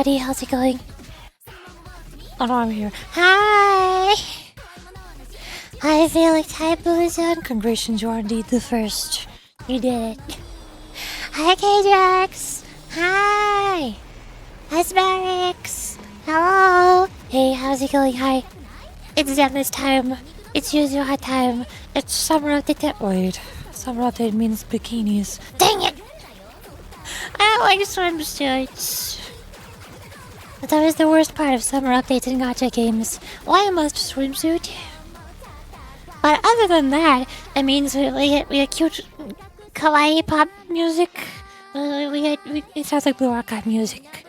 Howdy, how's it going? Oh no, I'm here. Hi! I feel like Type-Boozer. Congratulations, you are indeed the first. You did it. Hi, K-Drax. Hi. Hi, Sparix. Hello. Hey, how's it going? Hi. It's Zenless time. It's Yuzuha time. It's summer update. Wait. Summer update means bikinis. Dang it! I don't like swimsuits. That was the worst part of summer updates in gacha games. Why a must swimsuit? But other than that, it means we get cute kawaii pop music. It sounds like Blue Archive music.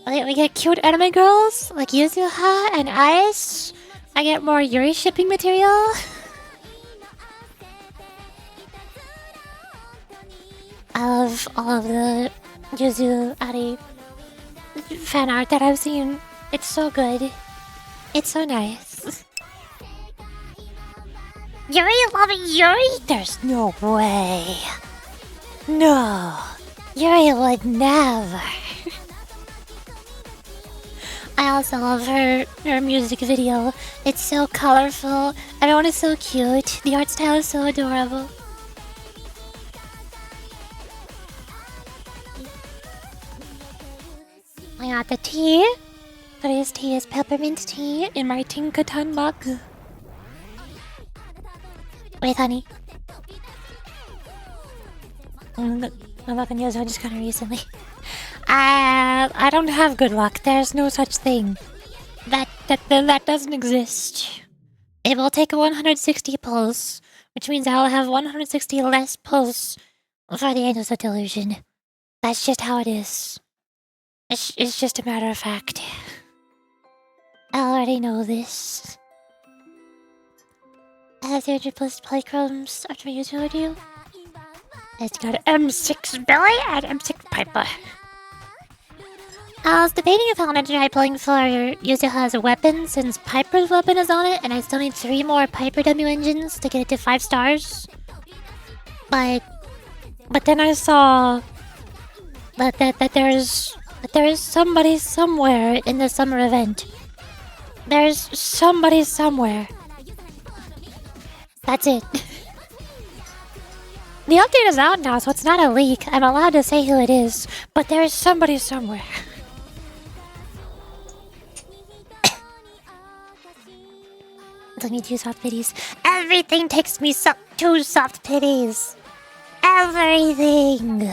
We get cute anime girls like Yuzuha and Ice. I get more Yuri shipping material. I love all of the Yuzu Ari fan art that I've seen. It's so good. It's so nice. Yuri loving Yuri? There's no way. No. Yuri would never. I also love her music video. It's so colorful. Everyone is so cute. The art style is so adorable. I got the tea. Today's tea is peppermint tea in my Tinkaton mug. Wait, honey. I'm not gonna use it, I just got it recently. I don't have good luck. There's no such thing. That doesn't exist. It will take 160 pulls, which means I'll have 160 less pulls for the Angels of Delusion. That's just how it is. It's just a matter of fact. I already know this. I have 300 plus playchromes after my user review. It's got M6 Billy and M6 Piper. I was debating if I want to try playing for Yuzuha as a weapon since Piper's weapon is on it and I still need 3 more Piper W engines to get it to 5 stars. But then I saw that there is somebody somewhere in the summer event. There's somebody somewhere. That's it. The update is out now, so it's not a leak. I'm allowed to say who it is, but there is somebody somewhere. Don't need 2 soft pitties. Everything takes me 2 soft pitties. Everything.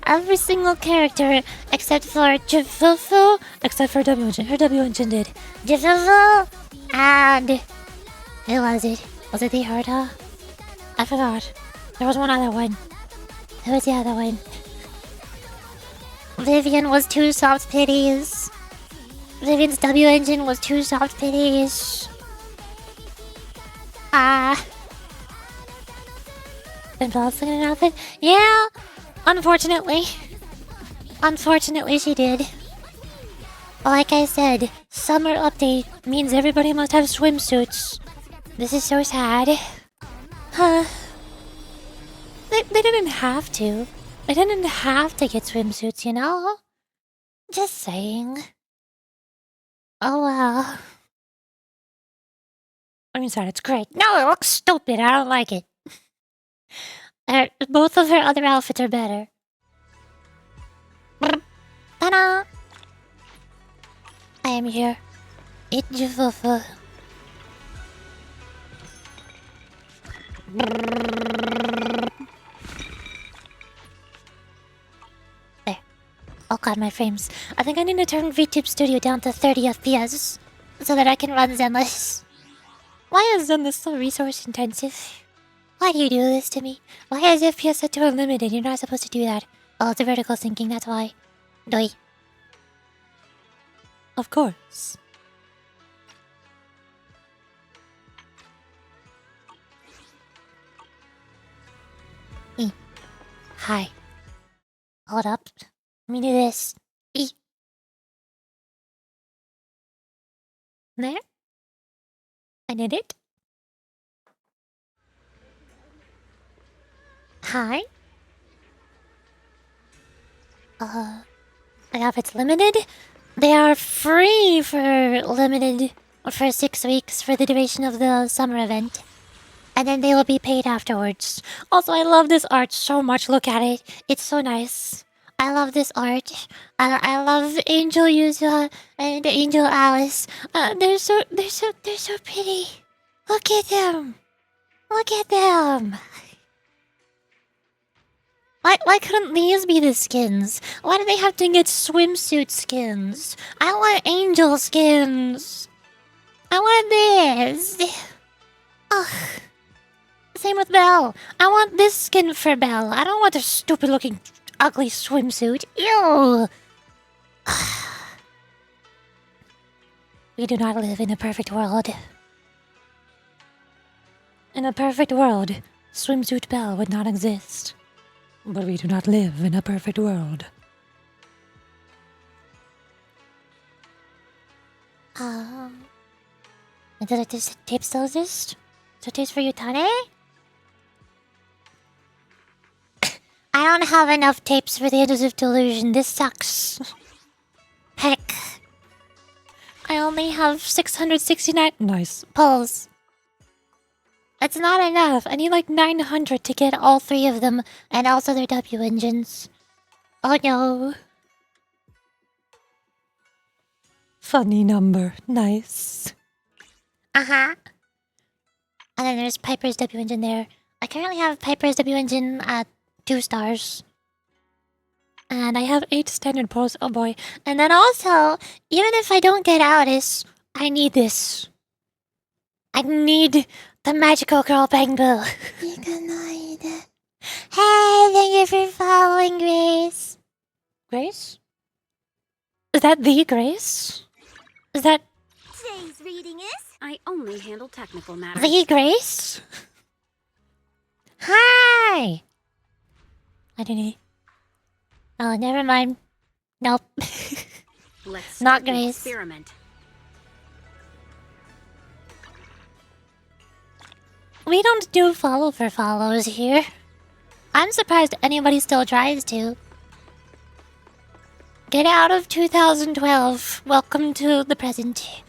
Every single character except for Jifufu, except for W engine. Her W engine did. Jifufu and who was it? Was it the Herta? I forgot. There was one other one. Who was the other one? Vivian was 2 soft pitties. Vivian's W engine was 2 soft pitties. Been balancing an outfit? Yeah, unfortunately. Unfortunately, she did. Like I said, summer update means everybody must have swimsuits. This is so sad. Huh. They didn't have to. They didn't have to get swimsuits, you know? Just saying. Oh well. I mean, sorry, it's great. No, it looks stupid. I don't like it. Both of her other outfits are better. Ta-da! I am here. It's Jifufu. There. Oh god, my frames. I think I need to turn VTube Studio down to 30 FPS so that I can run Zenless. Why is Zenless so resource intensive? Why do you do this to me? Why is FPS set to unlimited? You're not supposed to do that. Oh, it's a vertical syncing, that's why. Doi. Of course. Hi. Hold up. Let me do this. There. I did it. Hi. If it's limited, they are free for limited for 6 weeks for the duration of the summer event. And then they will be paid afterwards. Also, I love this art so much. Look at it. It's so nice. I love this art. I love Angel Yuzuha and Angel Alice. They're so pretty. Look at them. Look at them. Why couldn't these be the skins? Why do they have to get swimsuit skins? I want angel skins. I want this. Ugh. Same with Belle. I want this skin for Belle. I don't want this stupid looking ugly swimsuit. Ew. We do not live in a perfect world. In a perfect world, swimsuit Belle would not exist. But we do not live in a perfect world. Does this tape still exist? So tapes for Yutane? I don't have enough tapes for the Angels of Delusion. This sucks. Heck. I only have 669 nice pulls. That's not enough. I need like 900 to get all 3 of them, and also their W engines. Oh no. Funny number. Nice. Uh-huh. And then there's Piper's W engine there. I currently have Piper's W engine at 2 stars. And I have 8 standard pulls. Oh boy. And then also, even if I don't get Alice, I need this. I need the magical girl Bang Boo. Good night. Hey, thank you for following, Grace. Grace? Is that the Grace? Is that Today's reading is... I only handle technical matters. the Grace? Hi! I don't know. Oh, never mind. Nope. Let's Not start the Grace. experiment. We don't do follow for follows here. I'm surprised anybody still tries to. Get out of 2012. Welcome to the present.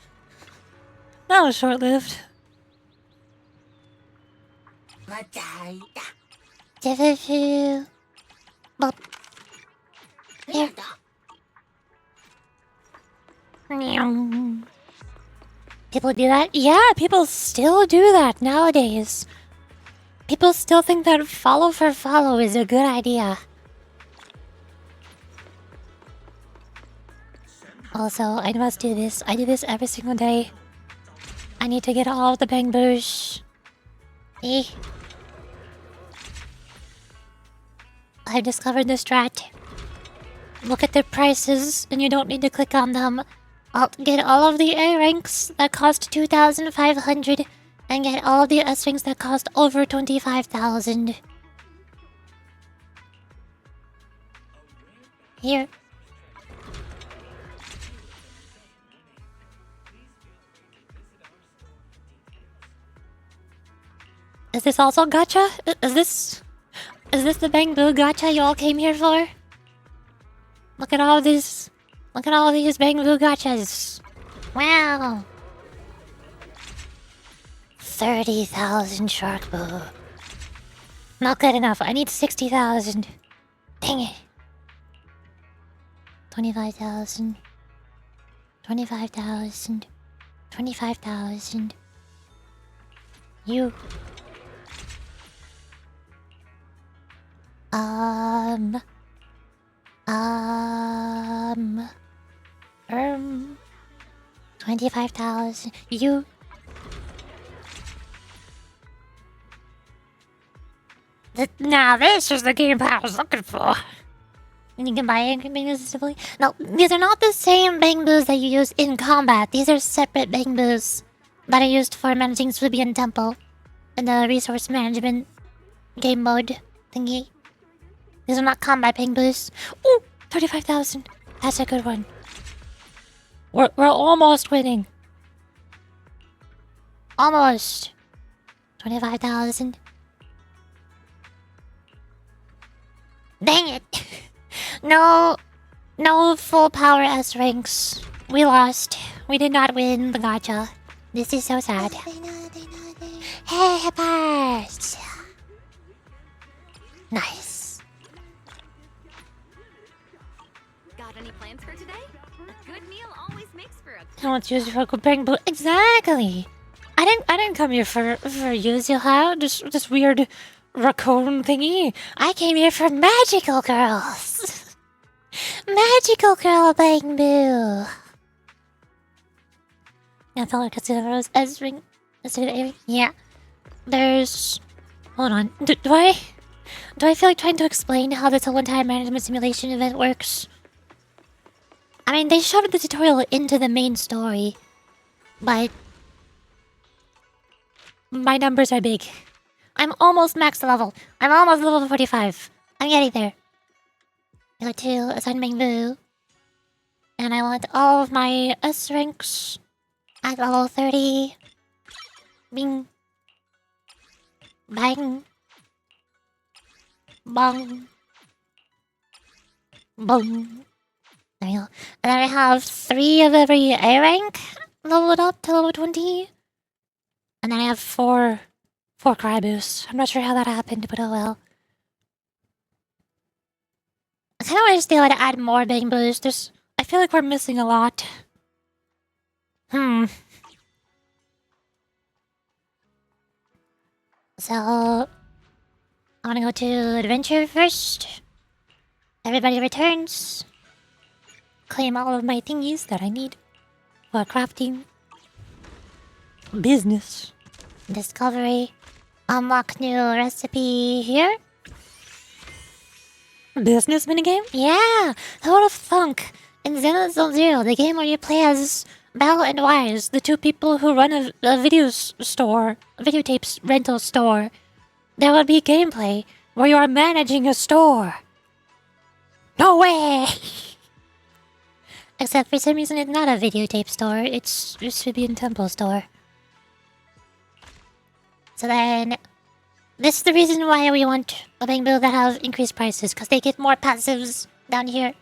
That was short-lived. Bop. Here. People do that? Yeah, people still do that nowadays. People still think that follow for follow is a good idea. Also, I must do this. I do this every single day. I need to get all of the Bang Boos. I've discovered this strat. Look at the prices, and you don't need to click on them. I'll get all of the A ranks that cost 2,500, and get all of the S ranks that cost over 25,000. Here. Is this also gacha? Is this the Bang Boo gacha you all came here for? Look at all this. Look at all these Bang Boo gachas. Wow. 30,000 Shark Boo. Not good enough. I need 60,000. Dang it. 25,000. 25,000. 25,000. You. Um. 25,000. You. Now this is the game I was looking for. And you can buy Bang Boos assistively. No, these are not the same Bang Boos that you use in combat. These are separate Bang Boos that are used for managing Subian Temple in the resource management game mode thingy. These are not combat Bang Boos. Ooh, 35,000. That's a good one. We're almost winning. Almost. 25,000. Dang it. No full power S ranks. We lost. We did not win the gacha. This is so sad. Hey, Hippers! Nice. Got any plans for today? A good meal always makes for a I want to use for comparing blue. Exactly. I didn't come here for Yuzuha, this weird raccoon thingy. I came here for magical girls. Magical girl bang boo. I felt like I see the rose as ring. Yeah. There's. Hold on. Do I feel like trying to explain how this whole entire management simulation event works? I mean, they shoved the tutorial into the main story, but my numbers are big. I'm almost max level. I'm almost level 45. I'm getting there. I go to assign Boo, and I want all of my S ranks at level 30. Bing. Bang. Bong. Boom. There you go. And then I have 3 of every A rank leveled up to level 20. And then I have 4 cry boosts. I'm not sure how that happened, but oh well. I kind of wish they would add more bang boosts. I feel like we're missing a lot. So, I'm gonna go to adventure first. Everybody returns. Claim all of my thingies that I need for crafting. Business. Discovery. Unlock new recipe here. Business minigame? Yeah! Who would have thunk? In Zenless Zone Zero, the game where you play as Belle and Wise, the 2 people who run a videotapes rental store, there would be gameplay where you are managing a store. No way! Except for some reason it's not a videotape store, it's Shibuya Temple store. So then, this is the reason why we want a bang bill that have increased prices, because they get more passives down here.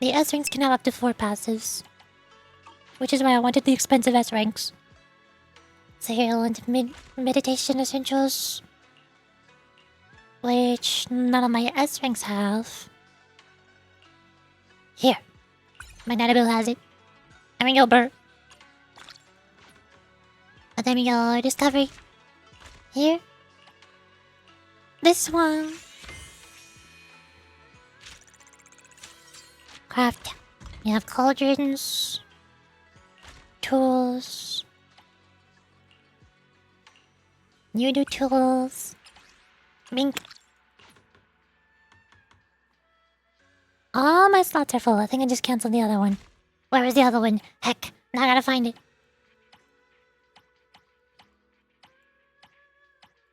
The S ranks can have up to 4 passives, which is why I wanted the expensive S ranks. So here I want meditation essentials, which none of my S ranks have. Here, my Nanabill has it. There we go, Burr. And then we go discovery. Here. This one. Craft. You have cauldrons. Tools. You do tools. Mink. All my slots are full. I think I just canceled the other one. Where is the other one? Heck, now I gotta find it.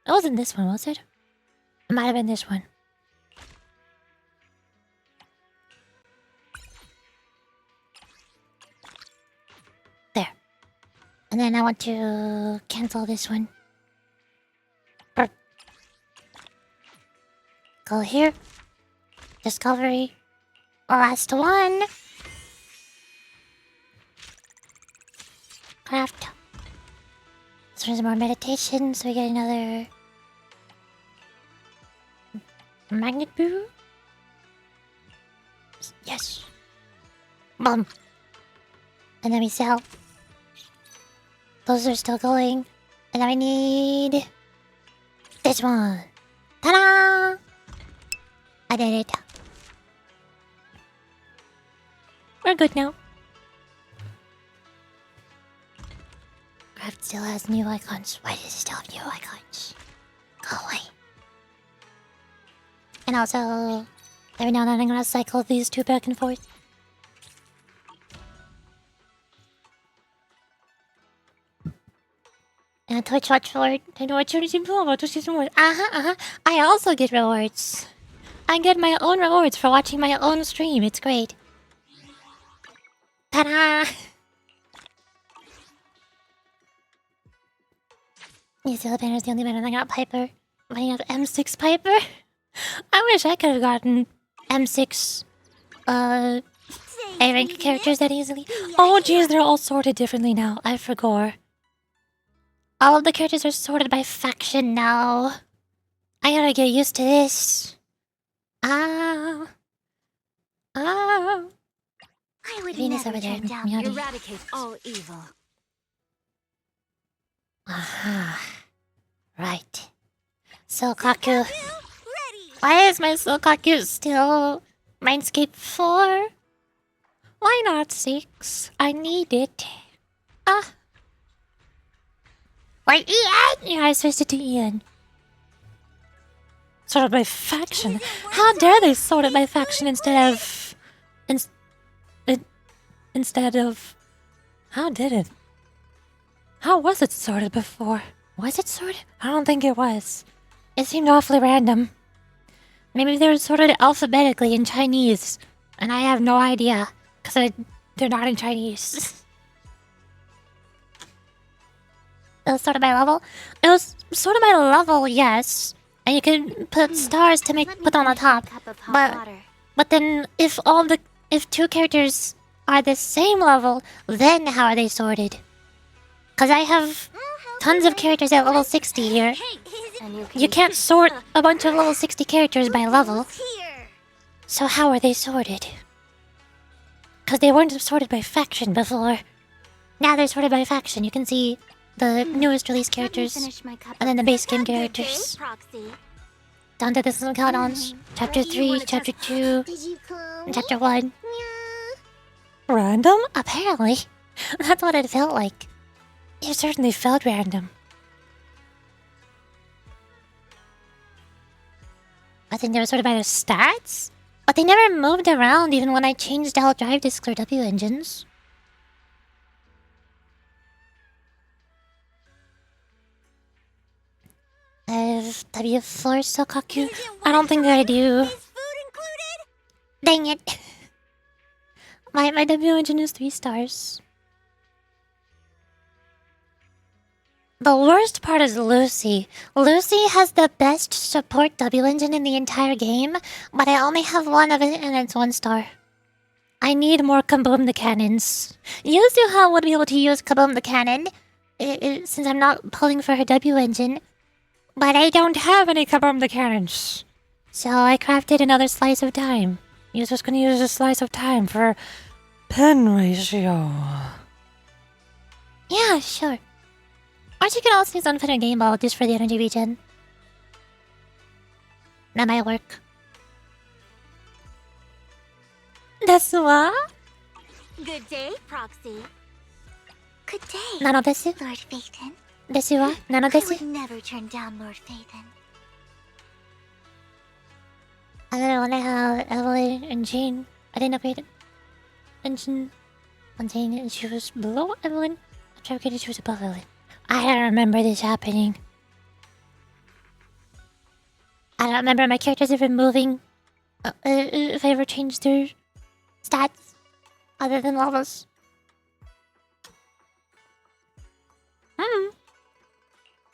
It wasn't this one, was it? It might have been this one. There. And then I want to cancel this one. Burp. Go here. Discovery. Last one. Craft. This one's more meditation, so we get another magnet boo. Yes. Boom. And then we sell. Those are still going. And then I need this one. Ta-da! I did it. We're good now. Craft still has new icons. Why does it still have new icons? Go away. And also, every now and then I'm gonna cycle these 2 back and forth. And Twitch watch for it. I know what you're about to see some more. I also get rewards. I get my own rewards for watching my own stream. It's great. Ta-da! Yuzuha Banner's the only banner that got Piper. When you have M6 Piper? I wish I could have gotten M6 A-rank characters that easily. Oh jeez, they're all sorted differently now. I forgot. All of the characters are sorted by faction now. I gotta get used to this. Ah. Ah. I would Venus never over there. turn down. Mighty. Eradicate all evil. Aha. Right. Sokaku. Ready. Why is my Sokaku still Mindscape 4? Why not 6? I need it. Ah. Wait, Ian! Yeah, I switched it to Ian. Sorted by faction? How dare they sort it by faction instead of... instead of... How did it? How was it sorted before? Was it sorted? I don't think it was. It seemed awfully random. Maybe they were sorted alphabetically in Chinese, and I have no idea, because they're not in Chinese. It was sorted by level? It was sorted by level, yes. And you can put stars to put on the top. But then if two characters are the same level, then how are they sorted? Because I have tons of characters at level 60 here. You can't sort a bunch of level 60 characters by level. So how are they sorted? Because they weren't sorted by faction before. Now they're sorted by faction. You can see the newest release characters, and then the base game characters. Down to the Slim Countdowns. Chapter 3, Chapter 2, and Chapter 1. Random? Apparently. That's what it felt like. It certainly felt random. I think they were sorted by their stats? But they never moved around even when I changed out drive disks or W engines. I have W4 Sokaku. I don't think I do. Dang it. My W engine is 3 stars. The worst part is Lucy. Lucy has the best support W engine in the entire game, but I only have one of it and it's 1 star. I need more Kaboom the Cannons. Yuzuha would be able to use Kaboom the Cannon, since I'm not pulling for her W engine. But I don't have any Kaboom the Cannons. So I crafted another slice of time. Yuzuha's gonna use a slice of time for pen ratio. Yeah, sure. Or you can also use Unfinished Game Ball just for the energy regen. That might work. Desu wa? Good day, Proxy. Good day, Nano desu? Lord Phaeton. Desu wa? Nano I desu? would never turn down Lord Phaeton. I don't know when I have Evelyn and Jane. I didn't upgrade engine on Jane and she was below Evelyn. After I upgraded, she was above Evelyn. I don't remember this happening. I don't remember my characters ever moving. If I ever changed their stats other than levels.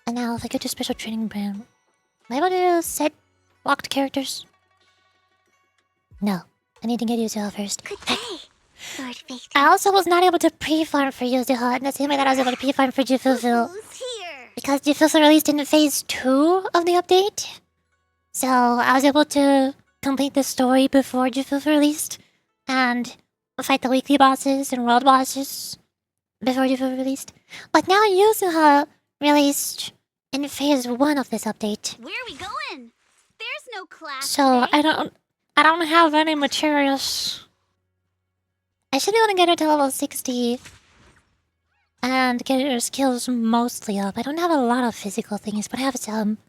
And now if I go to special training brand, am I able to set locked characters? No. I need to get Yuzuha first. Good day, Lord Phaeton. I also was not able to pre-farm for Yuzuha in the same way that I was able to pre-farm for Jufufu. Who's here? Because Jufufu released in phase 2 of the update. So I was able to complete the story before Jufufu released. And fight the weekly bosses and world bosses before Jufufu released. But now Yuzuha released in phase 1 of this update. Where are we going? There's no class. So today. I don't have any materials. I should be able to get her to level 60 and get her skills mostly up. I don't have a lot of physical things, but I have some.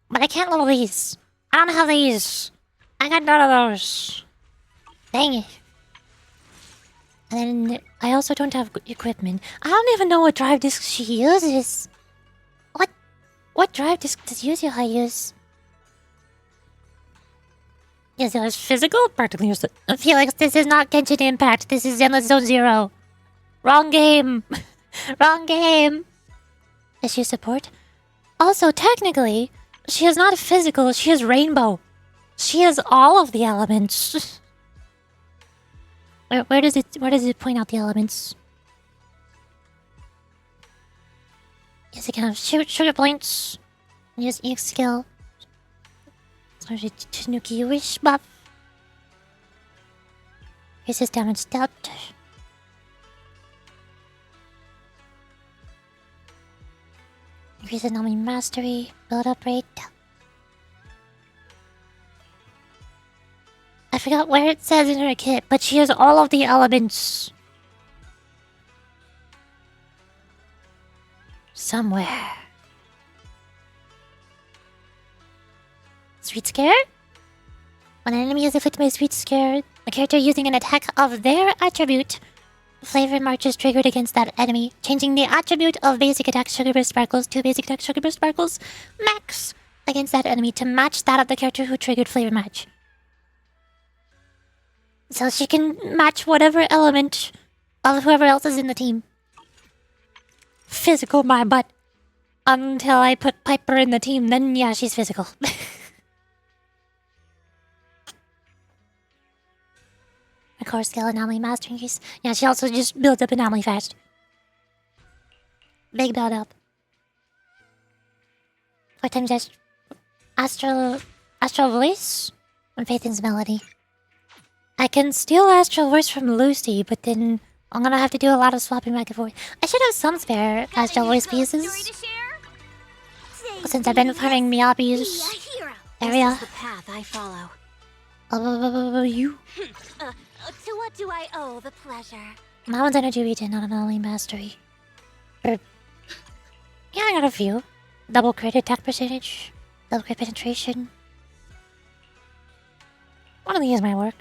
But I can't level these. I don't have these. I got none of those. Dang it. And then I also don't have equipment. I don't even know what drive disk she uses. What drive disk does Yuzuha use? Yuzuha's physical? Practically useless. Felix, this is not Genshin Impact. This is Zenless Zone Zero. Wrong game. Wrong game. Is she support? Also, technically, she is not physical. She is rainbow. She has all of the elements. Where does it point out the elements? Yes, I can shoot sugar points. Use ink skill. Sorry, Tanuki wish buff. Increases damage dealt. Increases enemy mastery. Build up rate. I forgot where it says in her kit, but she has all of the elements. Somewhere. Sweet Scare? When an enemy is afflicted by Sweet Scare, a character using an attack of their attribute, Flavor March is triggered against that enemy, changing the attribute of basic attack Sugar Burst Sparkles to basic attack Sugar Burst Sparkles max against that enemy to match that of the character who triggered Flavor March. So she can match whatever element of whoever else is in the team. Physical my butt. Until I put Piper in the team, then yeah, she's physical. A core skill anomaly master increase. Yeah, she also just builds up anomaly fast. Big build up. 4 times astral voice and Faithin's melody. I can steal astral voice from Lucy, but then I'm gonna have to do a lot of swapping back and forth. I should have some spare astral voice pieces. Since I've been farming Miyabi's area. This is the path I follow. You. To what do I owe the pleasure? That one's energy regen, not anomaly mastery. Yeah, I got a few. Double crit attack percentage. Double crit penetration. One of these might work.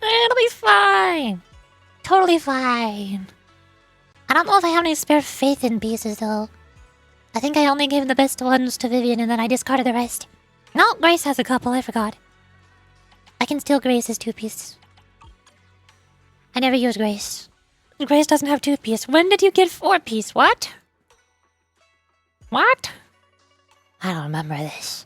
It'll be fine. Totally fine. I don't know if I have any spare faith in pieces though. I think I only gave the best ones to Vivian and then I discarded the rest. No, Grace has a couple, I forgot. I can steal Grace's 2-piece. I never use Grace. Grace doesn't have 2-piece. When did you get 4-piece? What? What? I don't remember this.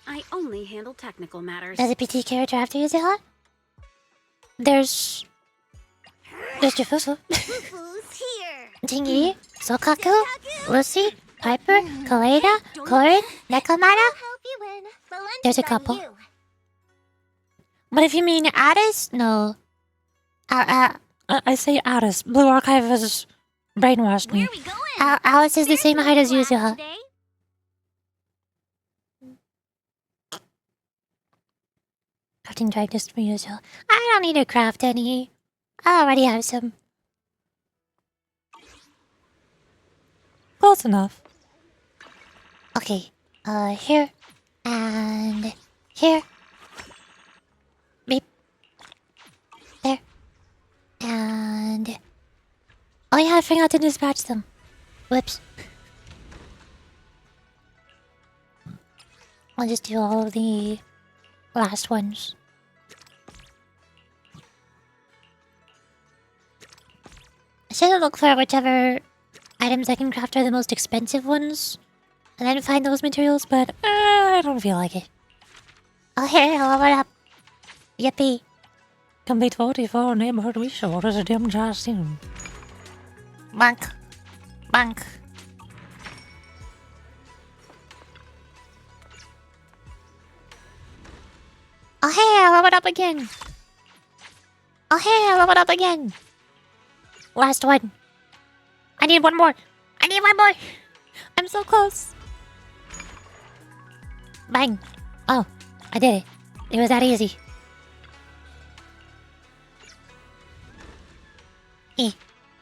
I only handle technical matters. Does a PT character have to use it? There's Jufusu. Who's here? Jingi, Sokaku, Lucy, Piper, Koeda, Korin, Nekomata. Help you win. The lens There's a is on couple. you. But if you mean Addis, no. I say Addis. Blue Archive has brainwashed me. Where are we going? Alice is the same height as Class Yuzuha. today. Crafting dragons for Yuzuha. I don't need to craft any. I already have some. Close enough. Okay. Here. And here. Beep. There. And... oh yeah, I forgot to dispatch them. Whoops. I'll just do all of the last ones. I should look for whichever items I can craft are the most expensive ones. And then find those materials, but I don't feel like it. Oh hey, level up. Yippee. Complete 44 neighborhood wish orders a dim jar soon. Bank. Bank. Oh hey, I leveled up again. Oh hey, I leveled up again. Last one. I need one more. I need one more. I'm so close. Bang. Oh, I did it. It was that easy.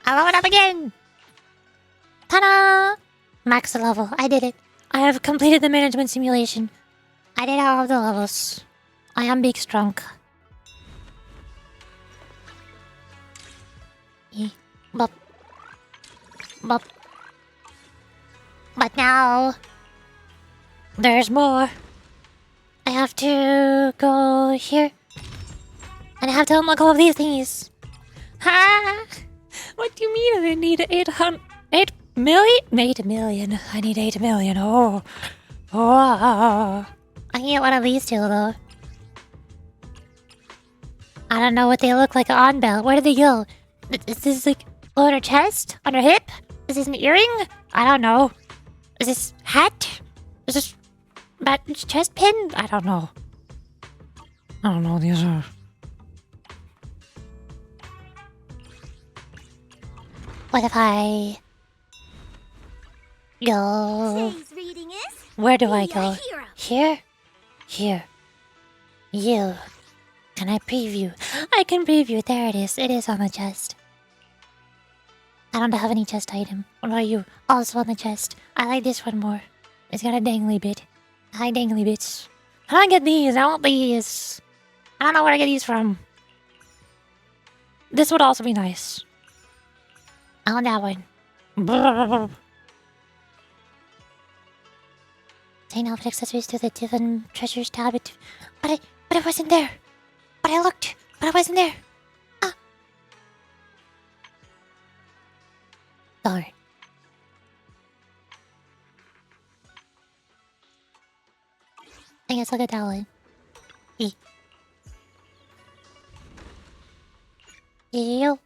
I leveled up again. Ta-da! Max level. I did it. I have completed the management simulation. I did all of the levels. I am big strong. Bop. Bop. But now... there's more. I have to go here. And I have to unlock all of these things. Ha! What do you mean I need 8 million? 8 million. I need 8 million. Oh. Oh. I can get one of these two though. I don't know what they look like on Belle. Where do they go? Is this like on her chest? On her hip? Is this an earring? I don't know. Is this hat? Is this chest pin? I don't know. I don't know. These are. What if I go? Today's reading is Where do I Be a go? Hero. Here? Here. You. Can I preview? I can preview. There it is. It is on the chest. I don't have any chest item. What about you? Also on the chest. I like this one more. It's got a dangly bit. I like dangly bits. How do I get these? I want these. I don't know where I get these from. This would also be nice. I want that one. Obtain outfit accessories to the Divine Treasures tab. But it wasn't there. But I looked. But it wasn't there. Ah. Darn. I guess I'll get that one. E. Yo.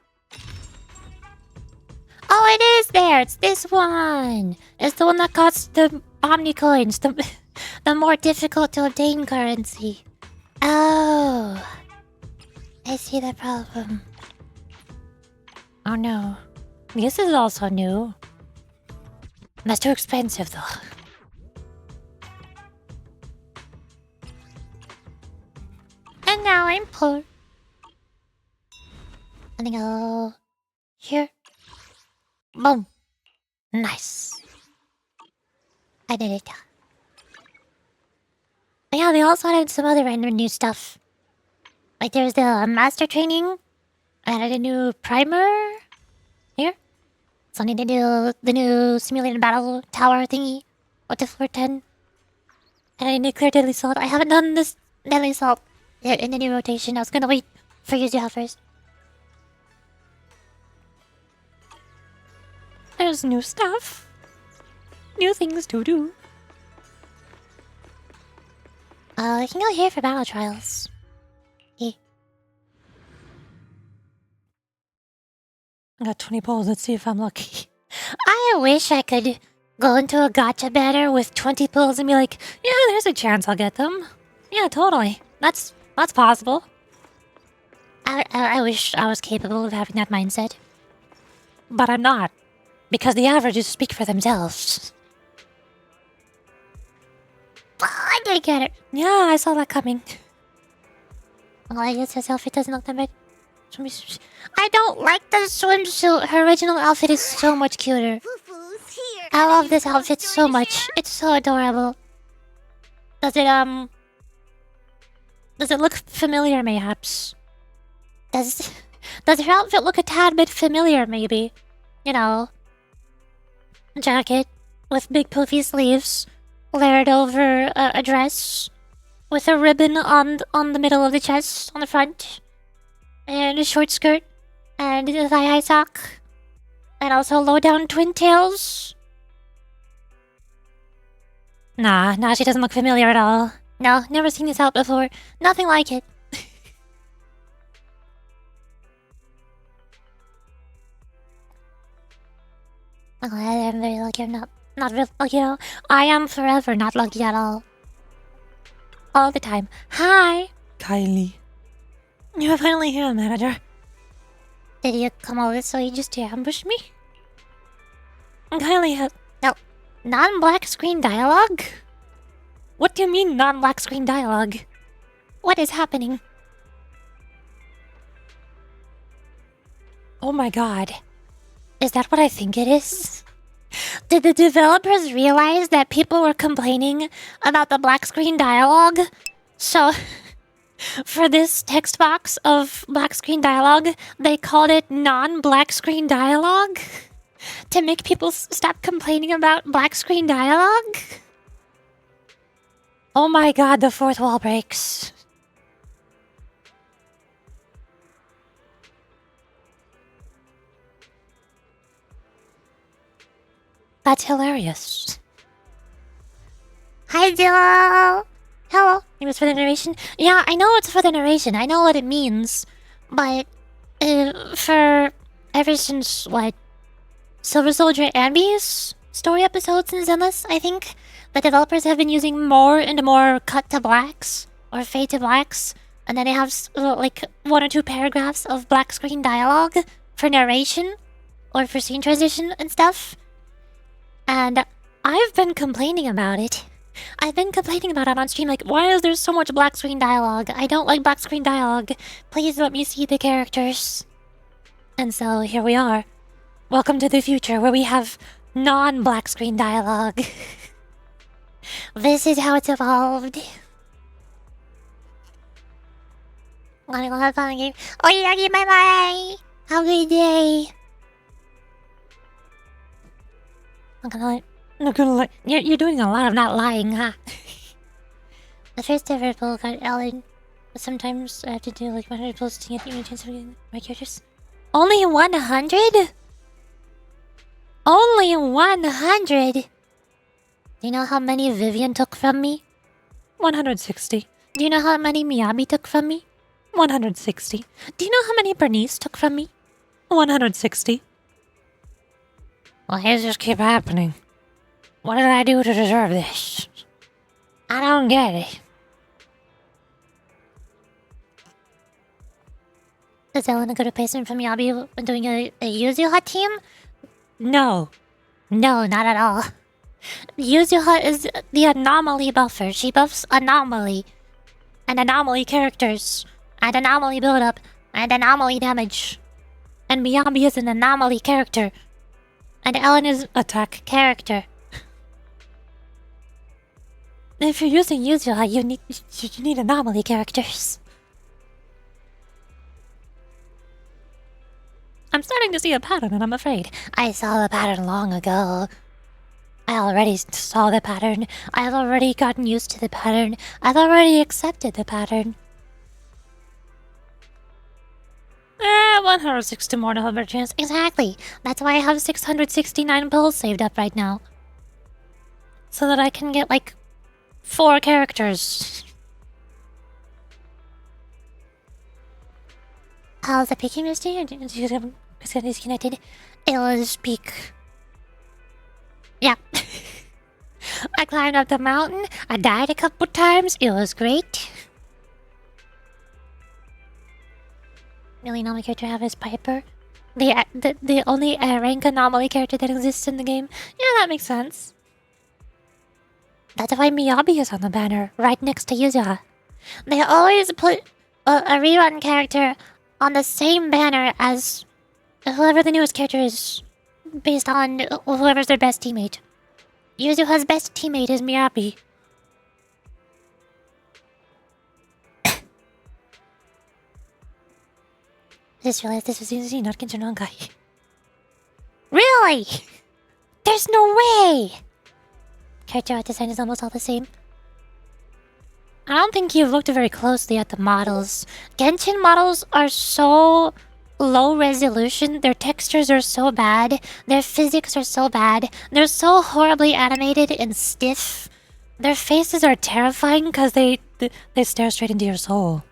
Oh, it is there! It's this one! It's the one that costs the Omni coins, the more difficult to obtain currency. Oh. I see the problem. Oh no. This is also new. That's too expensive though. And now I'm poor. And I go here. Boom. Nice. I did it. Yeah, they also added some other random new stuff. Like there's the master training. I added a new primer. Here. So I need to do the new simulated battle tower thingy. With the floor 10. And I need to clear Deadly Salt. I haven't done this Deadly Salt yet in the new rotation. I was gonna wait for Yuzuha first. There's new stuff. New things to do. I can go here for battle trials. Hey. I got 20 pulls. Let's see if I'm lucky. I wish I could go into a gacha banner with 20 pulls and be like, yeah, there's a chance I'll get them. Yeah, totally. That's possible. I wish I was capable of having that mindset. But I'm not. Because the averages speak for themselves. Oh, I did get it. Yeah, I saw that coming. Well, I guess his outfit doesn't look that bad. I don't like the swimsuit. Her original outfit is so much cuter. Fufu's here. I love this outfit so much. It's so adorable. Does it look familiar, mayhaps? Does her outfit look a tad bit familiar, maybe? You know, jacket with big poofy sleeves, layered over a dress, with a ribbon on the middle of the chest, on the front, and a short skirt, and a thigh-high sock, and also low-down twin tails. Nah, she doesn't look familiar at all. No, never seen this out before. Nothing like it. I'm glad I'm very lucky. I'm not real lucky at all. I am forever not lucky at all. All the time. Hi! Kylie. You're finally here, manager. Did you come all this way just to ambush me? Kylie has... No. Non-black screen dialogue? What do you mean, non-black screen dialogue? What is happening? Oh my god. Is that what I think it is? Did the developers realize that people were complaining about the black screen dialogue? So, for this text box of black screen dialogue, they called it non-black screen dialogue? To make people stop complaining about black screen dialogue? Oh my god, the fourth wall breaks. That's hilarious. Hi, Zillow! Hello. It was for the narration? Yeah, I know it's for the narration. I know what it means. But, for ever since, what, Silver Soldier and Beast story episodes in Zenless, I think. The developers have been using more and more cut to blacks or fade to blacks, and then they have like 1 or 2 paragraphs of black screen dialogue for narration or for scene transition and stuff. And I've been complaining about it. I've been complaining about it on stream, like, why is there so much black screen dialogue? I don't like black screen dialogue. Please let me see the characters. And so here we are. Welcome to the future where we have non-black screen dialogue. This is how it's evolved. Wanna go have fun again? Oh, yeah, bye-bye! Have a good day! I'm gonna lie. You're doing a lot of not lying, huh? The first ever poll got Ellen. But sometimes I have to do like 100 polls to get the chance of getting my characters. Only 100? Only 100? Do you know how many Vivian took from me? 160. Do you know how many Miyabi took from me? 160. Do you know how many Bernice took from me? 160. Why does this keep happening? What did I do to deserve this? I don't get it. Is Ellen a good replacement for Miyabi when doing a Yuzuha team? No. No, not at all. Yuzuha is the anomaly buffer. She buffs anomaly. And anomaly characters. And anomaly build-up. And anomaly damage. And Miyabi is an anomaly character. And Ellen is attack character. If you're using Yuzuha, you need anomaly characters. I'm starting to see a pattern, and I'm afraid. I saw the pattern long ago. I already saw the pattern. I've already gotten used to the pattern. I've already accepted the pattern. 160 more to have a better chance. Exactly. That's why I have 669 pills saved up right now. So that I can get, like, 4 characters. How's the peaking Misty? Is disconnected. It'll speak. Yeah. I climbed up the mountain. I died a couple times. It was great. The only anomaly character I have is Piper. The only rank anomaly character that exists in the game. Yeah, that makes sense. That's why Miyabi is on the banner, right next to Yuzuha. They always put a rerun character on the same banner as whoever the newest character is, based on whoever's their best teammate. Yuzuha's best teammate is Miyabi. I just realized this was easy, not concerned guy. Really? There's no way! Character art design is almost all the same. I don't think you've looked very closely at the models. Genshin models are so low resolution, their textures are so bad, their physics are so bad, they're so horribly animated and stiff. Their faces are terrifying because they stare straight into your soul.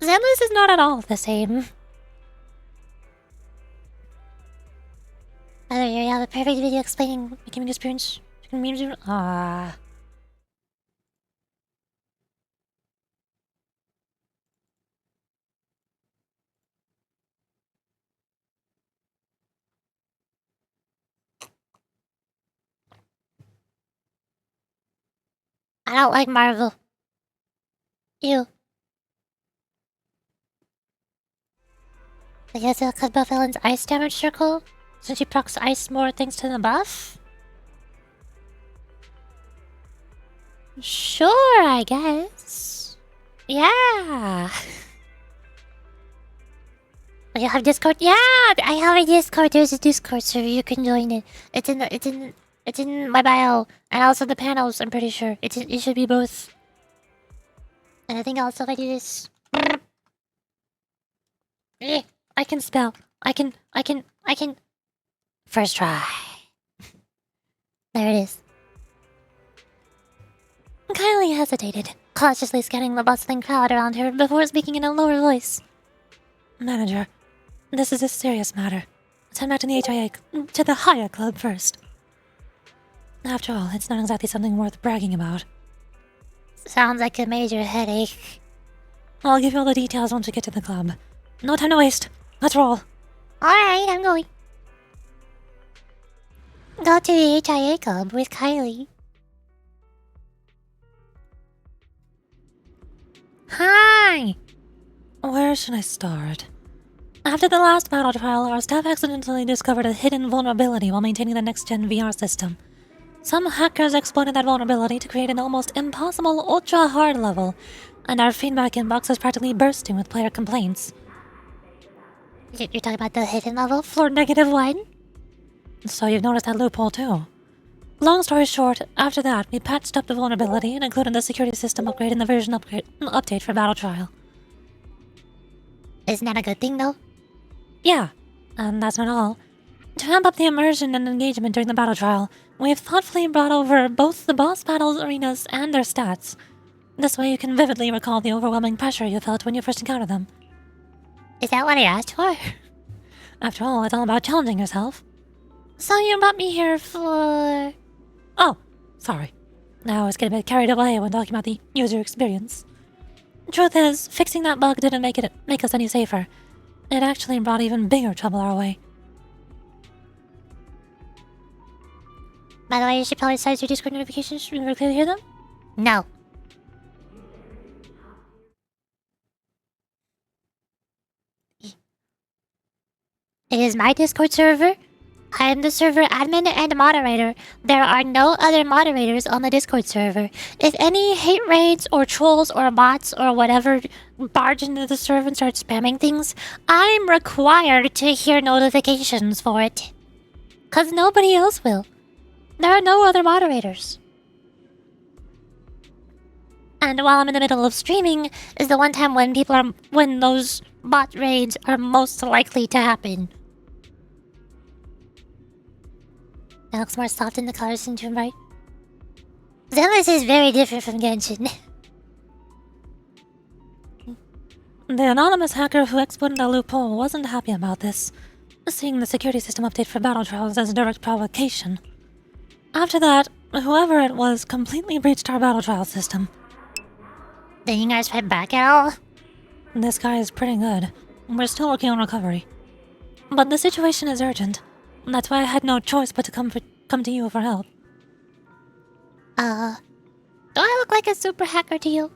Zenless is not at all the same. Oh, you have a perfect video explaining the gaming experience. Ah. I don't like Marvel. Ew. I guess it'll cut buff Ellen's ice damage circle, since she procs ice more thanks to the buff? Sure, I guess. Yeah. You have Discord? Yeah, I have a Discord. There's a Discord server. You can join it. It's in my bio, and also the panels. I'm pretty sure it should be both. And I think also if I do this, I can spell. I can. First try. There it is. Kylie hesitated, cautiously scanning the bustling crowd around her before speaking in a lower voice. Manager, this is a serious matter. Let's head back to the to the higher club first. After all, it's not exactly something worth bragging about. Sounds like a major headache. I'll give you all the details once we get to the club. No time to waste. Let's roll. Alright, I'm going. Go to the HIA club with Kylie. Hi! Where should I start? After the last battle trial, our staff accidentally discovered a hidden vulnerability while maintaining the next-gen VR system. Some hackers exploited that vulnerability to create an almost impossible ultra-hard level, and our feedback inbox is practically bursting with player complaints. You're talking about the hidden level? Floor -1? So you've noticed that loophole too. Long story short, after that, we patched up the vulnerability and included the security system upgrade in the version update for Battle Trial. Isn't that a good thing, though? Yeah, and that's not all. To amp up the immersion and engagement during the Battle Trial, we've thoughtfully brought over both the boss battles arenas and their stats. This way you can vividly recall the overwhelming pressure you felt when you first encountered them. Is that what I asked for? After all, it's all about challenging yourself. So you brought me here for... Oh, sorry. I always get a bit carried away when talking about the user experience. Truth is, fixing that bug didn't make us any safer. It actually brought even bigger trouble our way. By the way, you should probably size your Discord notifications so you can clearly hear them? No. It is my Discord server. I am the server admin and moderator. There are no other moderators on the Discord server. If any hate raids or trolls or bots or whatever barge into the server and start spamming things, I'm required to hear notifications for it. 'Cause nobody else will. There are no other moderators. And while I'm in the middle of streaming is the one time when those bot raids are most likely to happen. It looks more soft in the colors than Tomb right? Zenless is very different from Genshin. The anonymous hacker who exploited the loophole wasn't happy about this, seeing the security system update for battle trials as a direct provocation. After that, whoever it was completely breached our battle trial system. Did you guys fight back at all? This guy is pretty good. We're still working on recovery. But the situation is urgent. That's why I had no choice but to come to you for help. Do I look like a super hacker to you?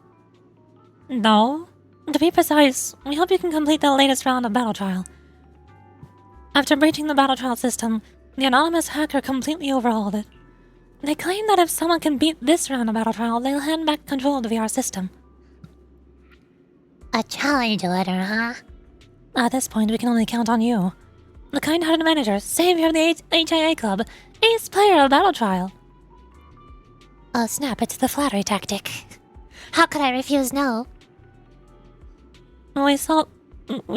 No. To be precise, we hope you can complete the latest round of battle trial. After breaching the battle trial system, the anonymous hacker completely overhauled it. They claim that if someone can beat this round of battle trial, they'll hand back control of the VR system. A challenge letter, huh? At this point, we can only count on you. The kind-hearted manager, savior of the HIA club, ace player of battle trial. Oh snap, it's the flattery tactic. How could I refuse no? We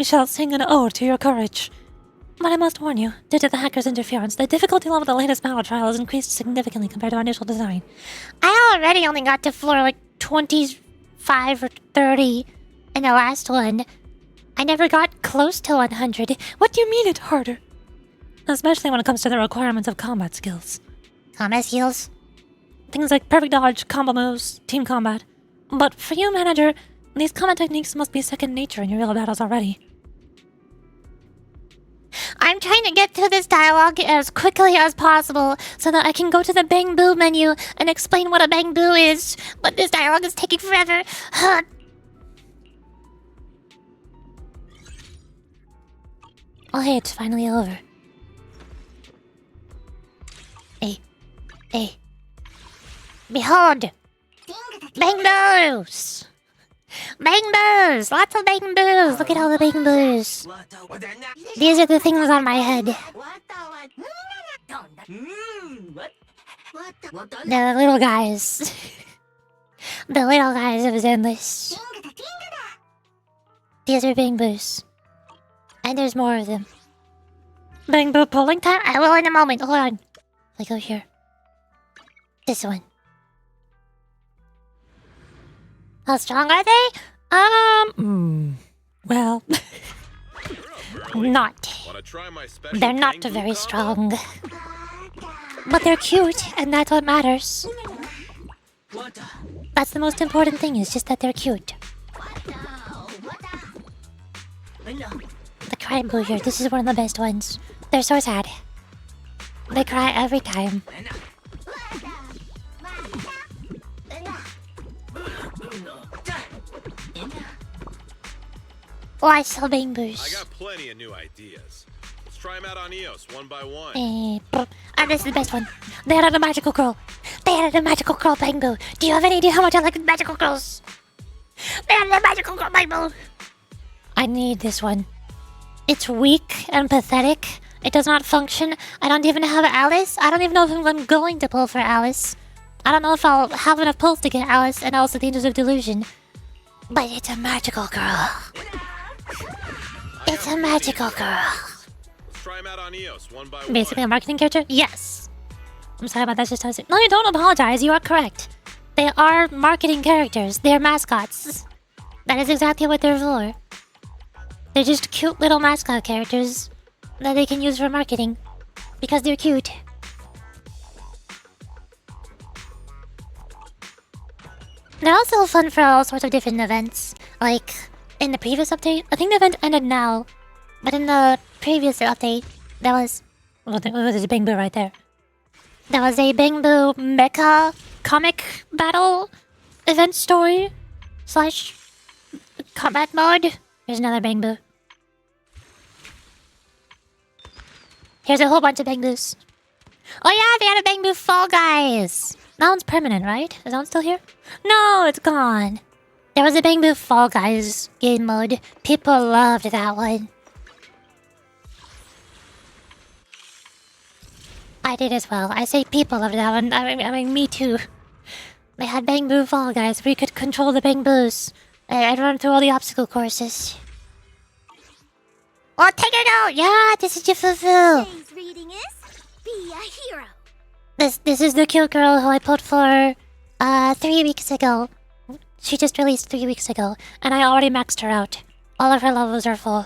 shall sing an ode to your courage. But I must warn you, due to the hacker's interference, the difficulty level of the latest battle trial has increased significantly compared to our initial design. I already only got to floor like 25 or 30 in the last one. I never got close to 100. What do you mean it's harder? Especially when it comes to the requirements of combat skills. Combat skills? Things like perfect dodge, combo moves, team combat. But for you, manager, these combat techniques must be second nature in your real battles already. I'm trying to get through this dialogue as quickly as possible so that I can go to the Bang Boo menu and explain what a Bang Boo is, but this dialogue is taking forever. Oh hey, it's finally over. Hey. Behold! Bang Boos! Bang Boos! Lots of Bang Boos! Look at all the Bang Boos! These are the things on my head. The little guys. The little guys of Zenless. These are Bang Boos. And there's more of them. Bang Boo pulling time? I will in a moment. Hold on. I go here. This one. How strong are they? Well... not. Wanna try my special They're not Bangbu very combo? strong. But they're cute, and that's what matters. That's the most important thing, is just that they're cute. The cry boo here, this is one of the best ones. They're so sad. They cry every time. Oh, I sell I bamboos. got plenty of new ideas. Let's try them out on EOS one by one. And this is the best one. They added a magical girl. They added a magical girl bamboo. Do you have any idea how much I like magical girls? They added a magical girl bamboo. I need this one. It's weak and pathetic. It does not function. I don't even have Alice. I don't even know if I'm going to pull for Alice. I don't know if I'll have enough pulls to get Alice and also the Angels of Delusion. But it's a magical girl. It's a magical girl. Let's try them out on EOS one by Basically a one. marketing character? Yes. I'm sorry about that, just how I say. No, you don't apologize. You are correct. They are marketing characters. They're mascots. That is exactly what they're for. They're just cute little mascot characters that they can use for marketing. Because they're cute. They're also fun for all sorts of different events. Like, in the previous update, I think the event ended now. But in the previous update, there was... Well, there's a Bangbu right there. There was a Bangbu mecha comic battle event story / combat mode. Here's another Bangbu. Here's a whole bunch of Bangbus. Oh yeah, they had a Bangbu Fall Guys. That one's permanent, right? Is that one still here? No, it's gone. There was a Bangbu Fall Guys game mode. People loved that one. I did as well. I say people loved that one. I mean me too. They had Bangbu Fall Guys where you could control the Bangbus. I'd run through all the obstacle courses. Oh, take it out! Yeah, this is Yuzuha. Today's reading is Be a Hero. This is the cute girl who I pulled for 3 weeks ago. She just released 3 weeks ago, and I already maxed her out. All of her levels are full.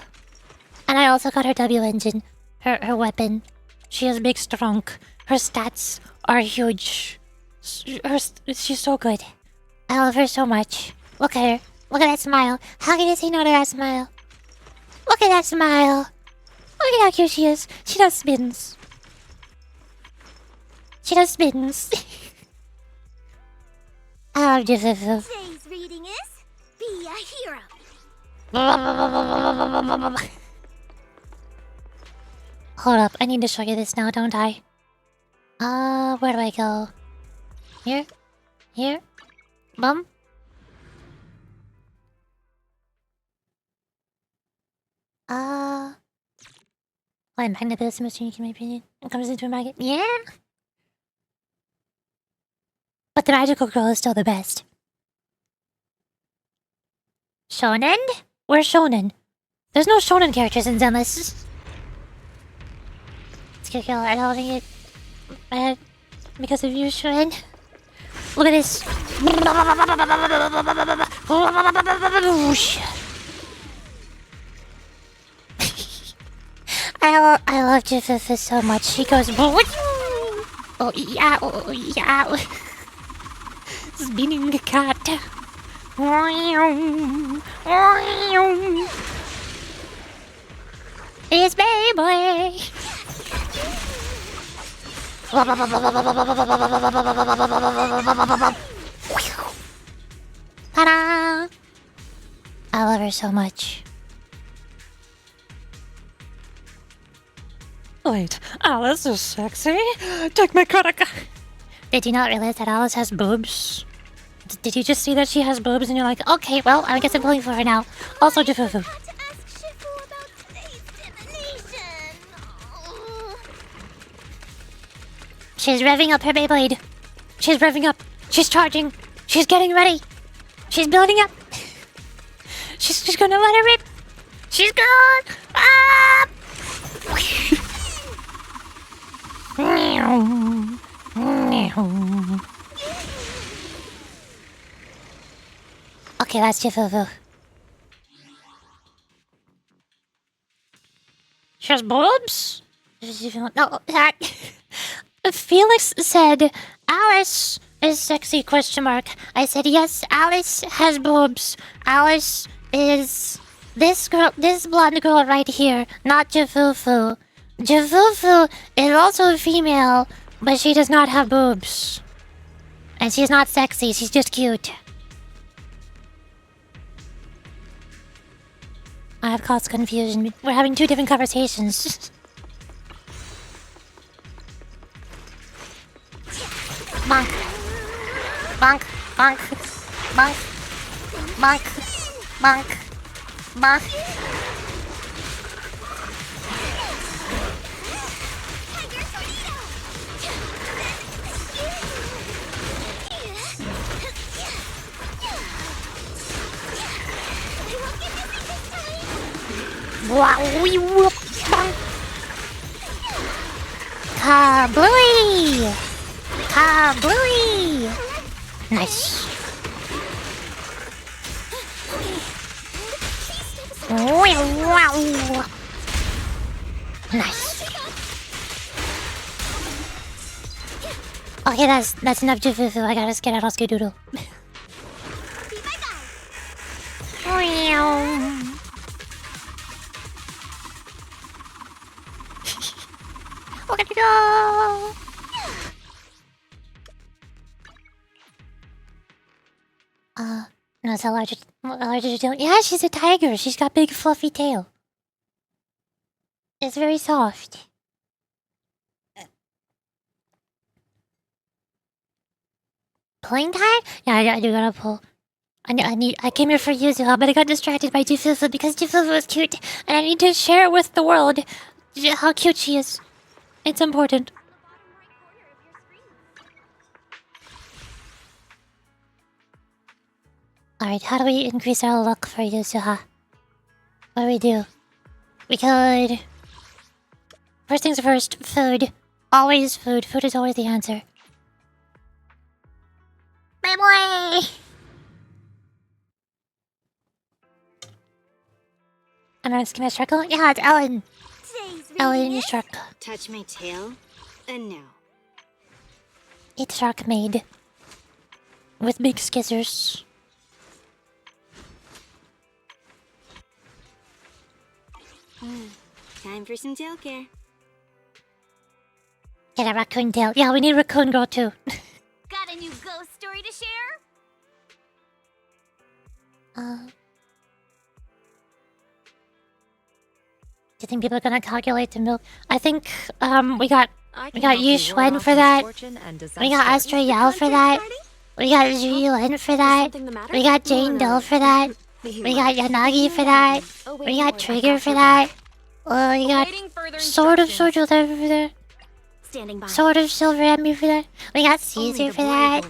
And I also got her W engine, her weapon. She is big strong. Her stats are huge. She's so good. I love her so much. Look at her. Look at that smile. How can you say no to that smile? Look at that smile. Look at how cute she is. She does spins. She does spins. I love Yuzuha. Today's reading is Be a Hero. Hold up, I need to show you this now, don't I? Where do I go? Here? Here? Bum? Why magnet is the most unique in my opinion? It comes into a magnet. Yeah! But the magical girl is still the best. Shonen? Where's Shonen? There's no Shonen characters in Zenless. It's gonna kill I don't think it bad because of you, Shonen. Look at this. I love Yuzuha so much. She goes. Oh yeah, oh yeah. Spinning cat. It's baby. Ta-da! I love her so much. Wait, Alice is sexy? Take my credit card. Did you not realize that Alice has boobs? Did you just see that she has boobs and you're like, okay, well, I guess I'm pulling for her now. Also, Yuzuha. Had to ask Shifu about today's divination. Oh. She's revving up her Beyblade. She's revving up. She's charging. She's getting ready. She's building up. She's gonna let her rip. She's gone. Ah! Okay, that's Yuzuha. has boobs? No, Felix said Alice is sexy, question mark. I said yes, Alice has boobs. Alice is this girl, this blonde girl right here, not Jafufu. Jafufu is also a female, but she does not have boobs. And she's not sexy, she's just cute. I have caused confusion. We're having two different conversations. Bonk. Bonk. Bonk. Bonk. Bonk. Bonk. Bonk. Kablooey! Kablooey! Nice. Wow! Nice. Okay, that's enough Jufufu. I gotta get out of Skidoodle. We're gonna go. No, it's allergic to. Yeah, she's a tiger. She's got big fluffy tail. It's very soft. Pulling time? Yeah, I do gotta pull. I came here for Yuzuha, but I got distracted by Jufufu because Jufufu was cute, and I need to share with the world how cute she is. It's important. Alright, how do we increase our luck for Yuzuha? What do we do? We could... First things first, food. Always food. Food is always the answer. My boy! I'm gonna skim a circle? Yeah, it's Ellen. Ellen Shark. Touch my tail, and now. It's Shark made. With big skizzers. Time for some tail care. Get a raccoon tail. Yeah, we need raccoon girl too. Got a new ghost story to share? Do you think people are gonna calculate the milk? I think we got Yu Xuan for that. We got Astra Yao for that. We got Zhu Yulin for that. We got Jane Doe for that. We got Yanagi for that. We got Trigger for that. We got Sword of Soldier for that. Standing by. Sword of Silver Emmy for that. We got Caesar for that.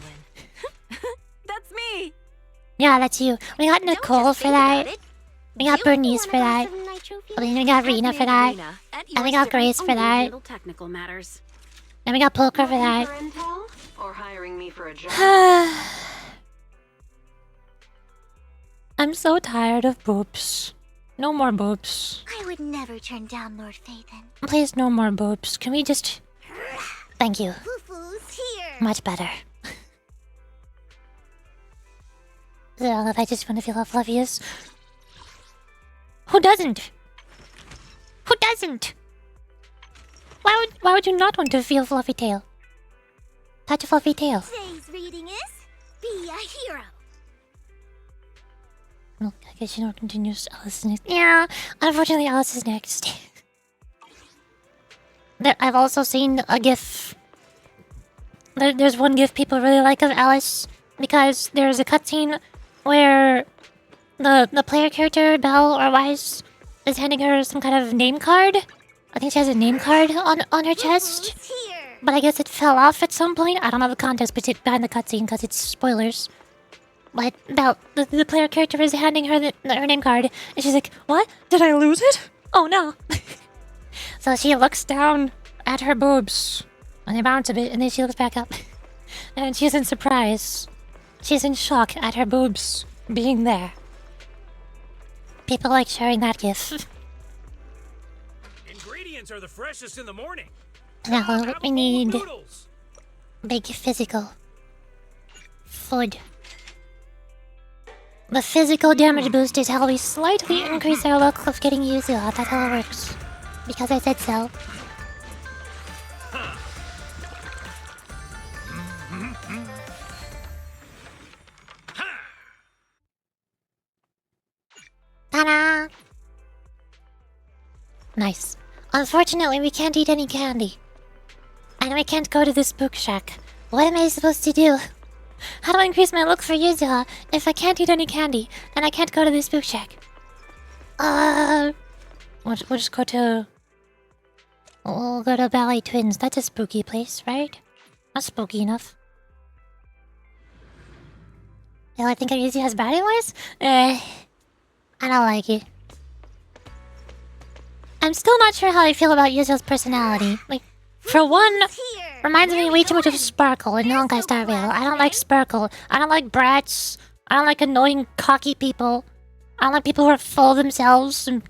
That's me. Yeah, that's you. We got Nicole for that. We got Bernice for that. We got Rena for that. And we got Grace for that. Technical matters. And we got Poker for that. Or hiring me for a job. I'm so tired of boobs. No more boobs. I would never turn down Lord Phaethon. Please, no more boobs. Can we just... Thank you. Fufu's here. Much better. Is it wrong if I just want to feel how fluffy is? Who doesn't? Who doesn't? Why would you not want to feel fluffy tail? Touch a fluffy tail. Today's reading is Be a Hero. Well, I guess you know continues. Alice is next. Yeah, unfortunately Alice is next. I've also seen a gif. There's one gif people really like of Alice because there's a cutscene where the player character, Belle or Wise, is handing her some kind of name card. I think she has a name card on her chest. Fufu's here. But I guess it fell off at some point. I don't know the context behind the cutscene because it's spoilers. But Belle, the player character is handing her her name card, and she's like, "What? Did I lose it? Oh no!" So she looks down at her boobs, and they bounce a bit, and then she looks back up, and she's in surprise. She's in shock at her boobs being there. People like sharing that gif. chickens are the freshest in the morning. Now we need Noodles. big physical food. The physical damage boost is how we slightly increase our luck of getting Yuzuha. That's how it works. Because I said so. Ta-da! Nice. Unfortunately, we can't eat any candy. And we can't go to the spook shack. What am I supposed to do? How do I increase my luck for Yuzuha if I can't eat any candy and I can't go to the spook shack? We'll just go to... We'll go to Ballet Twins. That's a spooky place, right? Not spooky enough. Oh, I think Yuzuha's bad anyways? I don't like it. I'm still not sure how I feel about Yuzuha's personality. Like, for one, reminds me way too much of Sparkle in Honkai Star Rail. I don't like Sparkle. I don't like brats. I don't like annoying, cocky people. I don't like people who are full of themselves and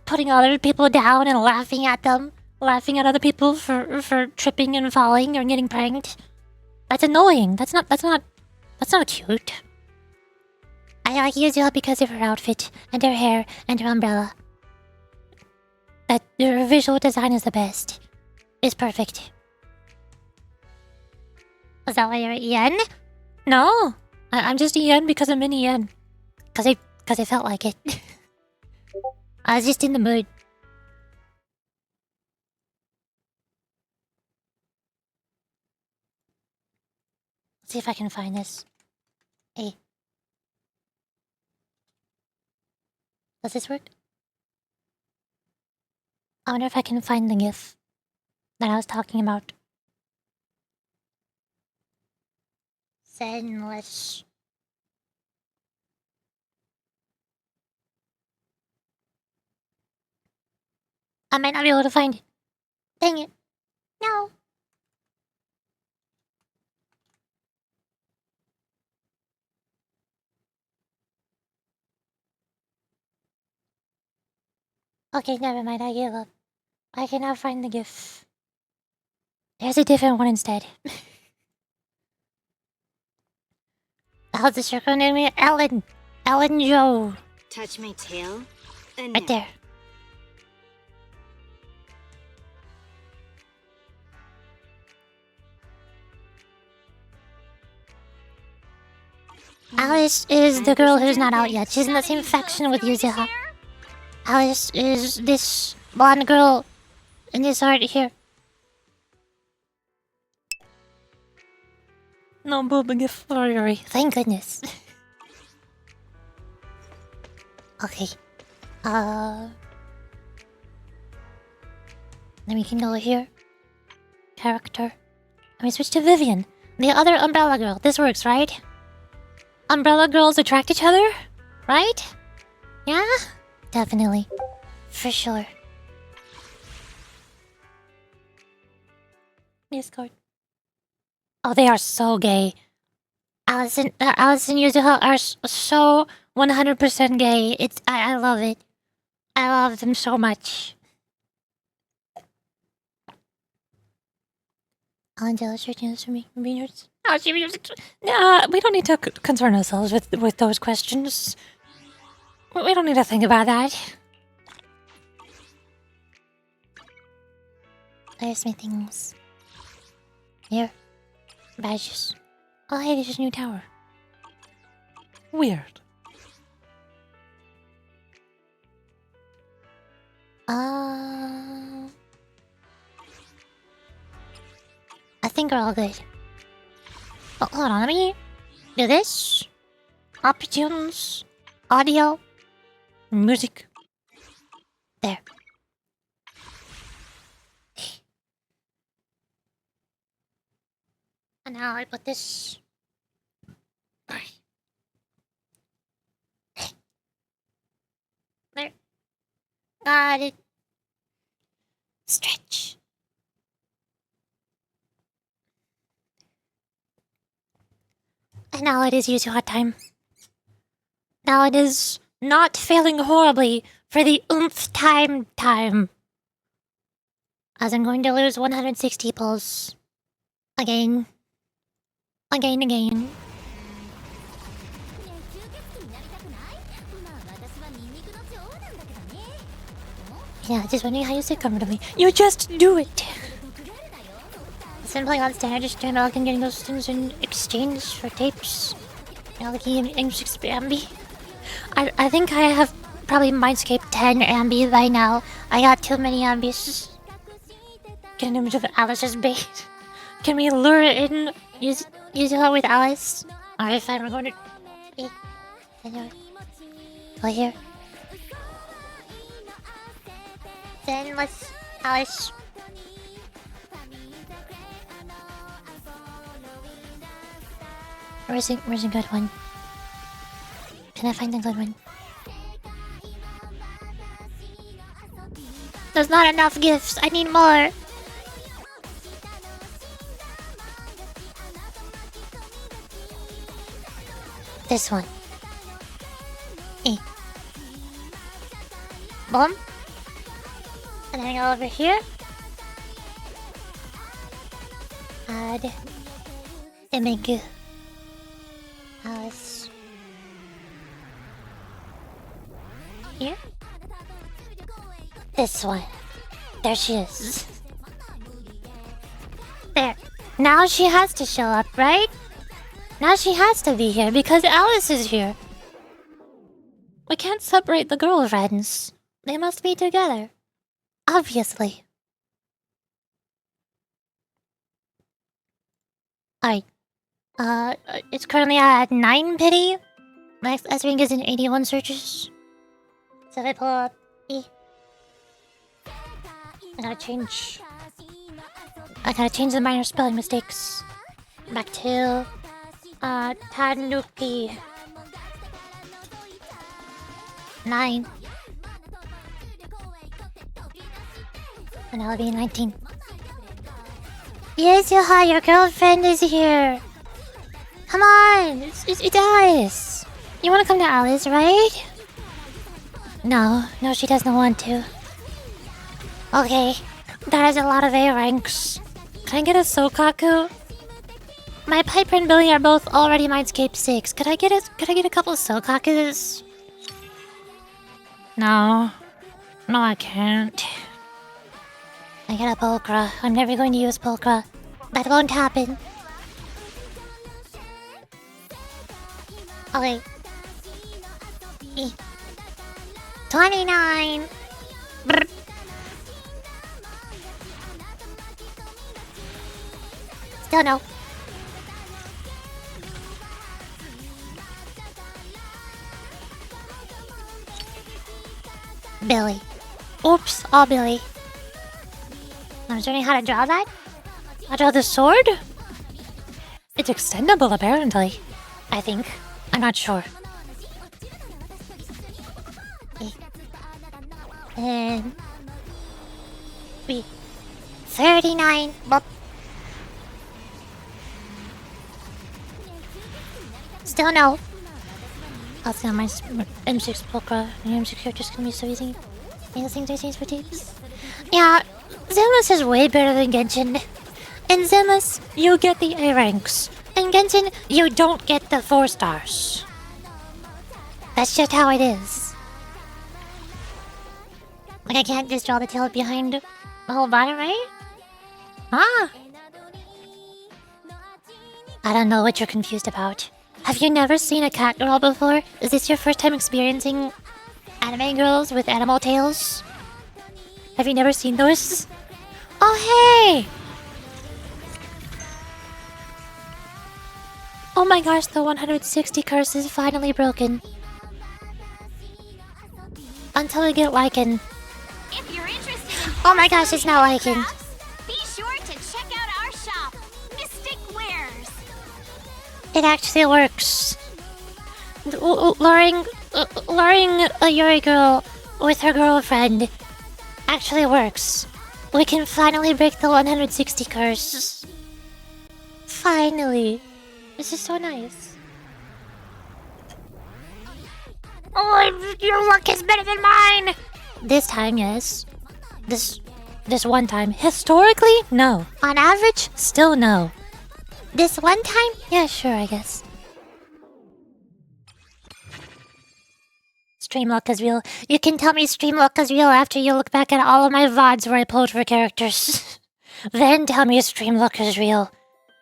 putting other people down and laughing at them. Laughing at other people for tripping and falling or getting pranked. That's annoying. That's not cute. I like Yuzuha because of her outfit and her hair and her umbrella. That her visual design is the best. It's perfect. Is that why you're Yen? No, I'm just a Yen because I'm in Yen. Cause I felt like it. I was just in the mood. Let's see if I can find this. Hey. Does this work? I wonder if I can find the GIF that I was talking about. Zenless. I might not be able to find it. Dang it. No. Okay, never mind. I gave up. I cannot find the GIF. There's a different one instead. How's the circle name? Ellen. Ellen Joe. Touch my tail? Right there. Alice is the girl who's not out yet. She's in the same faction with Yuzuha. Alice is this blonde girl in this art here. No boob GIF worry. Thank goodness. Okay. Then we can go here. Character. And we switch to Vivian, the other umbrella girl. This works, right? Umbrella girls attract each other? Right? Yeah? Definitely. For sure. Discord. Oh, they are so gay. Alice and Yuzuha are so 100% gay. I love it. I love them so much. I'm jealous you're jealous for me. Oh, we don't need to concern ourselves with those questions. We don't need to think about that. There's my things. Here. Badges. Oh, hey, there's a new tower. Weird. I think we're all good. Oh, hold on, let me do this. Options. Audio. Music. There. And now I put this. There. Got it. Stretch. And now it is Yuzuha time. Now it is not failing horribly for the oomph time. As I'm going to lose 160 pulls. Again. Again. Yeah, just wondering how you sit comfortably. You just do it! Simply on standard, just trying to look and getting those things in exchange for tapes. Now looking at M6 Ambi. I think I have probably Mindscape 10 Ambi by now. I got too many Ambis. Get an image of Alice's bait. Can we lure it in? Use her with Alice? Alright, fine, we're going to... Go here. Zenless Alice. Where's a good one? Can I find a good one? There's not enough gifts. I need more. This one. Boom. And then go over here. Add image. Alice. Here. This one. There she is. There. Now she has to show up, right? Now she has to be here because Alice is here. We can't separate the girlfriends. They must be together. Obviously. Alright. It's currently at 9 pity. My S rank is in 81 searches. So if I pull up E. I gotta change the minor spelling mistakes. Back to Tanuki. 9. And I'll be 19. Yes, Yuzuha, your girlfriend is here. Come on, it's Alice. You wanna come to Alice, right? No, she doesn't want to. Okay, that is a lot of A ranks. Can I get a Sokaku? My Piper and Billy are both already Mindscape 6. Could I get a couple of Sokakus? No, I can't. I get a Pulchra. I'm never going to use Pulchra. That won't happen. Okay. 29. Brr. Still no. Billy. Oops, all Billy. I'm learning how to draw that. I'll draw the sword. It's extendable, apparently. I think. I'm not sure. And... 39. Bop. Still no. I'll see on my M6 Pulchra. My M6 character's gonna be so easy. Any things I change for tapes? Yeah, Zenless is way better than Genshin. In Zenless, you get the A ranks. In Genshin, you don't get the 4 stars. That's just how it is. Like, I can't just draw the tail behind the whole bottom, right? Ah! I don't know what you're confused about. Have you never seen a cat girl before? Is this your first time experiencing anime girls with animal tails? Have you never seen those? Oh, hey! Oh my gosh, the 160 curse is finally broken. Until we get Lycan. If you're interested in Oh my gosh, it's not Lycan. crafts, be sure to check out our shop, Mystic Wares. It actually works. Luring a Yuri girl with her girlfriend actually works. We can finally break the 160 curse. Finally. This is so nice. Oh, your luck is better than mine! This time, yes. This one time. Historically, no. On average, Still no. this one time? Yeah, sure, I guess. Stream luck is real. You can tell me stream luck is real after you look back at all of my VODs where I upload for characters. Then tell me stream luck is real.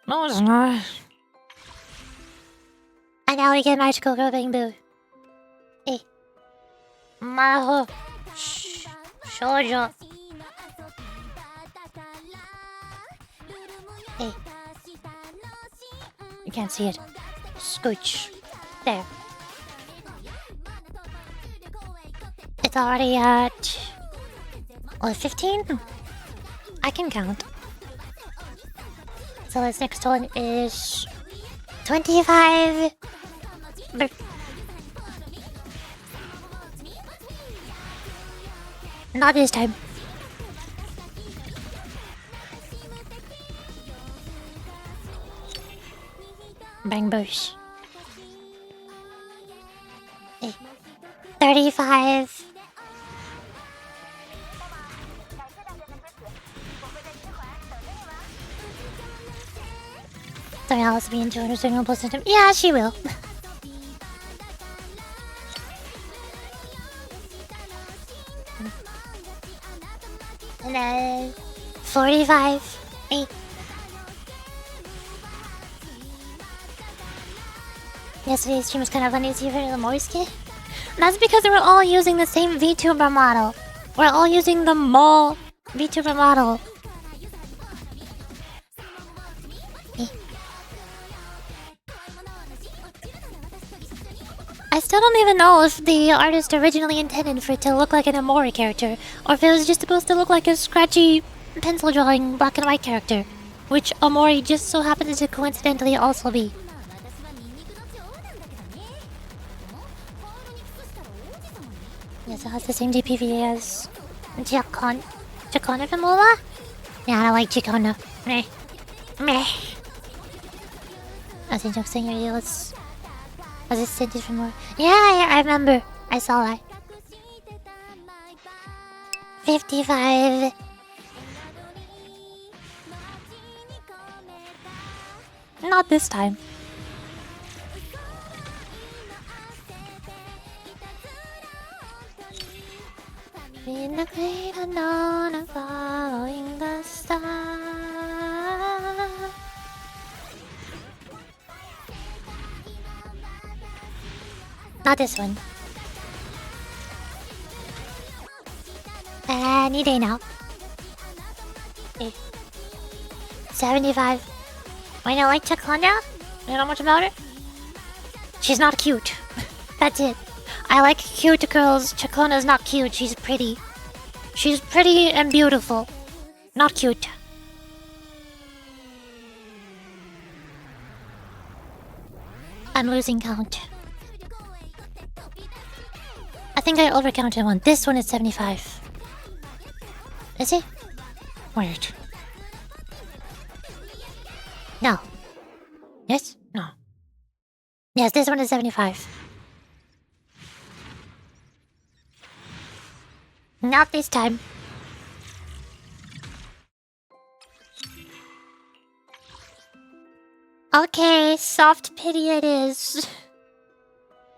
No, it's not. And now we get magical girl bang boo. Hey. Maho. Shoujo. Hey. You can't see it. Scooch. There. It's already at... What, 15? I can count. So this next one is... 25... Not this time. Bang boosh. Hey. 35. Sorry, Alice being 200%. Yeah, she will. And then 45. Hey. Yesterday's stream was kind of uneasy for the Morske. That's because we're all using the same VTuber model. We're all using the mall VTuber model. Hey. I still don't even know if the artist originally intended for it to look like an Amori character, or if it was just supposed to look like a scratchy pencil drawing black and white character, which Amori just so happens to coincidentally also be. Yes, it has the same DPV as Chikon. Chikona Fimola? Yeah, I don't like Chikona. Meh. Meh. I think I'm saying was it sent it from more? Yeah, I remember. I saw that. 55. Not this time. In the great unknown and following the star. Not this one. Any day now. Okay. 75. Why not like Chakanda? You know much about it? She's not cute. That's it. I like cute girls. Chakona's not cute. She's pretty. She's pretty and beautiful. Not cute. I'm losing count. I think I overcounted one. This one is 75. Is it? Weird. No. Yes? No. Yes, this one is 75. Not this time. Okay, soft pity it is.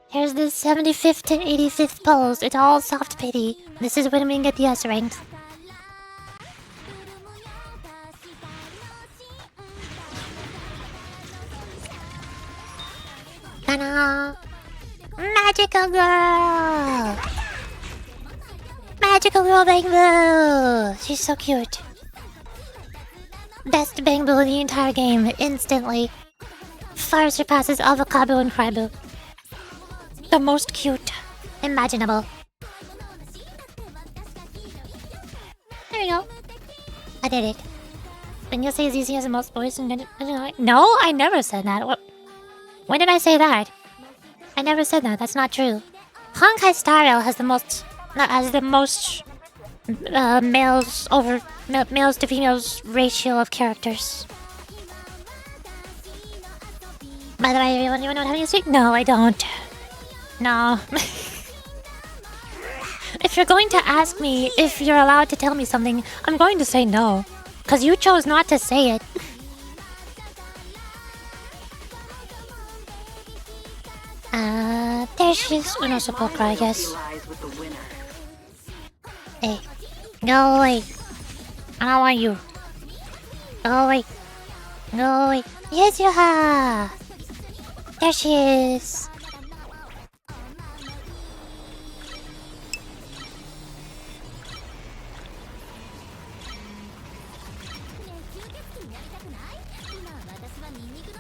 Here's the 75th to 85th pose. It's all soft pity. This is when we get the S ranked. Ta-da! Magical girl! Magical girl Bang Boo! She's so cute. Best Bang Boo in the entire game, instantly. Far surpasses Avocado and Crybo. The most cute imaginable. There we go. I did it. When you say ZZ has the most voice and no, I never said that. What? When did I say that? I never said that. That's not true. Honkai Star Rail has the most males to females ratio of characters. By the way, everyone, you know what I'm having to speak? No, I don't. No. If If you're going to ask me if you're allowed to tell me something, I'm going to say no. Because you chose not to say it. There she is. Uno Sepulchra, I guess. Lies with the winner. Hey, go away. I don't want you. Go away. Go away. Yuzuha! There she is.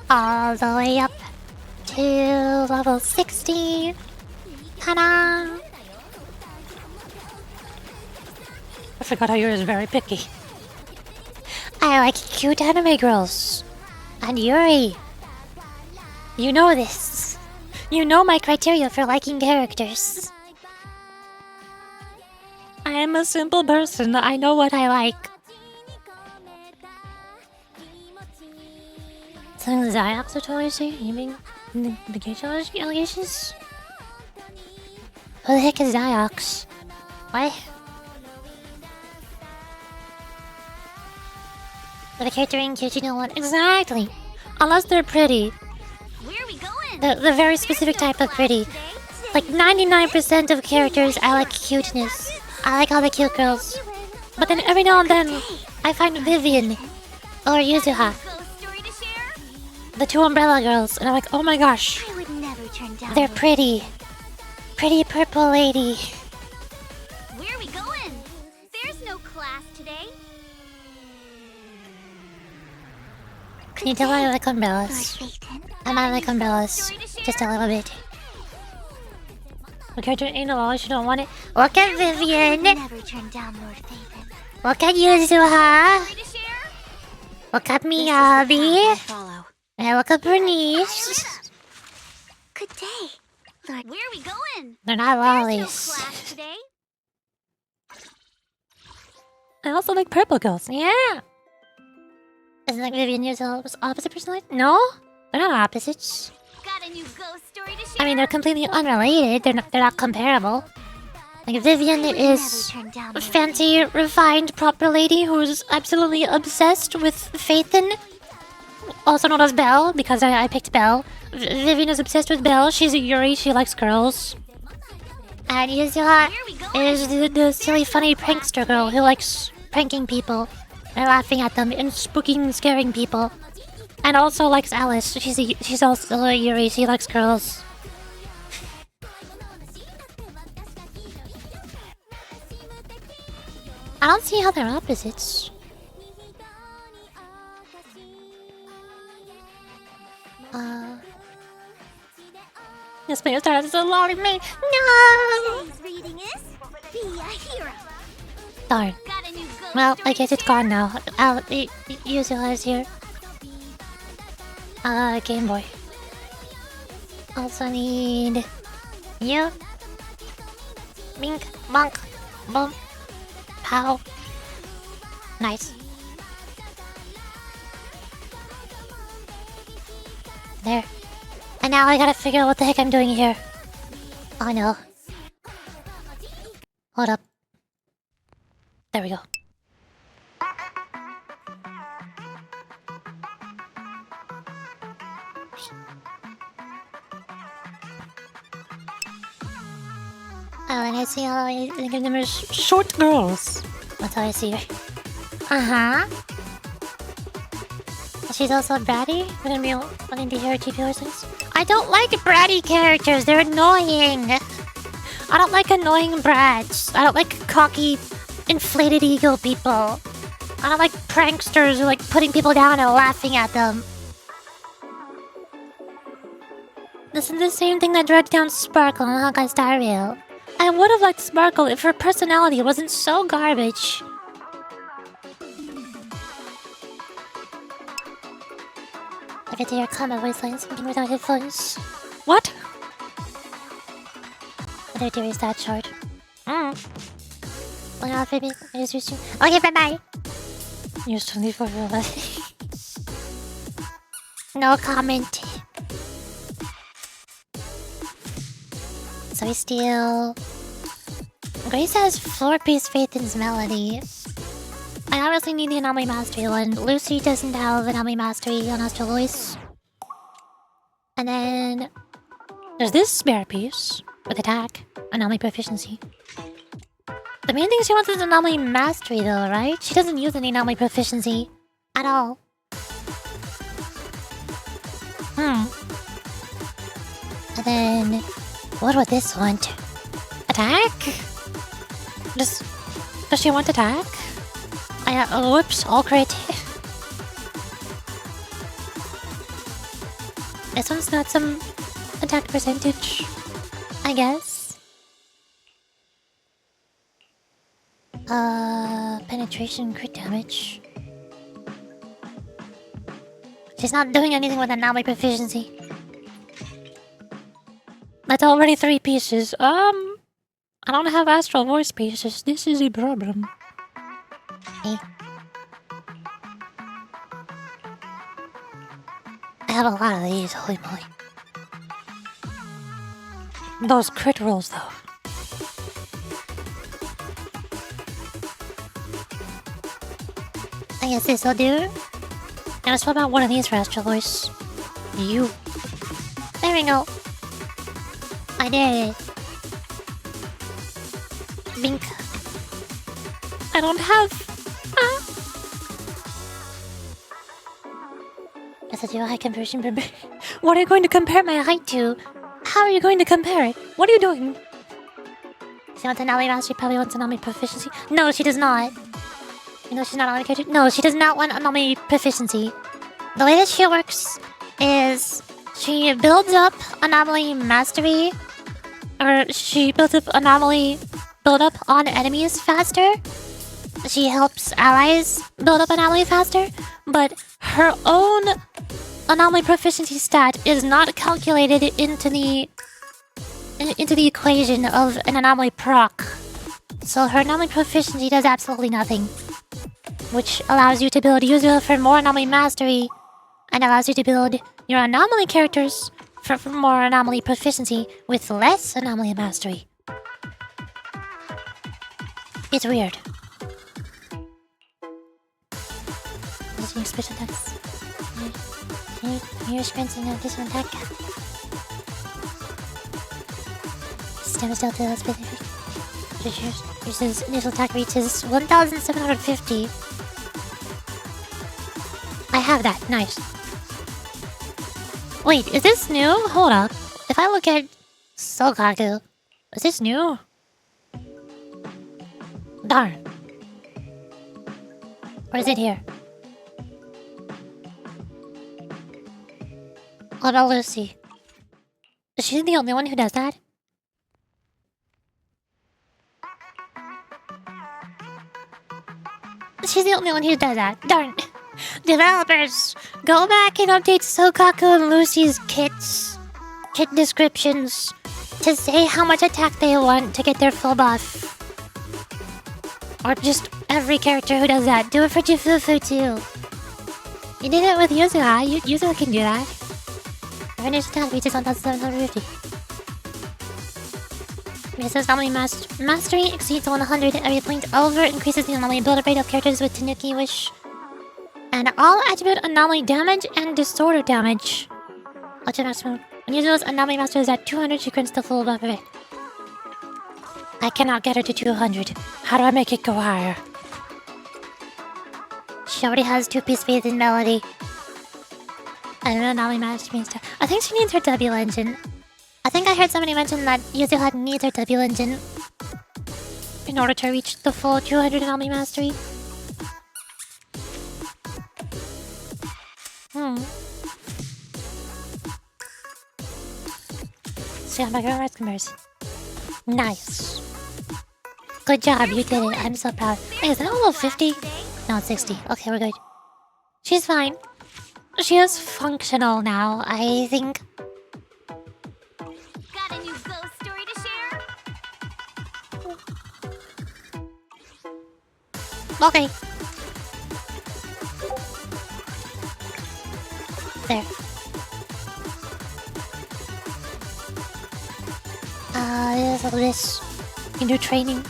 All the way up to level 60. Ta-da! I forgot how yours is very picky. I like cute anime girls. And Yuri. You know this. You know my criteria for liking characters. I am a simple person. I know what I like. Something the Ziox are totally saying? You mean the gay allegations? Who the heck is Ziox? What? The catering kitchen one. Exactly. Unless they're pretty. Where are we going? The very specific type of pretty. Like 99% of characters, I like cuteness. I like all the cute girls. But then every now and then, I find Vivian or Yuzuha, Ghost story to share? the two umbrella girls, and I'm like, oh my gosh. I would never turn down. they're pretty. Pretty purple lady. Where are we going? There's no class today. Can you tell I like umbrellas? I might like umbrellas. Just a little bit. The character ain't allowed, you don't want it. Look at Vivian. Never turn down Lord Faven. Look at Yuzuha. Story to share? Look at Miyabi. Follow. And look at Bernice. Good day, Lord. Where are we going? They're not There's no lollies. class today. I also like purple girls. Yeah. Isn't like Vivian Yuzuha's opposite personality? No, they're not opposites. Got a new ghost story to share? I mean, they're completely unrelated. They're not comparable. Like Vivian is Never turn down a Lord fancy, refined, proper lady who's absolutely obsessed with Phaethon, also known as Belle, because I picked Belle. Vivian is obsessed with Belle. She's a Yuri. She likes girls. And Yuzuha is the silly, funny prankster girl who likes pranking people and laughing at them and spooking and scaring people. And also likes Alice. She's also a Yuri. She likes girls. I don't see how they're opposites. Yes, but you started as a lolly me. No! Today's reading is Be a Hero. Darn. Got a new ghost Well, story I guess to it's share? gone now. Yuzuha is here. Game Boy. Also need you. Bink, bonk, boom, pow. Nice. There. And now I gotta figure out what the heck I'm doing here. Oh no. Hold up. There we go. Oh, and I see how I think of them as Short girls. that's how I see her. Uh-huh. She's also bratty. We're gonna be wanting to hear her TP things. I don't like bratty characters. They're annoying. I don't like annoying brats. I don't like cocky, inflated ego people. I don't like pranksters who like putting people down and laughing at them. This is the same thing that dragged down Sparkle on Honkai Star Rail. I would have liked Sparkle if her personality wasn't so garbage. I get to hear Kama voice line something without headphones. What? Other theory is that short. Well, maybe I just used to. Okay, bye bye. Use 24 for that. No comment. So we steal Grace has floor piece faith in Melody. I obviously need the anomaly mastery one. Lucy doesn't have anomaly mastery on Astral Voice. And then there's this spare piece with attack, anomaly proficiency. The main thing she wants is anomaly mastery though, right? She doesn't use any anomaly proficiency at all. And then what would this want? Attack? Does she want attack? Oh, whoops, all crit. This one's got some attack percentage, I guess. Penetration, crit damage. She's not doing anything with anomaly proficiency. That's already 3 pieces. I don't have astral voice pieces. This is a problem. Hey. I have a lot of these, holy moly. Those crit rolls, though. I guess this'll do. Now let's swap out one of these for astral voice. You. There we go. I did it. Bink. I don't have... That's a dual height conversion. What are you going to compare my height to? How are you going to compare it? What are you doing? She wants anomaly mastery, probably wants anomaly proficiency. No, she does not. You know she's not anomaly character? No, she does not want anomaly proficiency. The way that she works is she builds up anomaly mastery, or she builds up anomaly build up on enemies faster. She helps allies build up anomaly faster, but her own anomaly proficiency stat is not calculated into the equation of an anomaly proc. So her anomaly proficiency does absolutely nothing, which allows you to build Yuzuha for more anomaly mastery, and allows you to build your anomaly characters for more anomaly proficiency with less anomaly mastery. It's weird. Using special attacks. Your strengths and additional attack. System is dealt to specific. Uses initial attack reaches 1,750. I have that. Nice. Wait, is this new? Hold up. If I look at Sokaku, is this new? Darn. Or is it here? What about Lucy? Is she the only one who does that? She's the only one who does that. Darn. Developers, go back and update Sokaku and Lucy's kit descriptions to say how much attack they want to get their full buff. Or just every character who does that. Do it for Jifufu too. You did it with Yuzuha. Yuzuha can do that. Finish attack reaches 1,750. It says anomaly mastery exceeds 100 at every point over, increases the anomaly build-up rate of characters with Tanuki Wish. And all attribute anomaly damage and disorder damage. Ultra maximum. When Yuzuha's anomaly master is at 200, she grants the full buff of it. I cannot get her to 200. How do I make it go higher? She already has 2-piece faith in Melody. I don't know, anomaly mastery and stuff. I think she needs her W engine. I think I heard somebody mention that Yuzuha needs her W engine in order to reach the full 200 anomaly mastery. See, I'm a rice comparison. Nice. Good job, you did it. I'm so proud. Wait, is that level 50? No, it's 60. Okay, we're good. She's fine. She is functional now, I think. Got a new ghost story to share? Okay. There. There's all this. You do training.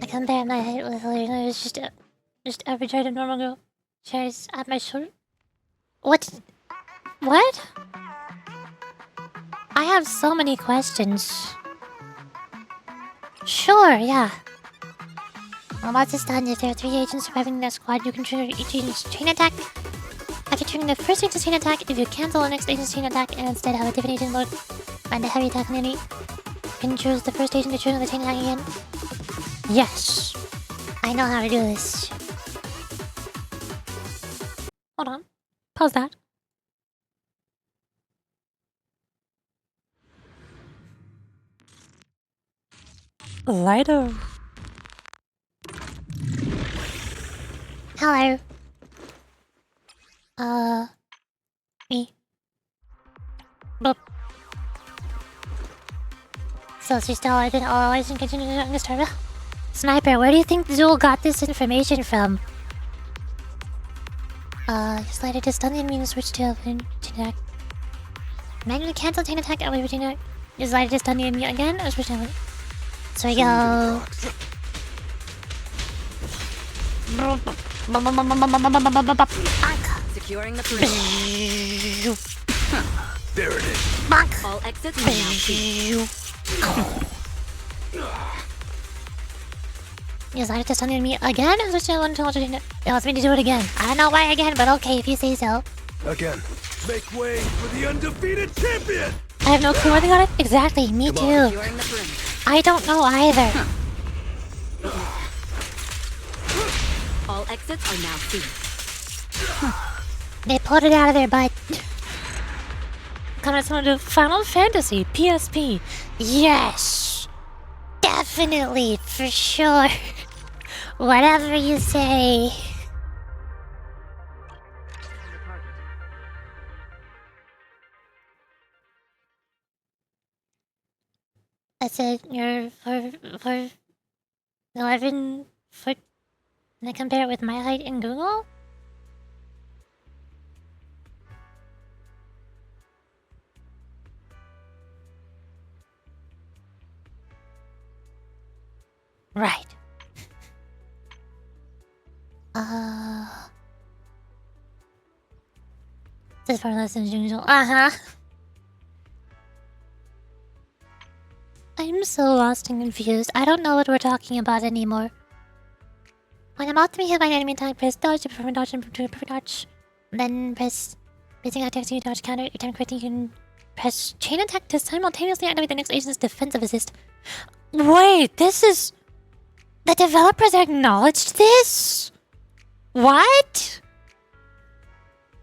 I compare my height with Lena. It was just average height of normal girl. Chairs at my shoulder. What? What? I have so many questions. Sure, yeah. Once it's done, if there are 3 agents surviving that squad, you can trigger each agent's chain attack. After triggering the first agent's chain attack, if you cancel the next agent's chain attack and instead have a different agent load and a heavy attack on the enemy, you can choose the first agent to trigger the chain attack again. Yes! I know how to do this. Hold on. Pause that. Lighter. Hello. Me. Boop. So she's still alive and always and continue to this turtle. Sniper, where do you think Zool got this information from? Slider to stun the enemy and switch to chain attack. Manually cancel chain attack and wait for chain attack. Just slider to stun the enemy again or switch to so we go. Securing the perimeter. There it is. All exits are now sealed. Yes, I just stun the enemy again and switch to one to it wants me to do it again. I don't know why again, but okay if you say so. Again. Make way for the undefeated champion! I have no clue why they got it. Exactly, me too. Securing the perimeter. I don't know either. All exits are now sealed. They pulled it out of their butt. Coming to Final Fantasy PSP. Yes! Definitely, for sure. Whatever you say. I said you're for 11 foot. Can I compare it with my height in Google? Right. This is far less than usual. I'm so lost and confused. I don't know what we're talking about anymore. When I'm about to be hit by an enemy attack, press dodge to perform a dodge and to a perfect dodge. Then press basic attack to dodge counter. Every time quitting, you can press chain attack to simultaneously activate the next agent's defensive assist. Wait, this is... The developers acknowledged this? What?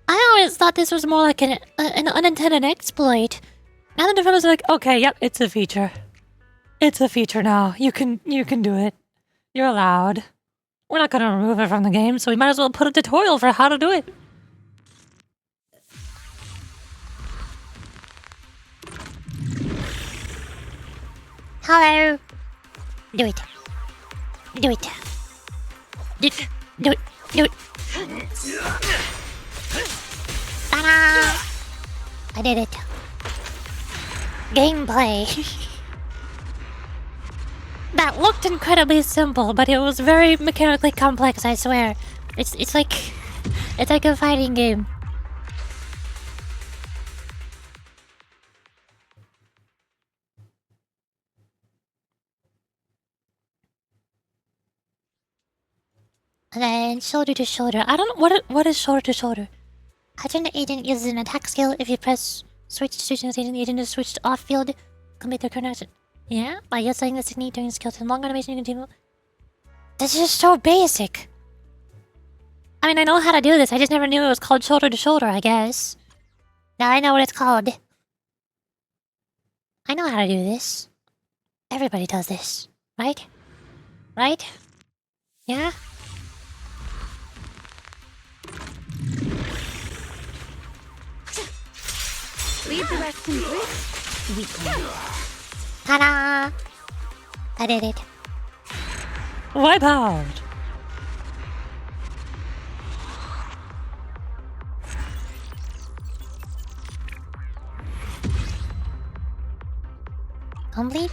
I always thought this was more like an unintended exploit. Now the developers are like, okay, yep, it's a feature. It's a feature now. You can do it. You're allowed. We're not gonna remove it from the game, so we might as well put a tutorial for how to do it. Hello. Do it. Do it. Do it. Do it. Do it. Ta-da! I did it. Gameplay. That looked incredibly simple, but it was very mechanically complex, I swear. It's like a fighting game. And then shoulder to shoulder. I don't know what is shoulder to shoulder. Alternate agent uses an attack skill. If you press switch to switch agent, the agent is switched off field. Complete their current action. Yeah, by using this technique during skill to long animation, you can continue. This is so basic. I mean, I know how to do this. I just never knew it was called shoulder to shoulder, I guess. Now I know what it's called. I know how to do this. Everybody does this, right? Right? Yeah? Leave the rest in peace. We can. Ta-da! I did it. Wipe out. Complete?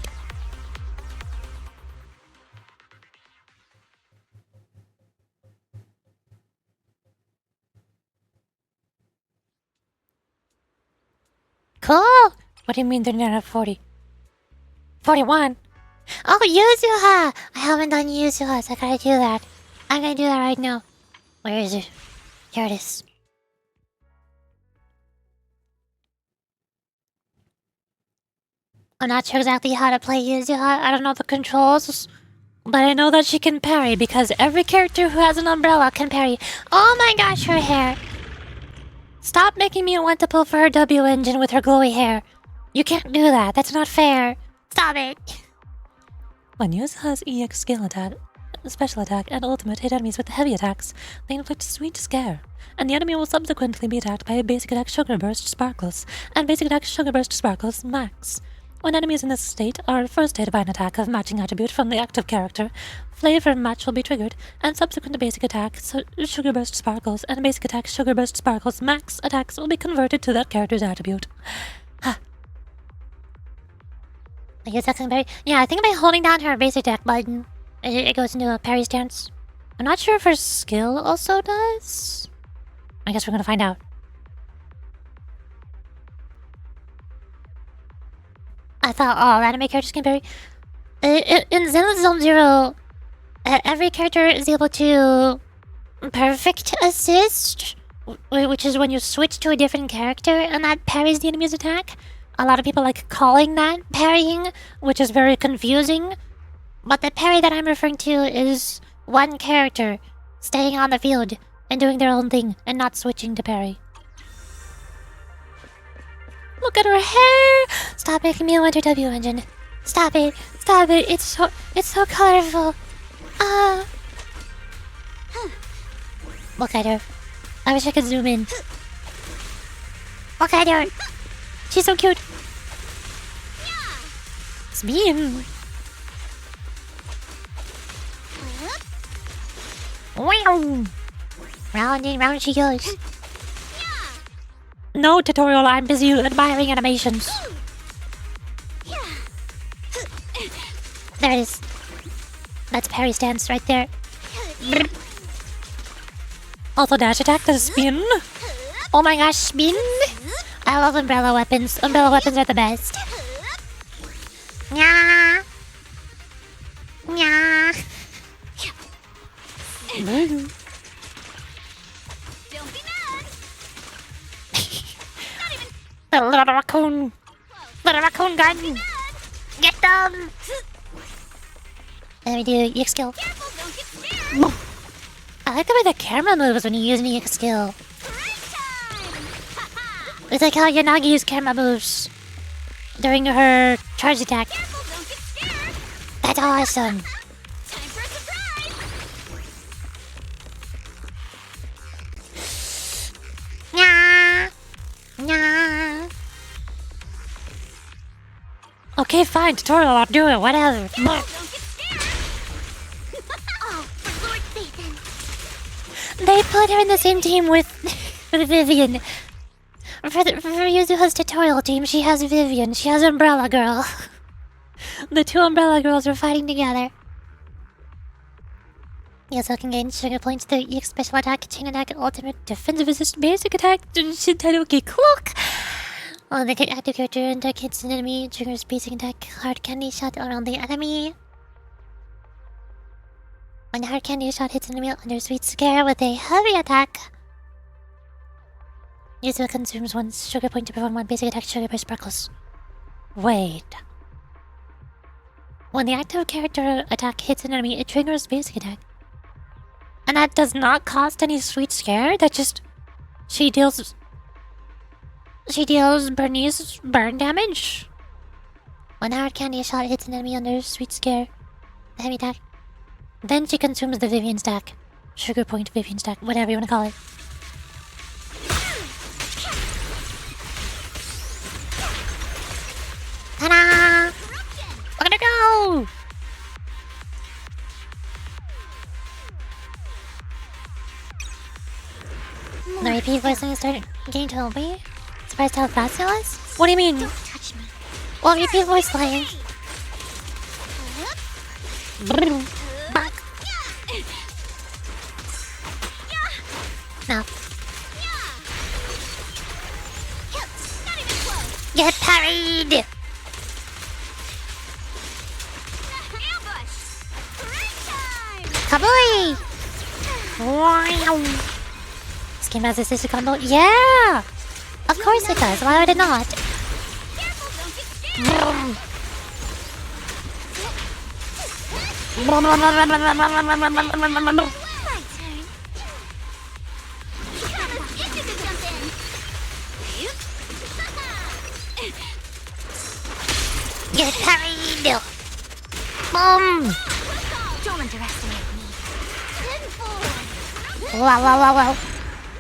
Cool. What do you mean they're not at 40? 41? Oh, Yuzuha! I haven't done Yuzuha, so I gotta do that. I'm gonna do that right now. Where is it? Here it is. I'm not sure exactly how to play Yuzuha. I don't know the controls. But I know that she can parry because every character who has an umbrella can parry. Oh my gosh, her hair. Stop making me want to pull for her W engine with her glowy hair. You can't do that. That's not fair. Stop it. When Yuzuha's EX skill attack, special attack, and ultimate hit enemies with heavy attacks, they inflict sweet scare, and the enemy will subsequently be attacked by a basic attack Sugar Burst Sparkles, and basic attack Sugar Burst Sparkles Max. When enemies in this state are first hit by an attack of matching attribute from the active character, flavor match will be triggered, and subsequent basic attack Sugar Burst Sparkles and basic attack Sugar Burst Sparkles Max attacks will be converted to that character's attribute. I guess that's parry. Yeah, I think by holding down her basic attack button, it goes into a parry stance. I'm not sure if her skill also does. I guess we're gonna find out. I thought all anime characters can parry. In Zenless Zone Zero, every character is able to perfect assist, which is when you switch to a different character and that parries the enemy's attack. A lot of people like calling that parrying, which is very confusing. But the parry that I'm referring to is one character staying on the field and doing their own thing and not switching to parry. Look at her hair! Stop making me want her W engine. Stop it. Stop it. It's so colorful. Look at her. I wish I could zoom in. Look at her. She's so cute. Spin! Wow. Round and round she goes. No tutorial, I'm busy admiring animations. There it is. That's parry stance right there. Also dash attack does spin. Oh my gosh, spin! I love umbrella weapons. Umbrella weapons are the best. Nya. Nya. Don't be mad. The little raccoon. Little raccoon gun. Get them. Let me do EX skill. Careful, don't get scared. I like the way the camera moves when you use an EX skill. Break time. It's like how Yanagi's camera moves during her charge attack. Careful, don't get scared. That's awesome. Time for a surprise. Nya. Nya. Okay, fine, tutorial, I'll do it, whatever. Don't get scared. Oh, for Lord Satan. They put her in the same team with Vivian. For Yuzuha's tutorial team, she has Vivian. She has Umbrella Girl. The two Umbrella Girls are fighting together. Yuzuha can gain sugar points through EX special attack, chain attack, ultimate defensive assist, basic attack, Shintanuki cloak. Oh, the active character attack hits an enemy, triggers basic attack, hard candy shot around the enemy. When hard candy shot hits an enemy under sweet scare with a heavy attack, Yuzuha consumes one sugar point to perform one basic attack sugar by sparkles. Wait. When the active character attack hits an enemy, it triggers basic attack. And that does not cost any sweet scare, that just... She deals Bernice burn damage. When hard candy shot hits an enemy under sweet scare, the heavy attack, then she consumes the Vivian stack. Sugar point Vivian stack, whatever you want to call it. Ta-da! Look at her go! The repeat voicing started getting to me. Surprised how fast it was? What do you mean? Don't touch me. Well, repeat voice playing. Back. No. Not even close. Get parried! Ambush! Break time! Kaboy! Wow! This game has a sister combo? Yeah! Of course it does, why would it not? Careful, don't get scared! My turn. Thomas, itchy to jump in. Get parried! Boom! Don't underestimate me. Tenfold. Wow, wow, wow, wow.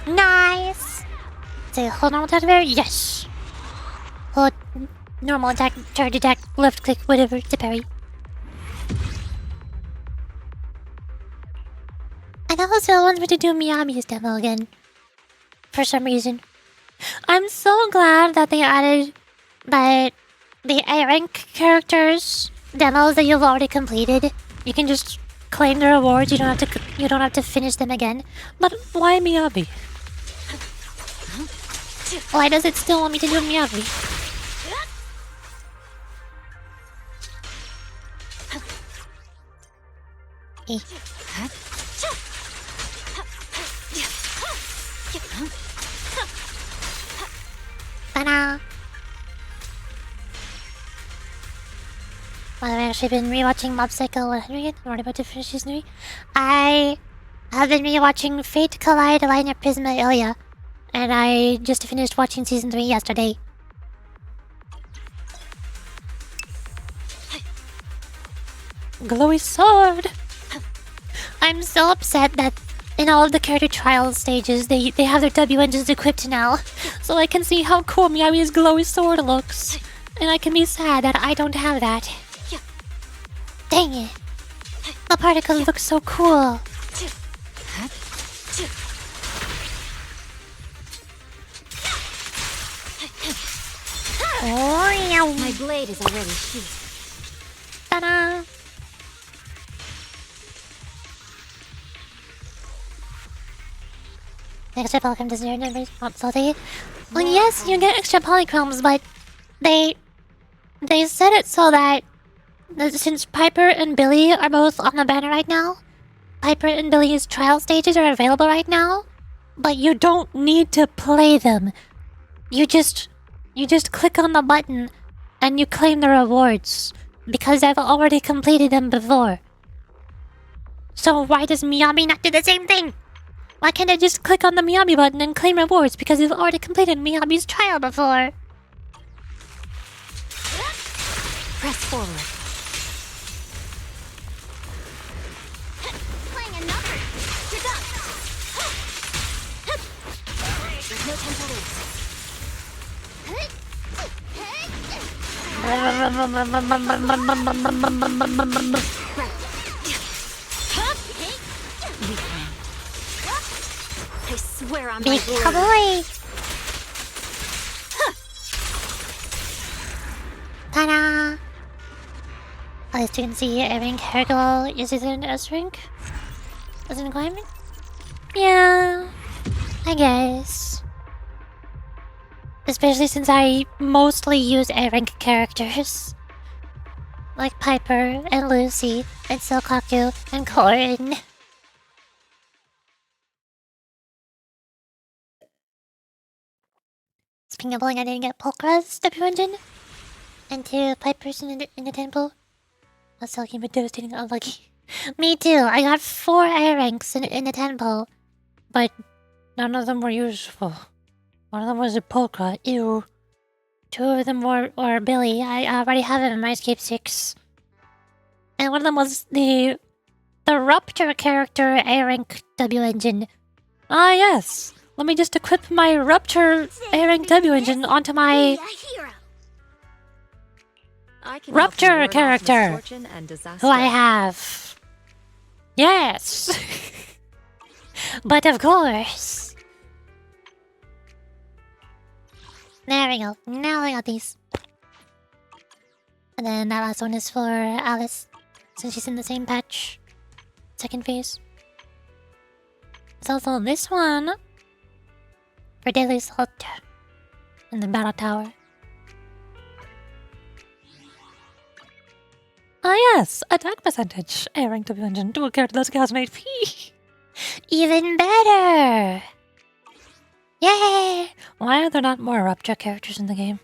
Nice! Say hold normal attack there? Yes! Hold normal attack, charge attack, left click, whatever, to parry. And also wants me to do Miyabi's demo again. For some reason. I'm so glad that they added the A rank characters demos that you've already completed. You can just claim the rewards. You don't have to finish them again. But why Miyabi? Why does it still want me to do Miyabi? Eh. Ta-da! Well, I've actually been rewatching Mob Psycho 100 again. I'm already about to finish this movie. I have been rewatching Fate Collide Liner Prisma Ilya. And I just finished watching season 3 yesterday. Glowy sword! I'm so upset that in all of the character trial stages, they have their W engines equipped now. So I can see how cool Miyabi's glowy sword looks. And I can be sad that I don't have that. Dang it. The particles look so cool. Oh, My blade is already sheathed. ta-da! Extra polychrome does your numbers not salty. Well, yes, you get extra polychromes, but they set it so that since Piper and Billy are both on the banner right now, Piper and Billy's trial stages are available right now, but you don't need to play them. You just click on the button and you claim the rewards because I've already completed them before. So why does Miyabi not do the same thing? Why can't I just click on the Miyabi button and claim rewards because I've already completed Miyabi's trial before? Press forward. Playing another. You're done. There's no time to lose. I swear on my Big blade. cowboy! Ta-da! At least you can see a rank Hergul is it an S rank? As an requirement? Yeah, I guess. Especially since I mostly use A rank characters. Like Piper and Lucy and Silkaku and Corrin. Speaking of bowling, I didn't get Polkra's W engine. And 2 Pipers in the temple. That's looking but devastating unlucky. Me too, I got 4 A ranks in the temple. But none of them were useful. One of them was a polka. Ew. 2 of them were Billy. I already have him in my escape 6. And one of them was the Rupture character A rank W engine. Ah, yes. Let me just equip my Rupture A-Rank W engine onto my A hero. I can Rupture help you ward off character. misfortune and disaster. Who I have. Yes! But of course. There we go. Now I got these. And then that last one is for Alice. Since she's in the same patch. Second phase. There's also this one. For Daily Salt. In the Battle Tower. Ah yes, attack percentage. A rank W engine to a character that scales an HP. Even better! Yay! Why are there not more Rupture characters in the game?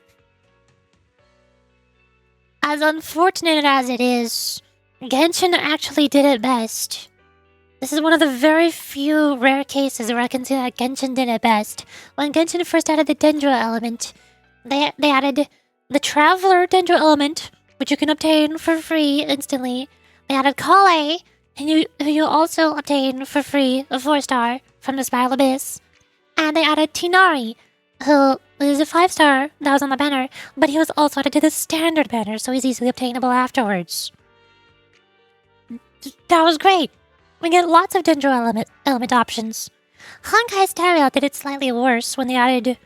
As unfortunate as it is, Genshin actually did it best. This is one of the very few rare cases where I can say that Genshin did it best. When Genshin first added the Dendro element, they added the Traveler Dendro element, which you can obtain for free instantly. They added Kale, who you also obtain for free, a 4-star, from the Spiral Abyss. And they added Tinari, who is a 5-star that was on the banner, but he was also added to the standard banner, so he's easily obtainable afterwards. That was great. We get lots of Dendro element options. Honkai Star Rail did it slightly worse when they added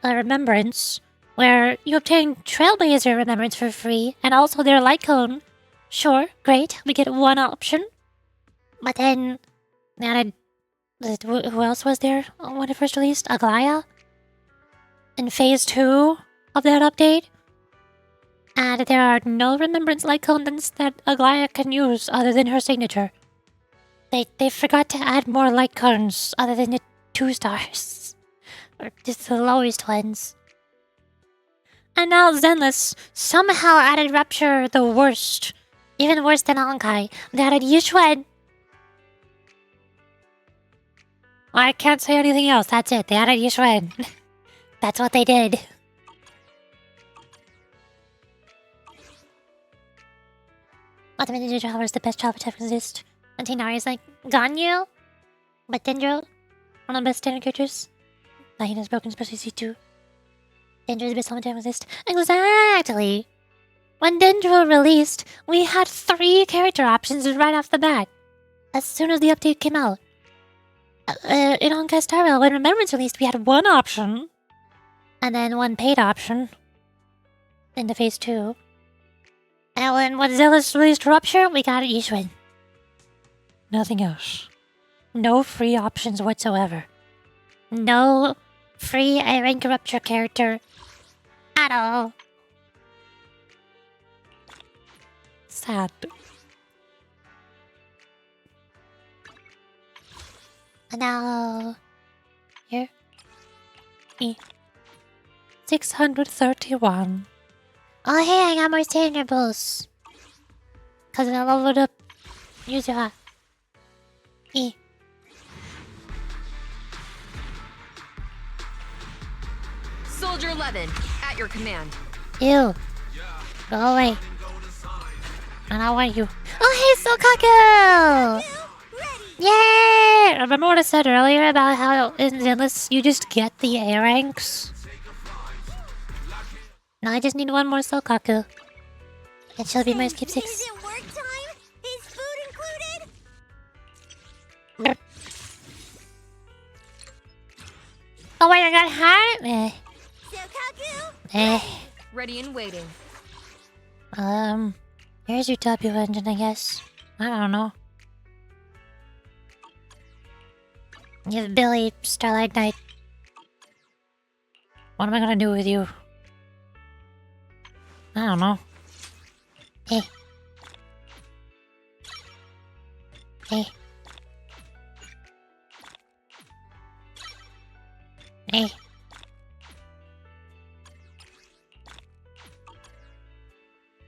a Remembrance, where you obtain Trailblazer Remembrance for free, and also their Light Cone. Sure, great, we get one option. But then they added... Who else was there when it first released? Aglaya? In Phase 2 of that update? And there are no Remembrance Light Cones that Aglaya can use other than her signature. They forgot to add more Light Cones other than the 2 stars. Or just the lowest ones. And now Zenless somehow added Rupture the worst. Even worse than Honkai. They added Yuzuha. I can't say anything else, that's it. They added Yuzuha. That's what they did. Ultimate Ninja Traveler is the best travel type exist. And Tinari is like, Ganyu? But Dendro? One of the best standard characters. Lahina's broken, especially C2. Dendro is the best type exist. Exactly! When Dendro released, we had 3 character options right off the bat. As soon as the update came out. In Honkai Star Rail, when Remembrance released, we had 1 option. And then 1 paid option. Into Phase 2. And when Zenless released Rupture, we got Yuzuha. Nothing else. No free options whatsoever. No free A-rank Rupture character at all. Sad. And now... Here. 631. Oh hey, I got more standard bulls. Cause I leveled up Yuzuha. Soldier 11, at your command. Ew. Go away. I don't want you. Oh hey, Sokaku! Yay! Remember what I said earlier about how in Zenless you just get the A ranks? Now I just need one more Sokaku. And she'll be my skip 6. Is it work time? Is food included? Brr. Oh wait, I got heart? Sokaku? Ready and waiting. Here's your W engine, I guess. I don't know. You have Billy, Starlight Knight. What am I gonna do with you? I don't know. Hey. Hey. Hey.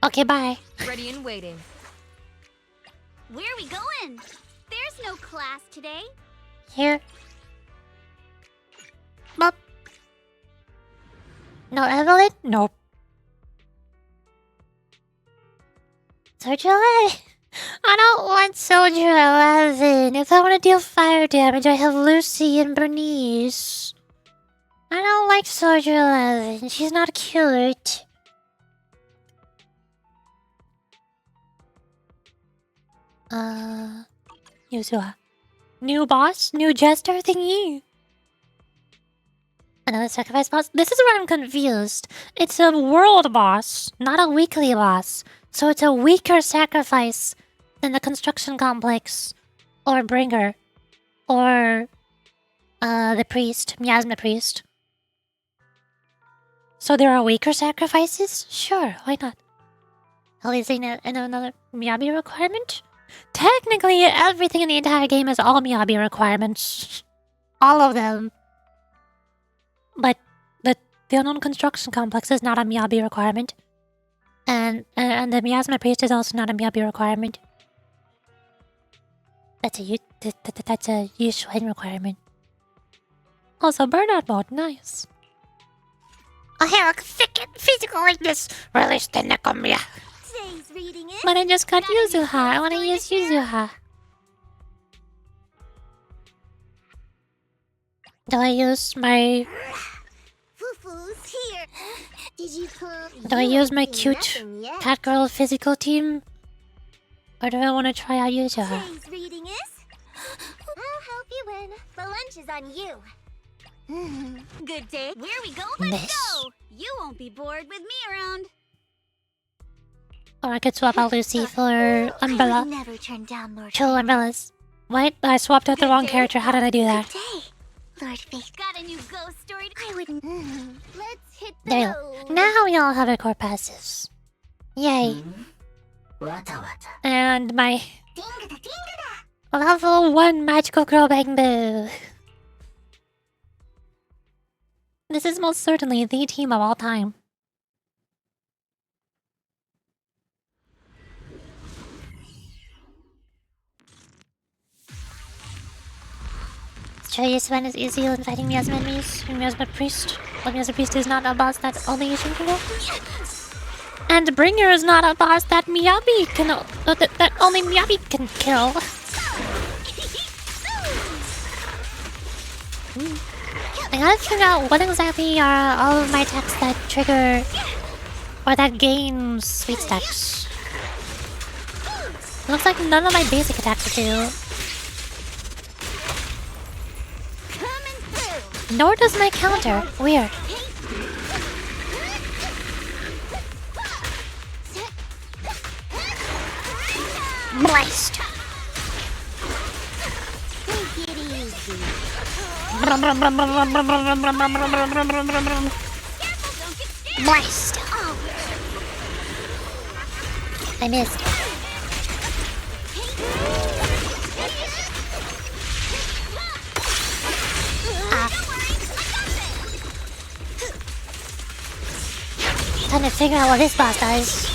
Okay, bye. Ready and waiting. Where are we going? There's no class today. Here. Bop. No Evelyn? Nope. Soldier 11? I don't want Soldier 11. If I want to deal fire damage, I have Lucy and Bernice. I don't like Soldier 11. She's not cute. Yuzuha. New boss? New jester thingy? Another sacrifice boss? This is where I'm confused. It's a world boss, not a weekly boss. So it's a weaker sacrifice than the construction complex, or bringer, or the priest, Miasma priest. So there are weaker sacrifices? Sure, why not? At least in another Miyabi requirement? Technically, everything in the entire game is all Miyabi requirements. All of them. But the unknown construction complex is not a Miyabi requirement. And the Miasma Priest is also not a Miyabi requirement. That's a Yushuin requirement. Also, burnout mode, nice. I have a thick physical weakness. Release the Nekomiya. Today's reading is... But I just got Yuzuha. I want to use Yuzuha. Do I use my... Fufu's here. Did you pull... Do I use my cute cat girl physical team? Or do I want to try out Yuzuha? Today's reading is... I'll help you win. The lunch is on you. Good day. Where we go? Let's Miss. go. You won't be bored with me around. Or I could swap out Lucy for I Umbrella. would never turn down Lord 2 umbrellas. What? I swapped out the wrong character. How did I do that? Good day, Lord Faith. Got a new ghost story. I wouldn't... Let's hit the There you road. go. Now we all have our core passes. Yay. And my level 1 magical girl bang boo. This is most certainly the team of all time. Yushuin is easy in fighting Miasma enemies and Miasma Priest. But Miasma Priest is not a boss that only Yushuin can kill. And Bringer is not a boss that Miyabi can that only Miyabi can kill. I gotta figure out what exactly are all of my attacks that trigger or that gain sweet stacks. Looks like none of my basic attacks do. Nor does my counter. Weird. Blast! Take it easy. Blast! I missed. Trying to figure out what this boss does.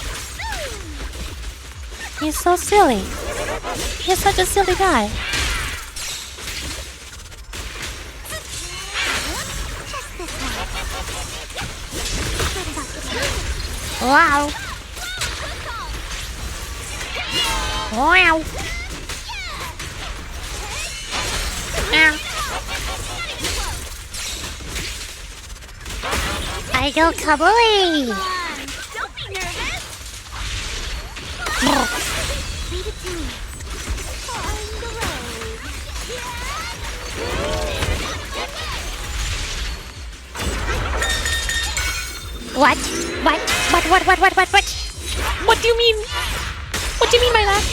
He's so silly. He's such a silly guy. Wow. Wow. Ow. I go kaboom! Don't be nervous. Leave it to me. On the road. What? What? What do you mean? What do you mean by that?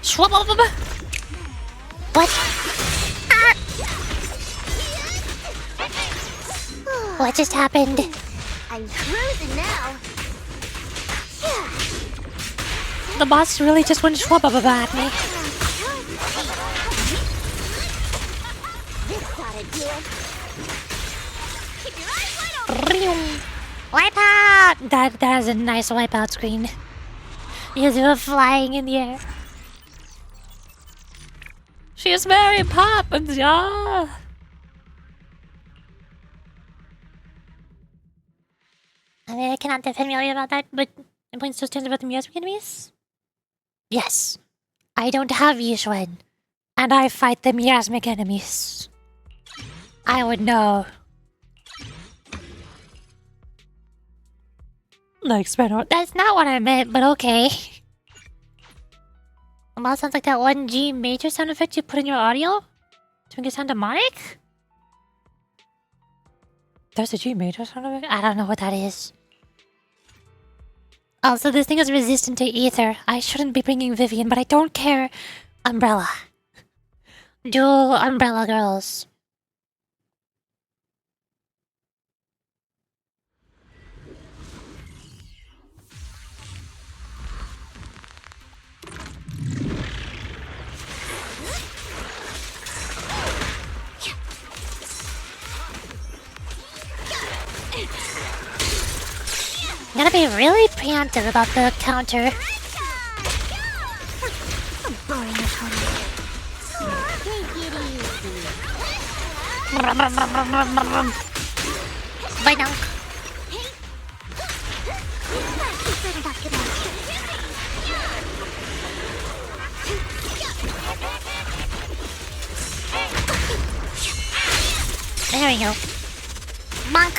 Shwabababa. What? Ah. What just happened? I'm cruising now. The boss really just went shwabababa at me. This ought to do it. Keep your eyes wide open. Wipeout! That is a nice wipeout screen. Yuzuha flying in the air. She is Mary Poppins, yeah. I mean, I cannot defend Mary about that, but it points to stand about the Miasma enemies. Yes, I don't have Yushuin, and I fight the Miasmic enemies. I would know. Like Spanner. That's not what I meant, but okay. Well, sounds like that 1G major sound effect you put in your audio to make it sound demonic? There's a G major sound effect? I don't know what that is. Also, this thing is resistant to ether. I shouldn't be bringing Vivian, but I don't care. Umbrella. Dual Umbrella girls. gotta be really preemptive about the counter. Boring opponent. Take it easy. Banunk. There we go. Bonk.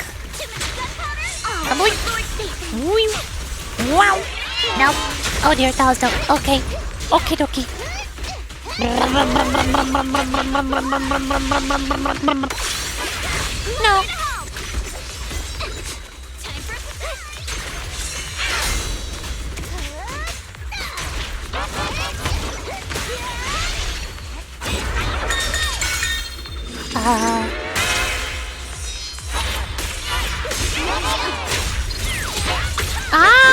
Wow. Nope. Oh dear, that was dope. Okay. Okay, dokie. No.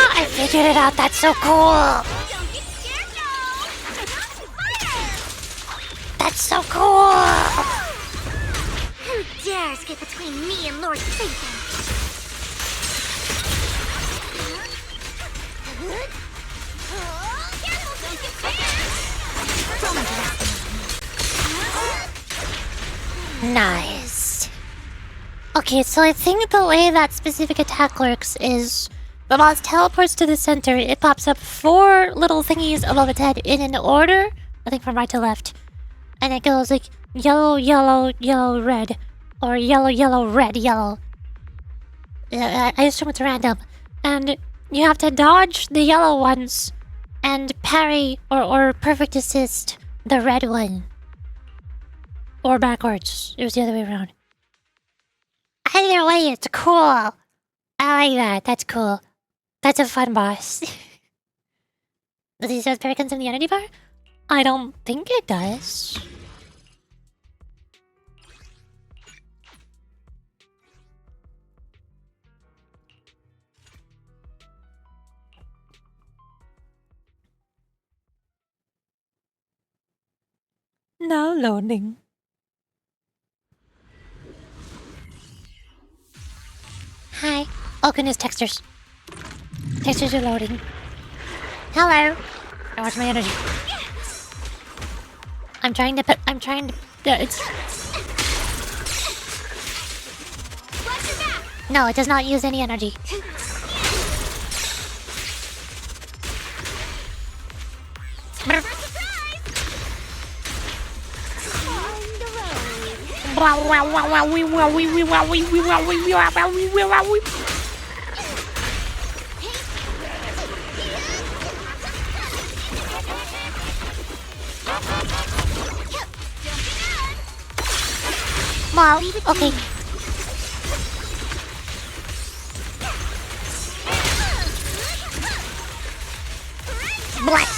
I figured it out. That's so cool. Don't get scared now. That's so cool. Who dares get between me and Lord Satan? Nice. Okay, so I think the way that specific attack works is the boss teleports to the center, it pops up 4 little thingies above its head in an order, I think from right to left. And it goes like yellow, yellow, yellow, red. Or yellow, yellow, red, yellow. I assume it's random. And you have to dodge the yellow ones and parry or perfect assist the red one. Or backwards. It was the other way around. Either way, it's cool. I like that. That's cool. That's a fun boss. Does he says Perry consume the energy bar? I don't think it does. Now loading. Hi. Oh goodness, textures. Textures are loading. Hello. I watch my energy. I'm trying to put. It's. No, it does not use any energy. Well, okay. Bless.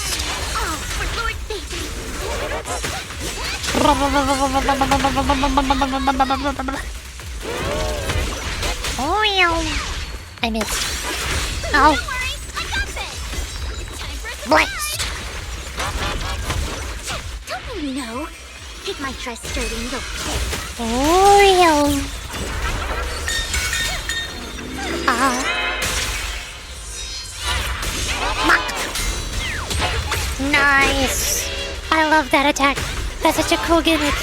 Oh, I missed. Oh. Blessed. Don't you know? Take my dress sturdy and go play. Oh, nice. I love that attack. That's such a cool gimmick.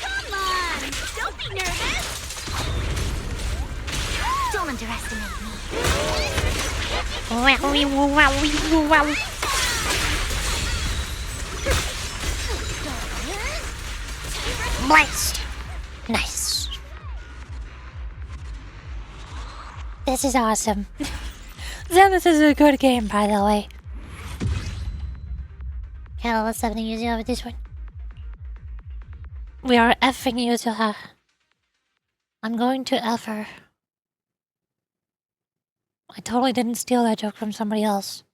Come on! Don't be nervous! Don't underestimate me. Blessed. Nice. This is awesome. Zenless is a good game, by the way. Can't let something Yuzuha with this one. We are effing Yuzuha. I'm going to F her. I totally didn't steal that joke from somebody else.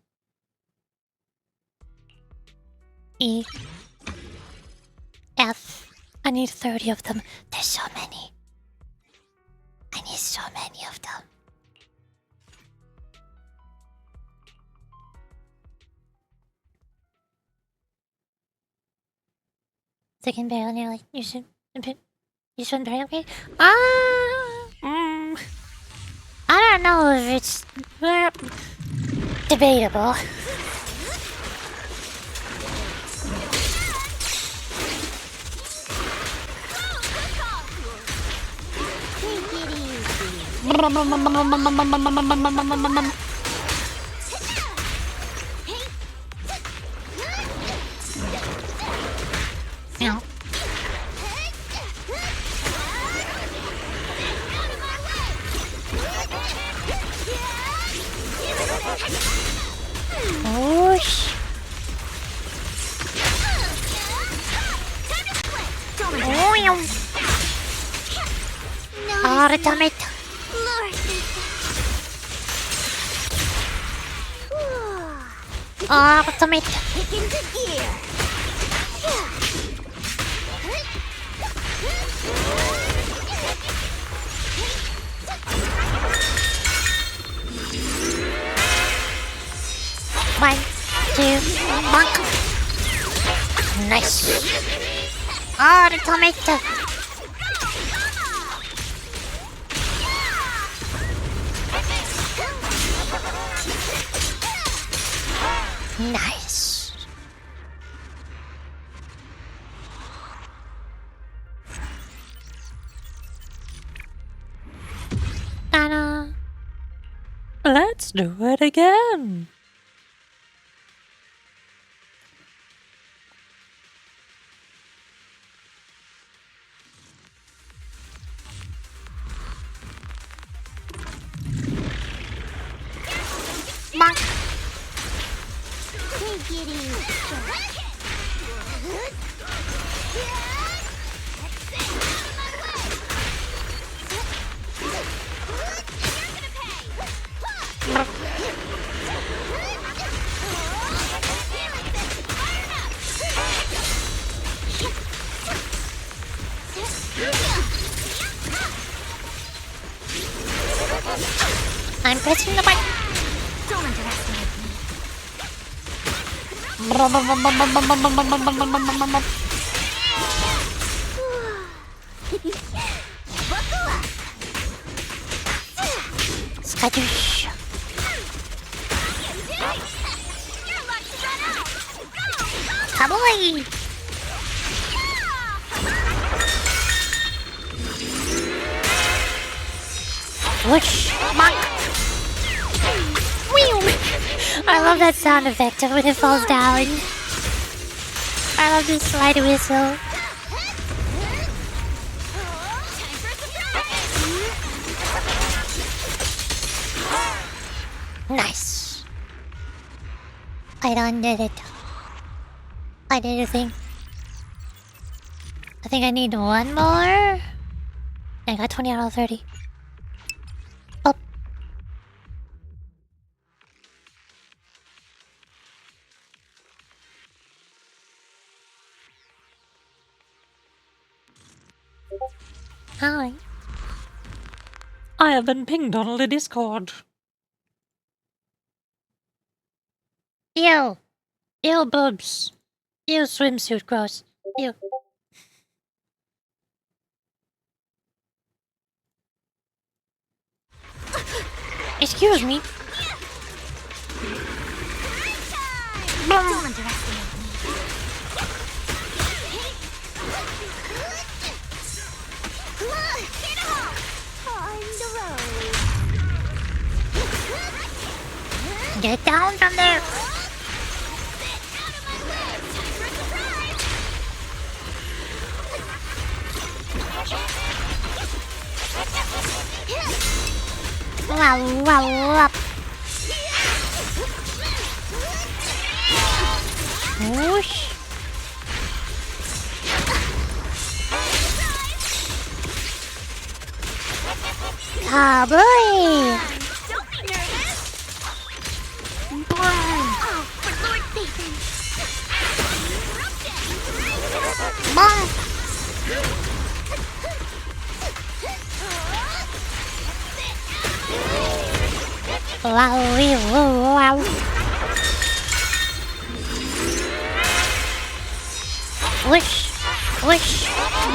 E. F. I need 30 of them. There's so many. I need so many of them. Second barrel nearly. You shouldn't barrel, okay? I don't don't know if it's debatable. Yeah. Whoosh. Oh, yeah. Ultimate. Ultimate. Kick into gear. One, two, bonk. Nice. Ultimate. Nice. Ta-da. Let's do it again. Bonk. Take it easy. I'm pressing the button. Don't underestimate me. Skadoosh. Kaboy! Whoosh! Bonk! Whew! I love that sound effect of when it falls down. I love this slide whistle. Nice. I done did it. I did a thing. I think I need one more. I got 20 out of 30. Up. Hi. I have been pinged on the Discord. Ew. Ew, boobs. Ew, swimsuit, gross. Ew. Excuse me. Don't underestimate me. Get down from there. Wow, wow, wow. Whoosh. Cowboy. Don't be nervous. Oh, for Lord Satan. Bonk. Wow, wow, wow. Whoosh, whoosh,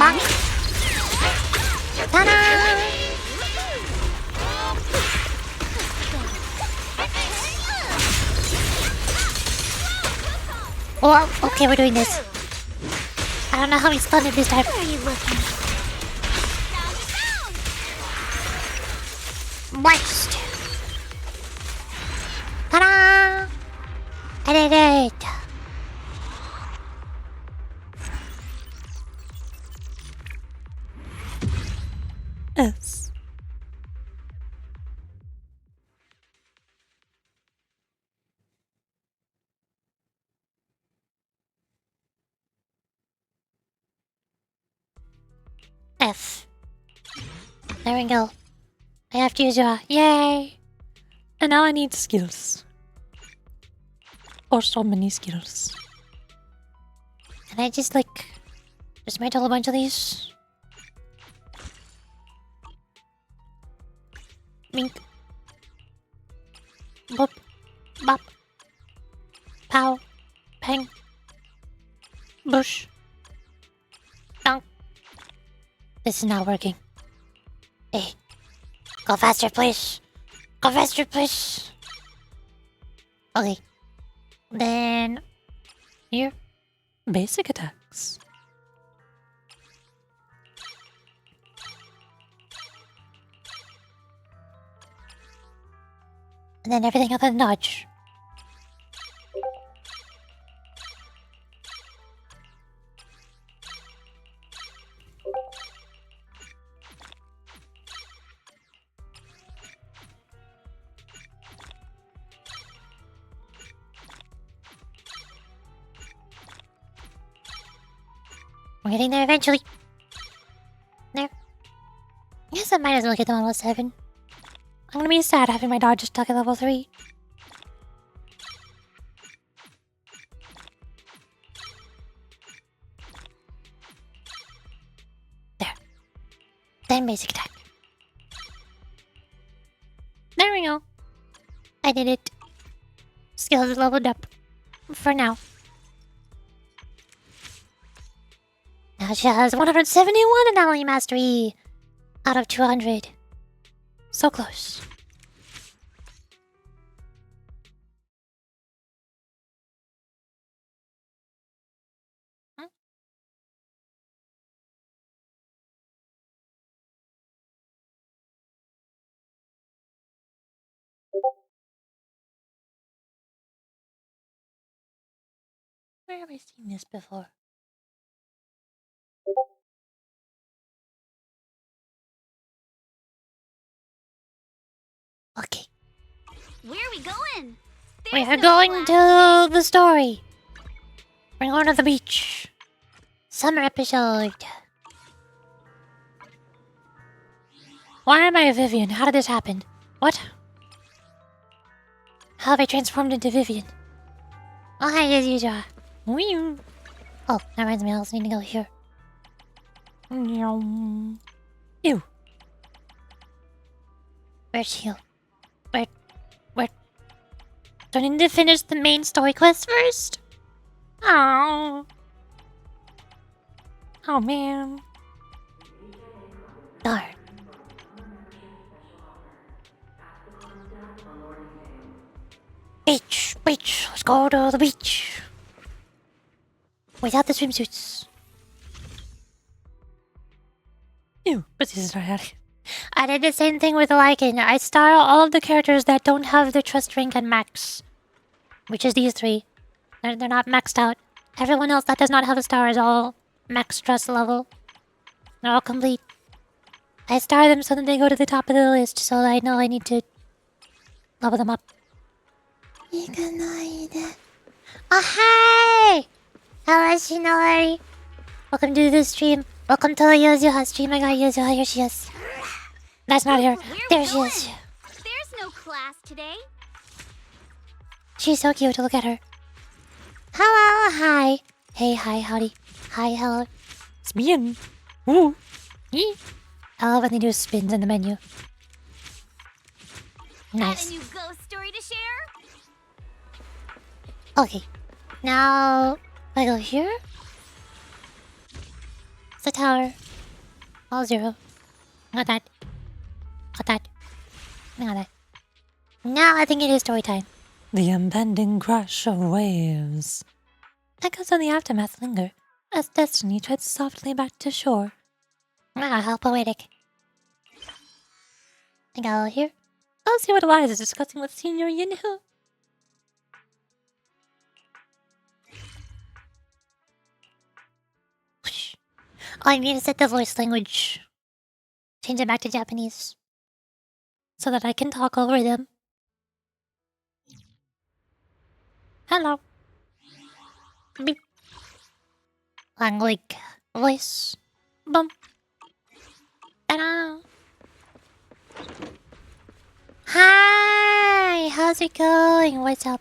bonk. Ta-da! Oh, okay, we're doing this. I don't know how he stunned it this time. Where are you looking? Burst! Ta-da! I did it! S. F. There we go. I have to use your... Yay! And now I need skills. Or so many skills. Can I just like... Just make a whole bunch of these? Mink. Boop. Bop. Pow. Pang. Bush. Dunk. This is not working. Hey. Go faster, please. Go faster, please. Okay. Then... Here. Basic attacks. And then everything other than dodge. We're getting there eventually. There. I guess I might as well get them on level 7. I'm gonna be sad having my dodge stuck at level 3. There. Then basic attack. There we go. I did it. Skills is leveled up. For now. Now she has 171 anomaly mastery out of 200. So close. Huh? Where have I seen this before? Okay. Where are we going? We There's are no going class. to the story. We're going to the beach. Summer episode. Why am I a Vivian? How did this happen? What? How have I transformed into Vivian? Oh, hi, yes, Yuzuha. Wee. Oh, that reminds me, I also need to go here. Ew. Where's Hugh? Where? Do I need to finish the main story quest first? Oh. Oh man. Darn. Beach. Let's go to the beach. Without the swimsuits. Ew. But this is not happening. I did the same thing with Lycan. I star all of the characters that don't have the trust rank at max. Which is these 3. They're not maxed out. Everyone else that does not have a star is all max trust level. They're all complete. I star them so that they go to the top of the list so that I know I need to level them up. Oh, hey! Hello, Shinori. Welcome to the stream. Welcome to the Yuzuha stream. I got Yuzuha. Here she is. That's not her. Where are There we she going? is. There's no class today. She's so cute. Look at her. Hello. Hi. Hey. Hi. Howdy. Hi. Hello. Spin. Ooh. Yee. I love when they do spins in the menu. Got Nice. a new ghost story to share? Okay. Now, I go here. It's the tower. All 0. Got that. Got that. Got that. Now I think it is story time. The impending crash of waves. Echoes of the aftermath linger, as destiny treads softly back to shore. Ah, how poetic. I got here. I'll see what Elias is discussing with Senior Yuzuha. I need to set the voice language. Change it back to Japanese. So that I can talk over them. Hello. Beep. Language. Voice. Bum. Ta-da! Hi! How's it going? What's up?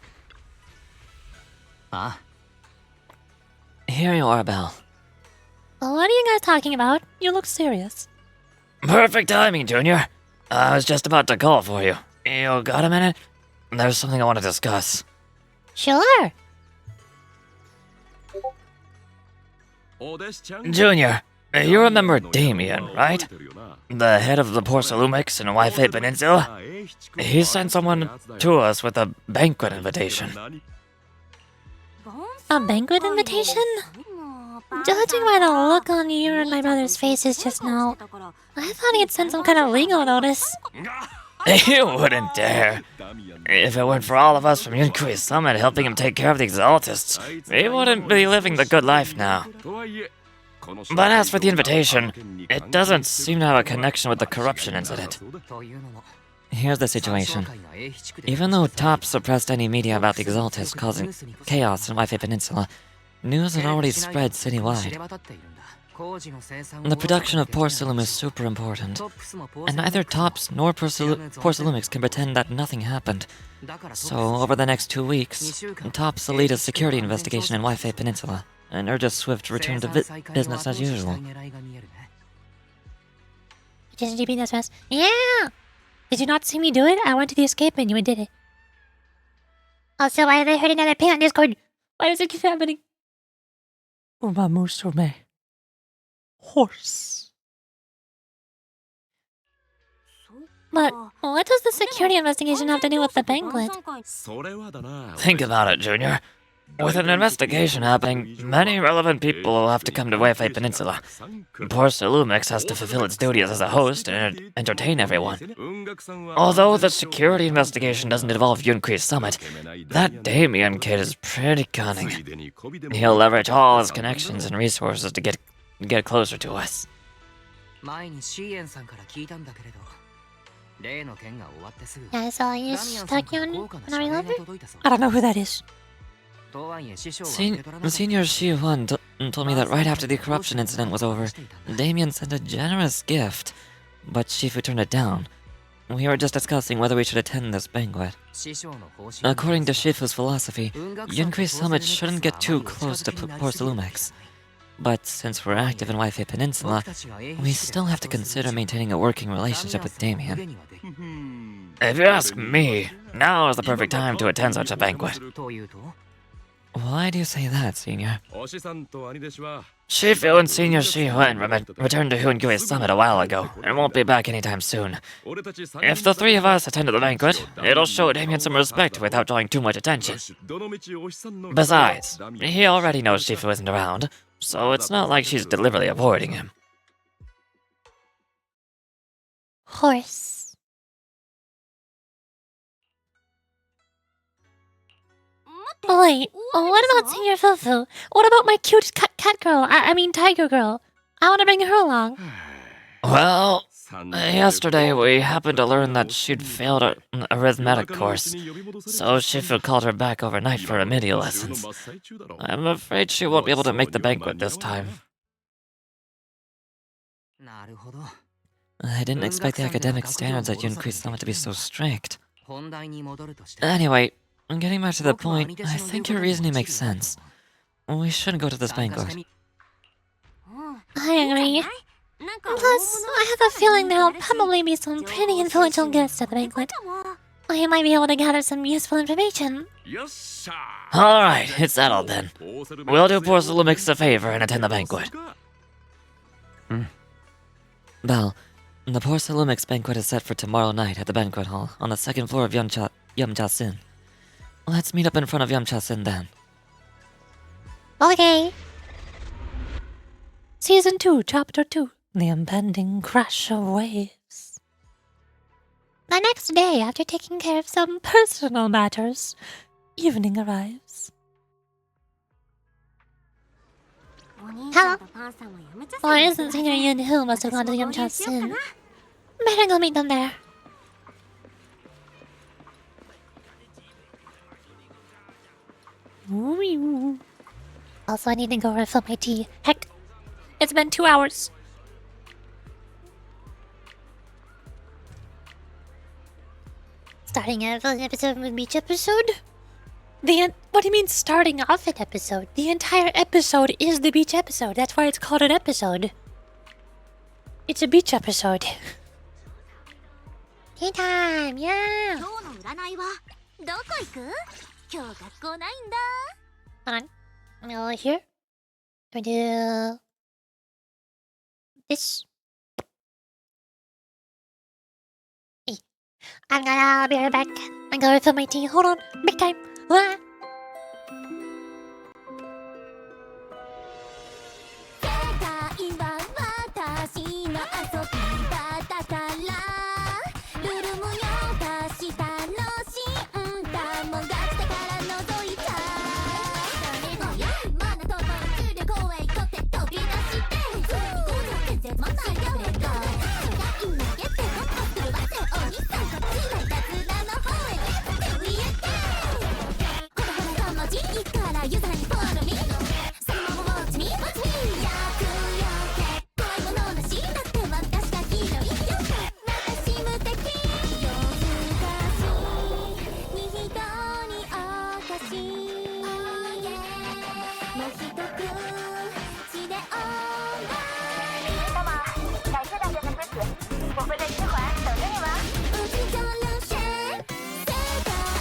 Here you are, Belle. Well, what are you guys talking about? You look serious. Perfect timing, Junior. I was just about to call for you. You got a minute? There's something I want to discuss. Sure. Junior, you remember Damien, right? The head of the Porcelumix in Wi-Fi Peninsula? He sent someone to us with a banquet invitation. A banquet invitation? Judging by the look on you and my brother's faces just now, I thought he'd sent some kind of legal notice. You wouldn't dare. If it weren't for all of us from Yunkui Summit helping him take care of the Exaltists, we wouldn't be living the good life now. But as for the invitation, it doesn't seem to have a connection with the corruption incident. Here's the situation. Even though TOP suppressed any media about the Exaltists causing chaos in Wi-Fi Peninsula, news had already spread citywide. The production of porcelain is super important, and neither Tops nor Porcelumix can pretend that nothing happened. So, over the next 2 weeks, Tops will lead a security investigation in Wi-Fi Peninsula, and urge a swift return to business as usual. Just GP this fast. Yeah! Did you not see me do it? I went to the escape menu and did it. Also, why have I heard another ping on Discord? Why does it keep happening? Uma musume. Horse. But what does the security investigation have to do with the banquet? Think about it, Junior. With an investigation happening, many relevant people will have to come to Wi-Fi Peninsula. Porcelumix has to fulfill its duties as a host and entertain everyone. Although the security investigation doesn't involve Yunkui Summit, that Damien kid is pretty cunning. He'll leverage all his connections and resources to get closer to us. Yeah, so you Takion when I love it? I don't know who that is. Senior Shi-Huan told me that right after the corruption incident was over, Damien sent a generous gift, but Shifu turned it down. We were just discussing whether we should attend this banquet. According to Shifu's philosophy, Yunkui Summit shouldn't get too close to Porcelumix. But since we're active in Wi-Fi Peninsula, we still have to consider maintaining a working relationship with Damien. If you ask me, now is the perfect time to attend such a banquet. Why do you say that, Senior? Shifu and Senior Shi-Huan returned to Yunkui Summit a while ago, and won't be back anytime soon. If the three of us attend the banquet, it'll show Damien some respect without drawing too much attention. Besides, he already knows Shifu isn't around, so it's not like she's deliberately avoiding him. Horse. Wait, what about Senior Fufu? What about my cute cat girl? I mean tiger girl. I want to bring her along. Well, yesterday we happened to learn that she'd failed an arithmetic course, so Shifu called her back overnight for remedial lessons. I'm afraid she won't be able to make the banquet this time. I didn't expect the academic standards at Yunkui Summit to be so strict. Anyway, getting back to the point, I think your reasoning makes sense. We shouldn't go to this banquet. I agree. Plus, I have a feeling there'll probably be some pretty influential guests at the banquet. I might be able to gather some useful information. Alright, it's settled then. We'll do Porcelumix a favor and attend the banquet. Belle, the Porcelumix banquet is set for tomorrow night at the banquet hall on the second floor of Yamcha Sin. Let's meet up in front of Yamcha Sin then. Okay. Season 2, Chapter 2. The impending crash of waves. The next day, after taking care of some personal matters, evening arrives. Hello. Or isn't Senior Yun Hill must have gone to the Yamcha soon. Better go meet them there. Also, I need to go refill my tea. Heck, it's been 2 hours. Starting off an episode of a beach episode? What do you mean starting off an episode? The entire episode is the beach episode. That's why it's called an episode. It's a beach episode. Tea time, yeah. 今日の占いはどこ行く？今日学校ないんだ。 Hold on. I'm gonna go here. I'm gonna do this. Hey. I'm gonna be right back. I'm gonna refill my tea. Hold on. Big time. Ah. 世界は私の遊び場だからルール無用だし楽しんだもんが来てから覗いた誰のやマナとの重力へ行こって飛び出して普通に行動全然もないよれが違い投げてゴッとするわせお兄さんこっちはいたずらの方へ手を入れてこのほらが文字いいからユザにフォローミそのままウォッチミウォッチミ厄除け怖いものなしだって私がヒーローよ私無敵夜難しいに人におかしいもう一口でオーバー那么感谢大家的支持我会在之环等着你们宇宙流星世界は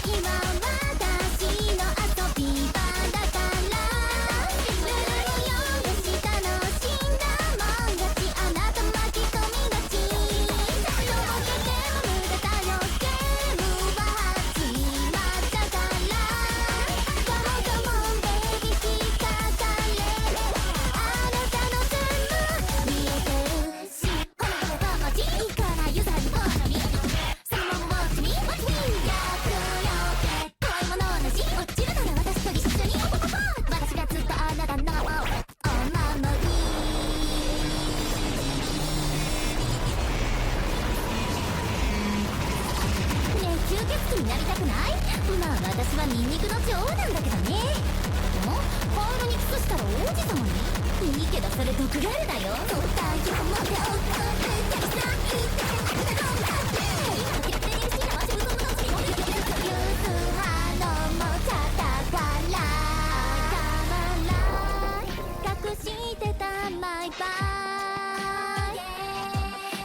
私の遊び場だからルール無用だし楽しんだもん勝ちあなた巻き込みがちとぼけても無駄だよゲームは始まったからカモンカモンベイビー引っかかれあなたの全部見えてるしほらほらマジいいからユザにフォローミそのままウォッチミウォッチミ厄除け怖いものなし落ちるなら私と一緒に私がずっとあなたのお守りねえ吸血鬼になりたくないまあ私はニンニクの女王なんだけどねカールにキスしたら王子様にいいけどそれ毒ガールだよ大丈夫持っておくてやりさいってあなたのだって今決定にしなわし向こうのうちにユズハのもちゃだからたまら隠してたマイバ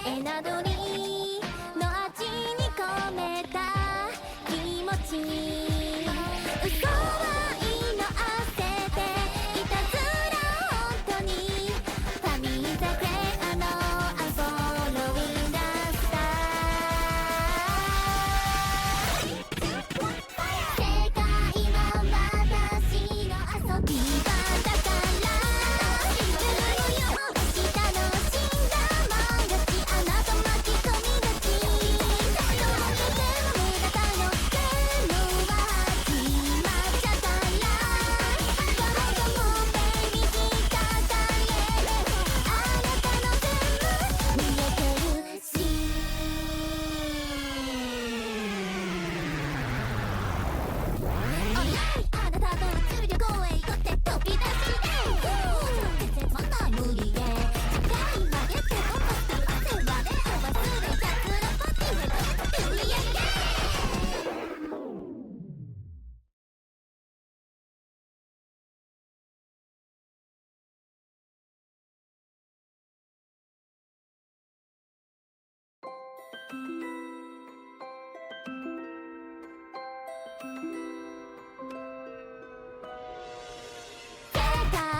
ーエナドリの味に込めた気持ち嘘はいのあせていたずら本当にファミザクレアのアフォロウィンダースター世界は私の遊び場だからルール無用だし楽しんだもん勝ちあなた巻き込みがちとぼけても無駄だよゲームは始まったからカモンカモンベイビー引っかかれあなたの全部見えてるしおいあなたと重力へ行こって飛び出して全然まない無理で高い曲げてゴッとする汗まで忘れたつらパティへと売り上げ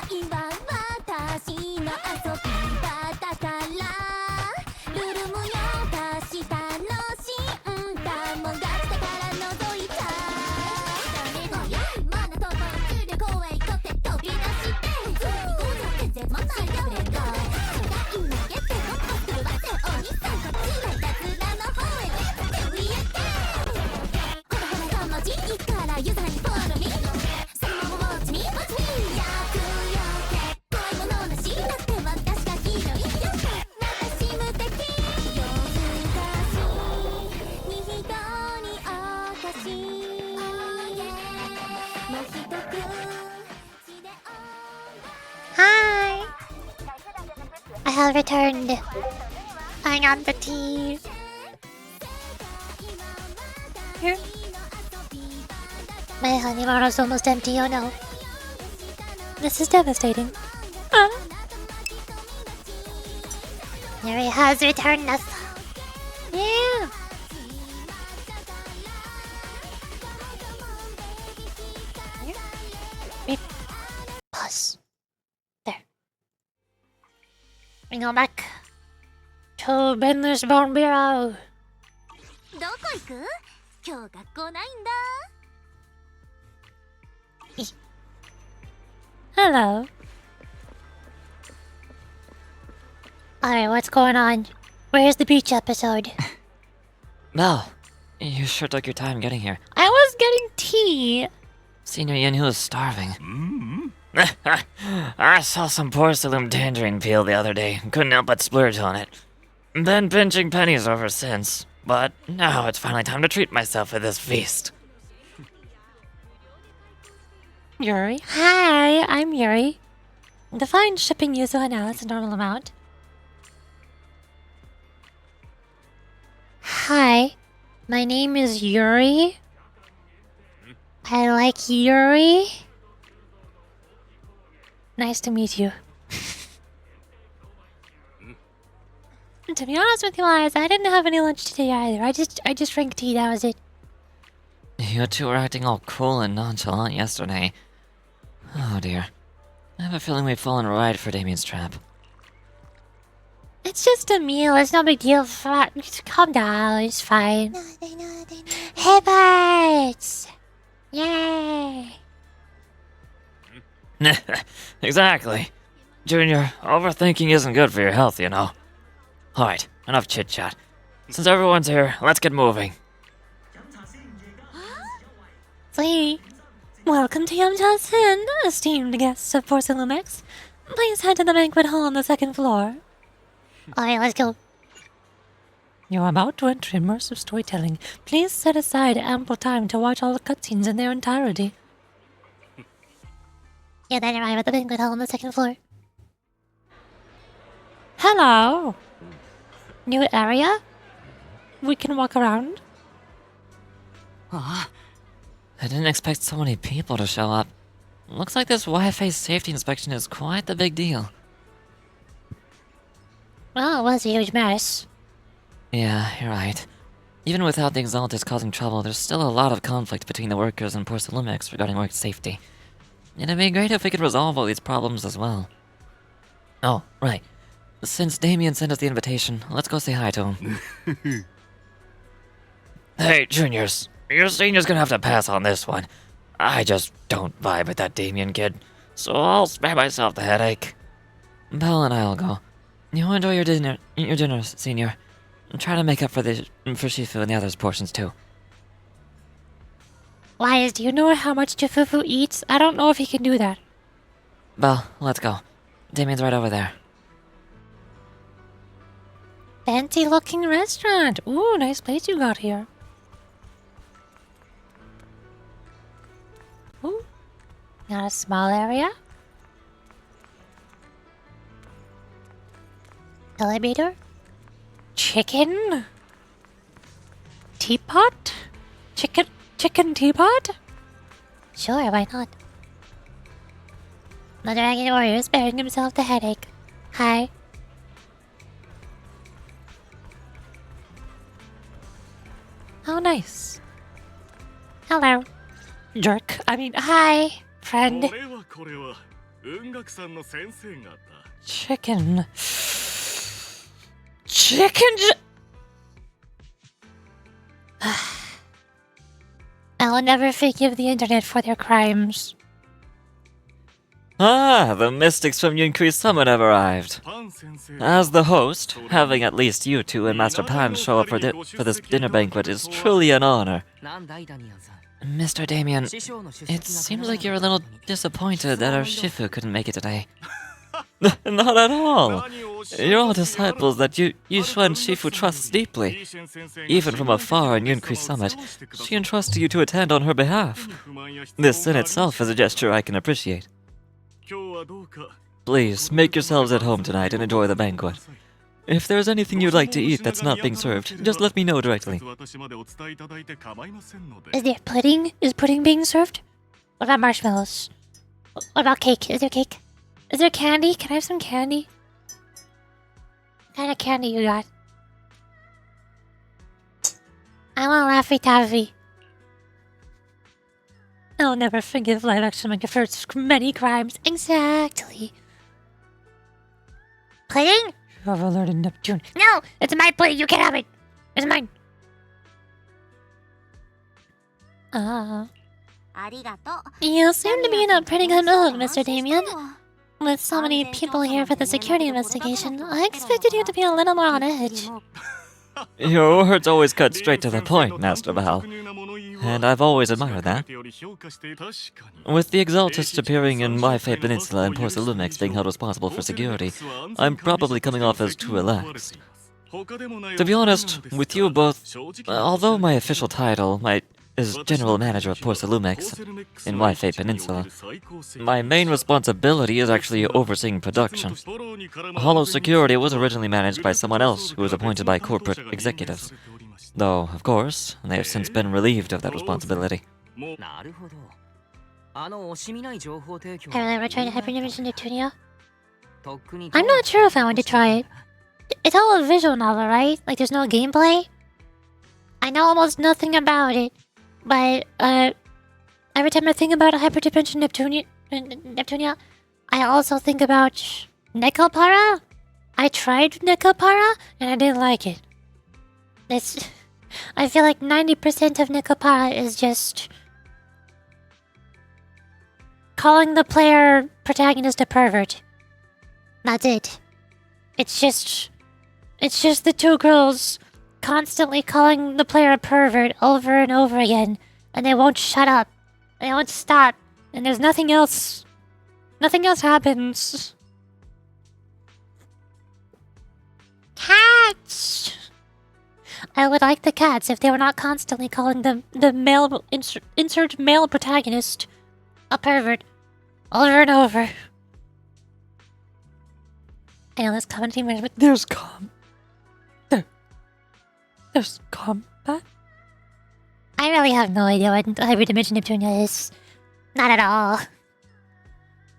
世界は私の遊び場だからルール無用だし楽しんだもんが来てから覗いた誰のやマナとの重力へ行こって飛び出して I have returned. I got the tea. Here. My honey bottle's almost empty, oh no. This is devastating. Yuri has returned us. Yeah. Pause. There. We go back to Bender's Bone Bureau. どこ行く？今日学校ないんだ。 Hello. Alright, what's going on? Where's the beach episode? Belle, you sure took your time getting here. I was getting tea. Senior Yinhu is starving. I saw some porcelain tangerine peel the other day and couldn't help but splurge on it. Been pinching pennies ever since, but now it's finally time to treat myself with this feast. Yuri. Hi, I'm Yuri. Define shipping Yuzuha now as a normal amount. Hi, my name is Yuri. I like Yuri. Nice to meet you. To be honest with you guys, I didn't have any lunch today either. I just drank tea, that was it. You two were acting all cool and nonchalant yesterday. Oh dear. I have a feeling we've fallen right for Damien's trap. It's just a meal, it's no big deal. Calm down, it's fine. Hey, birds! Yay! Exactly. Junior, overthinking isn't good for your health, you know. Alright, enough chit-chat. Since everyone's here, let's get moving. See? Welcome to Yamcha-sen, esteemed guests of Porcelain X. Please head to the banquet hall on the second floor. Alright, let's go. You're about to enter immersive storytelling. Please set aside ample time to watch all the cutscenes in their entirety. Yeah, then arrive at the banquet hall on the second floor. Hello! New area? We can walk around? I didn't expect so many people to show up. Looks like this Wi-Fi safety inspection is quite the big deal. Well, it was a huge mess. Yeah, you're right. Even without the Exalters causing trouble, there's still a lot of conflict between the workers and Porcelain regarding work safety. It'd be great if we could resolve all these problems as well. Oh, right. Since Damien sent us the invitation, let's go say hi to him. Hey, juniors. Your senior's gonna have to pass on this one. I just don't vibe with that Damien kid, so I'll spare myself the headache. Belle and I'll go. You enjoy your dinner, senior. And try to make up for Shifu and the others' portions too. Why, Do you know how much Chifufu eats? I don't know if he can do that. Belle, let's go. Damien's right over there. Fancy looking restaurant. Ooh, nice place you got here. Ooh, got a small area. elevator? Chicken? Teapot? Chicken teapot? Sure, why not? The Dragon Warrior is sparing himself the headache. Hi. How nice. Hello. Jerk. I mean, hi, friend. これは文学さんの先生方。 Chicken. I will never forgive the internet for their crimes. Ah, the mystics from Yunkui Summit have arrived. パン先生。 As the host, having at least you two and Master Pan show up for this dinner banquet is truly an honor. Mr. Damien, it seems like you're a little disappointed that our Shifu couldn't make it today. Not at all. You're all disciples that Yuzuha and Shifu trusts deeply. Even from afar on Yunkui Summit, she entrusts you to attend on her behalf. This in itself is a gesture I can appreciate. 今日はどうか Please, make yourselves at home tonight and enjoy the banquet. If there's anything you'd like to eat that's not being served, just let me know directly. Is there pudding? Is pudding being served? What about marshmallows? What about cake? Is there cake? Is there candy? Can I have some candy? What kind of candy you got? I want Laffy Taffy. I'll never forgive live action Monkey for its many crimes. Exactly. Pudding? You have alerted Neptune. No! It's my pudding! You can't have it! It's mine! You seem to be in a pretty good mood, Mr. Damien. With so many people here for the security investigation, I expected you to be a little more on edge. Your words always cut straight to the point, Master Val. And I've always admired that. With the Exaltists appearing in Wi-Fi Peninsula and Porcelumex being held responsible for security, I'm probably coming off as too relaxed. To be honest, with you both, although my official title is General Manager of Porcelumex in Wi-Fi Peninsula, my main responsibility is actually overseeing production. Hollow Security was originally managed by someone else who was appointed by corporate executives. Though, of course, they have since been relieved of that responsibility. Have you ever tried a hyperdimension Neptunia? I'm not sure if I want to try it. It's all a visual novel, right? Like there's no gameplay? I know almost nothing about it. But, every time I think about a hyperdimension Neptunia, I also think about Nekopara. I tried Nekopara, and I didn't like it. I feel like 90% of Nekopara is just calling the player protagonist a pervert. That's it. It's just the two girls constantly calling the player a pervert over and over again, and they won't shut up. They won't stop, and there's nothing else. Nothing else happens. Cats! I would like the cats if they were not constantly calling the male insert male protagonist a pervert over and over. I know this comedy management. There's combat? I really have no idea what hyperdimension Neptunia is. Not at all.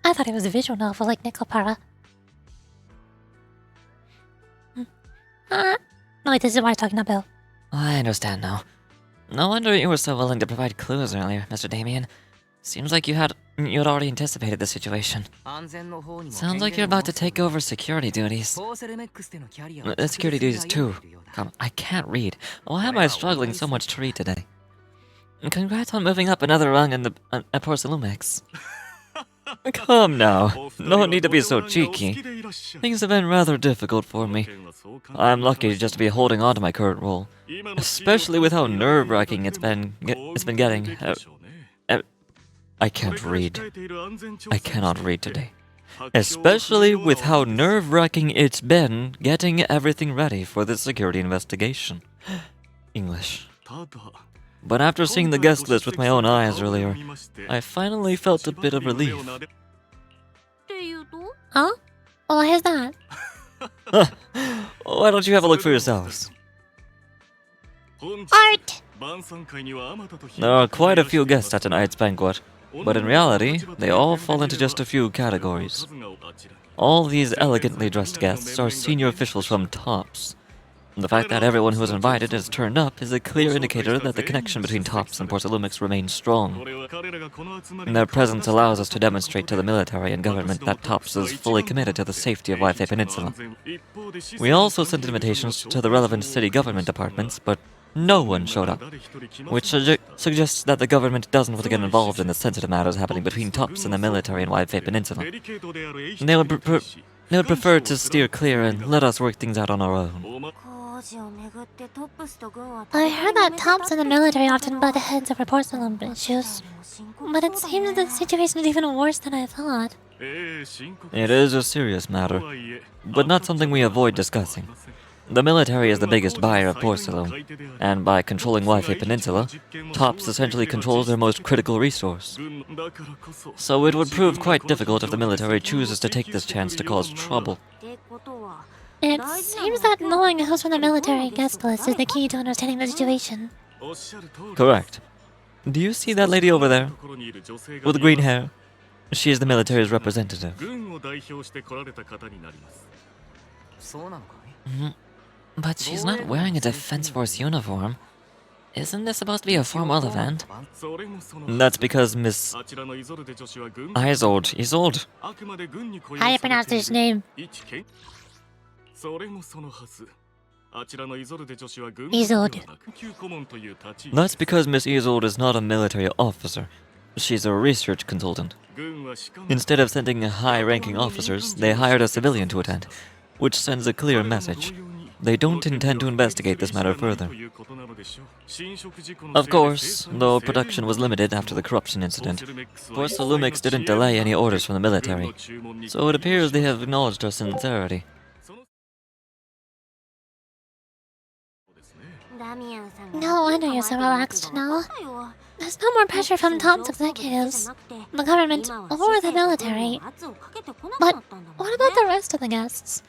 I thought it was a visual novel like Nekopara. No, wait, this is what I'm talking about. I understand now. No wonder you were so willing to provide clues earlier, Mr. Damien. Seems like you had already anticipated the situation. Sounds like you're about to take over security duties. Security duties too. Come, I can't read. Why am I struggling so much to read today? Congrats on moving up another rung at Porcelumex. Come now, no need to be so cheeky. Things have been rather difficult for me. I'm lucky just to be holding on to my current role, especially with how nerve-wracking it's been getting. I can't read. I cannot read today. Especially with how nerve-wracking it's been getting everything ready for the security investigation. English. But after seeing the guest list with my own eyes earlier, I finally felt a bit of relief. Huh? Why is that? Why don't you have a look for yourselves? Art! There are quite a few guests at tonight's banquet, but in reality, they all fall into just a few categories. All these elegantly dressed guests are senior officials from TOPS. The fact that everyone who is invited has turned up is a clear indicator that the connection between TOPS and Porcelumex remains strong. Their presence allows us to demonstrate to the military and government that TOPS is fully committed to the safety of Wi-Fi Peninsula. We also sent invitations to the relevant city government departments, but no one showed up, which suggests that the government doesn't want to get involved in the sensitive matters happening between TOPS and the military in Wi-Fi Peninsula. They would prefer to steer clear and let us work things out on our own. I heard that TOPS and the military often butt heads over porcelain issues. But it seems the situation is even worse than I thought. It is a serious matter, but not something we avoid discussing. The military is the biggest buyer of porcelain, and by controlling Waifei Peninsula, TOPS essentially controls their most critical resource. So it would prove quite difficult if the military chooses to take this chance to cause trouble. It seems that knowing who's from the military guest list is the key to understanding the situation. Correct. Do you see that lady over there? With the green hair? She is the military's representative. But she's not wearing a Defense Force uniform. Isn't this supposed to be a formal event? That's because Miss Isolde. How do you pronounce this name? Isolde. That's because Miss Isolde is not a military officer. She's a research consultant. Instead of sending high-ranking officers, they hired a civilian to attend, which sends a clear message. They don't intend to investigate this matter further. Of course, though production was limited after the corruption incident, Porcelumix didn't delay any orders from the military, so it appears they have acknowledged our sincerity. No wonder you're so relaxed now. There's no more pressure from TOPS executives, the government, or the military. But what about the rest of the guests?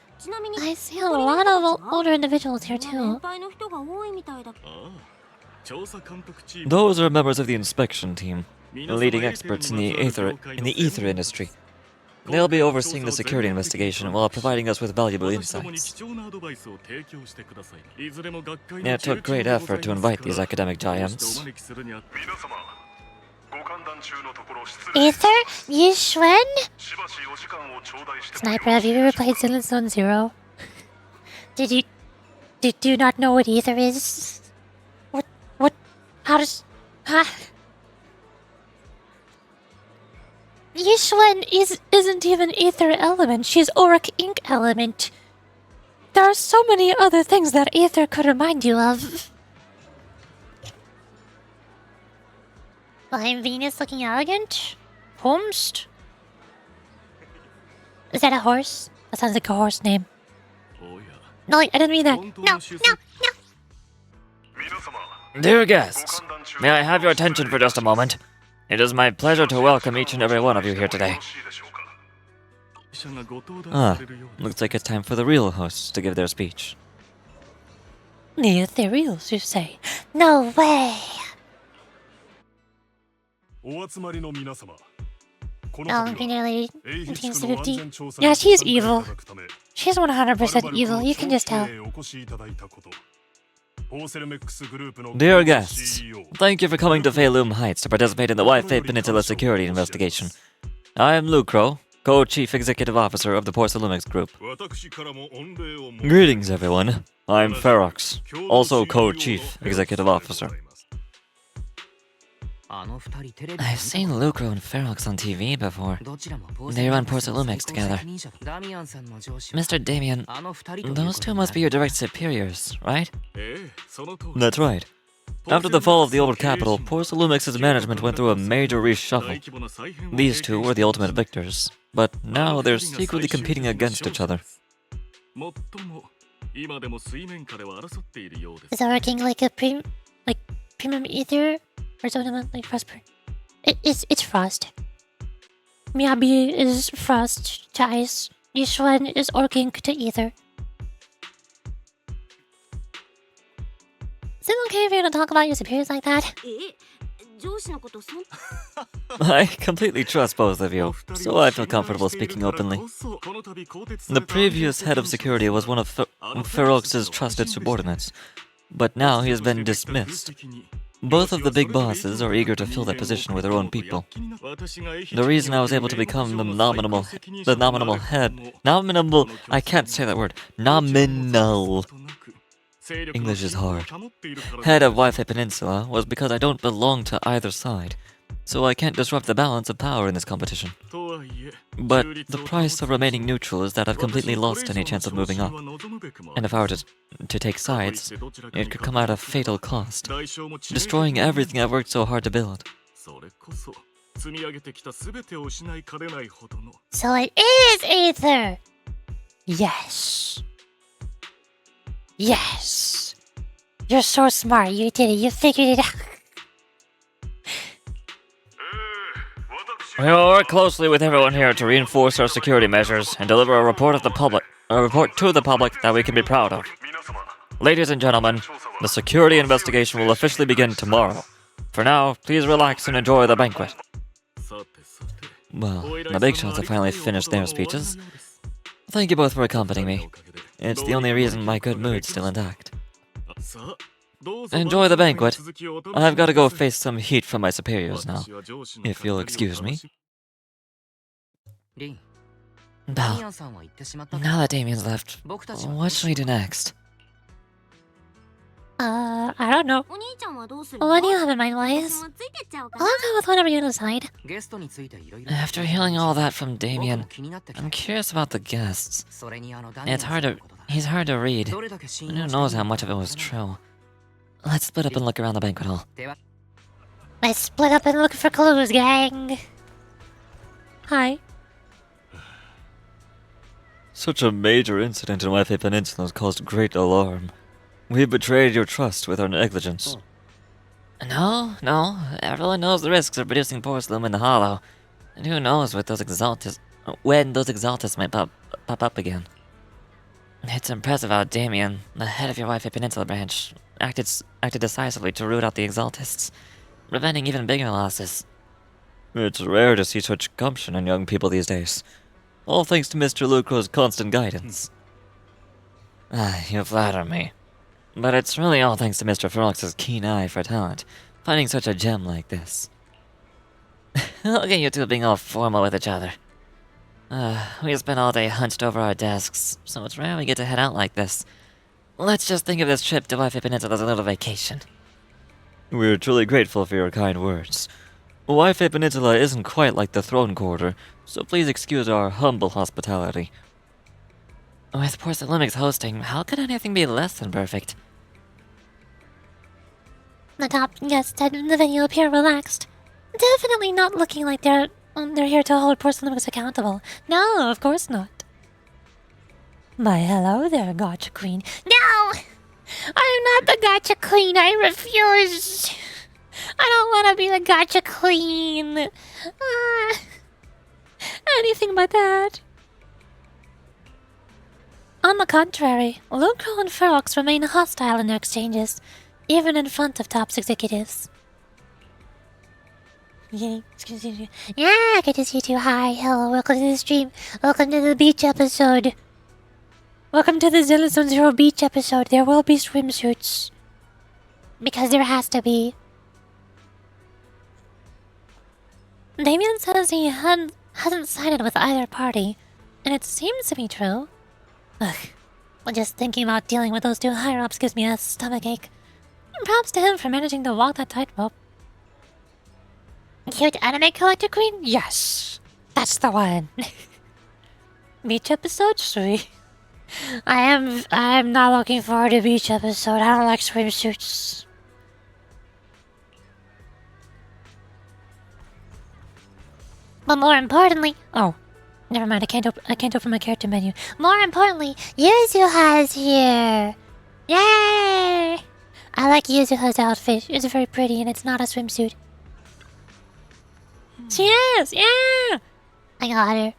I see a lot of older individuals here too. Those are members of the inspection team, leading experts in the ether industry. They'll be overseeing the security investigation while providing us with valuable insights. It took great effort to invite these academic giants. Ether? Yishwen? Sniper, have you ever played Zenless Zone Zero? Did you not know what ether is? How does... Huh? Yishwen isn't even ether element, she's auric ink element. There are so many other things that ether could remind you of. I'm Venus looking elegant? Homst? Is that a horse? That sounds like a horse name. No, I didn't mean that. No. Dear guests, may I have your attention for just a moment? It is my pleasure to welcome each and every one of you here today. Looks like it's time for the real hosts to give their speech. The ethereals, you say? No way! Oh, nearly 15 to 50. Yeah, she's evil. She's 100% evil, you can just tell. Dear guests, thank you for coming to Feilum Heights to participate in the Waifei Peninsula security investigation. I am Lucro, Co-Chief Executive Officer of the Porcelumix Group. Greetings, everyone. I'm Ferox, also Co-Chief Executive Officer. I've seen Lucro and Ferox on TV before. They run Porcelumix together. Mr. Damien, those two must be your direct superiors, right? That's right. After the fall of the old capital, Porcelumix's management went through a major reshuffle. These two were the ultimate victors, but now they're secretly competing against each other. Is that working like a premium ether? Or something like Frost. It's Frost. Miyabi is Frost to Ice. Yishwen is Orking to Ether. Is it okay for you to talk about your superiors like that? I completely trust both of you, so I feel comfortable speaking openly. The previous head of security was one of Ferox's trusted subordinates, but now he has been dismissed. Both of the big bosses are eager to fill that position with their own people. The reason I was able to become the nominal English is hard. Head of Waifei Peninsula was because I don't belong to either side, so I can't disrupt the balance of power in this competition. But the price of remaining neutral is that I've completely lost any chance of moving up. And if I were to take sides, it could come at a fatal cost, destroying everything I've worked so hard to build. So it is Ether! Yes. Yes! You're so smart. You did it. You figured it out. We will work closely with everyone here to reinforce our security measures and deliver a report to the public that we can be proud of. Ladies and gentlemen, the security investigation will officially begin tomorrow. For now, please relax and enjoy the banquet. Well, the big shots have finally finished their speeches. Thank you both for accompanying me. It's the only reason my good mood's still intact. Enjoy the banquet. I've got to go face some heat from my superiors now, if you'll excuse me. Belle, now that Damien's left, what should we do next? I don't know. What do you have in mind, Wise? I'll go with whatever you decide. After hearing all that from Damien, I'm curious about the guests. He's hard to read, and who knows how much of it was true. Let's split up and look around the banquet hall. Let's split up and look for clues, gang. Hi. Such a major incident in Wi-Fi Peninsula has caused great alarm. We betrayed your trust with our negligence. No, everyone knows the risks of producing porcelain in the hollow. And who knows when those exaltists might pop up again. It's impressive how Damien, the head of your Wi-Fi Peninsula branch, acted decisively to root out the exaltists, preventing even bigger losses. It's rare to see such gumption in young people these days. All thanks to Mr. Lucro's constant guidance. You flatter me. But it's really all thanks to Mr. Ferox's keen eye for talent, finding such a gem like this. Look at you two being all formal with each other. We spent all day hunched over our desks, so it's rare we get to head out like this. Let's just think of this trip to Wi-Fi Peninsula as a little vacation. We're truly grateful for your kind words. Wi-Fi Peninsula isn't quite like the Throne Quarter, so please excuse our humble hospitality. With Porcelimics hosting, how could anything be less than perfect? The top guests at the venue appear relaxed. Definitely not looking like they're here to hold Porcelimics accountable. No, of course not. Why, hello there, Gotcha Queen. No! I'm not the Gotcha Queen. I refuse. I don't want to be the Gotcha Queen. Anything but that. On the contrary, Lucro and Ferox remain hostile in their exchanges, even in front of top executives. Yeah, good to see you too. Hi, hello, welcome to the stream. Welcome to the beach episode. Welcome to the Zenless Zone Zero beach episode. There will be swimsuits. Because there has to be. Damien says he hasn't sided with either party, and it seems to be true. Ugh, well, just thinking about dealing with those two higher-ups gives me a stomachache. Props to him for managing to walk that tightrope. Cute anime collector queen? Yes, that's the one. Beach episode 3. I am not looking forward to beach episode. I don't like swimsuits. But more importantly, oh, never mind. I can't open my character menu. More importantly, Yuzuha's here. Yay! I like Yuzuha's outfit. It's very pretty and it's not a swimsuit. She is! Yeah! I got her.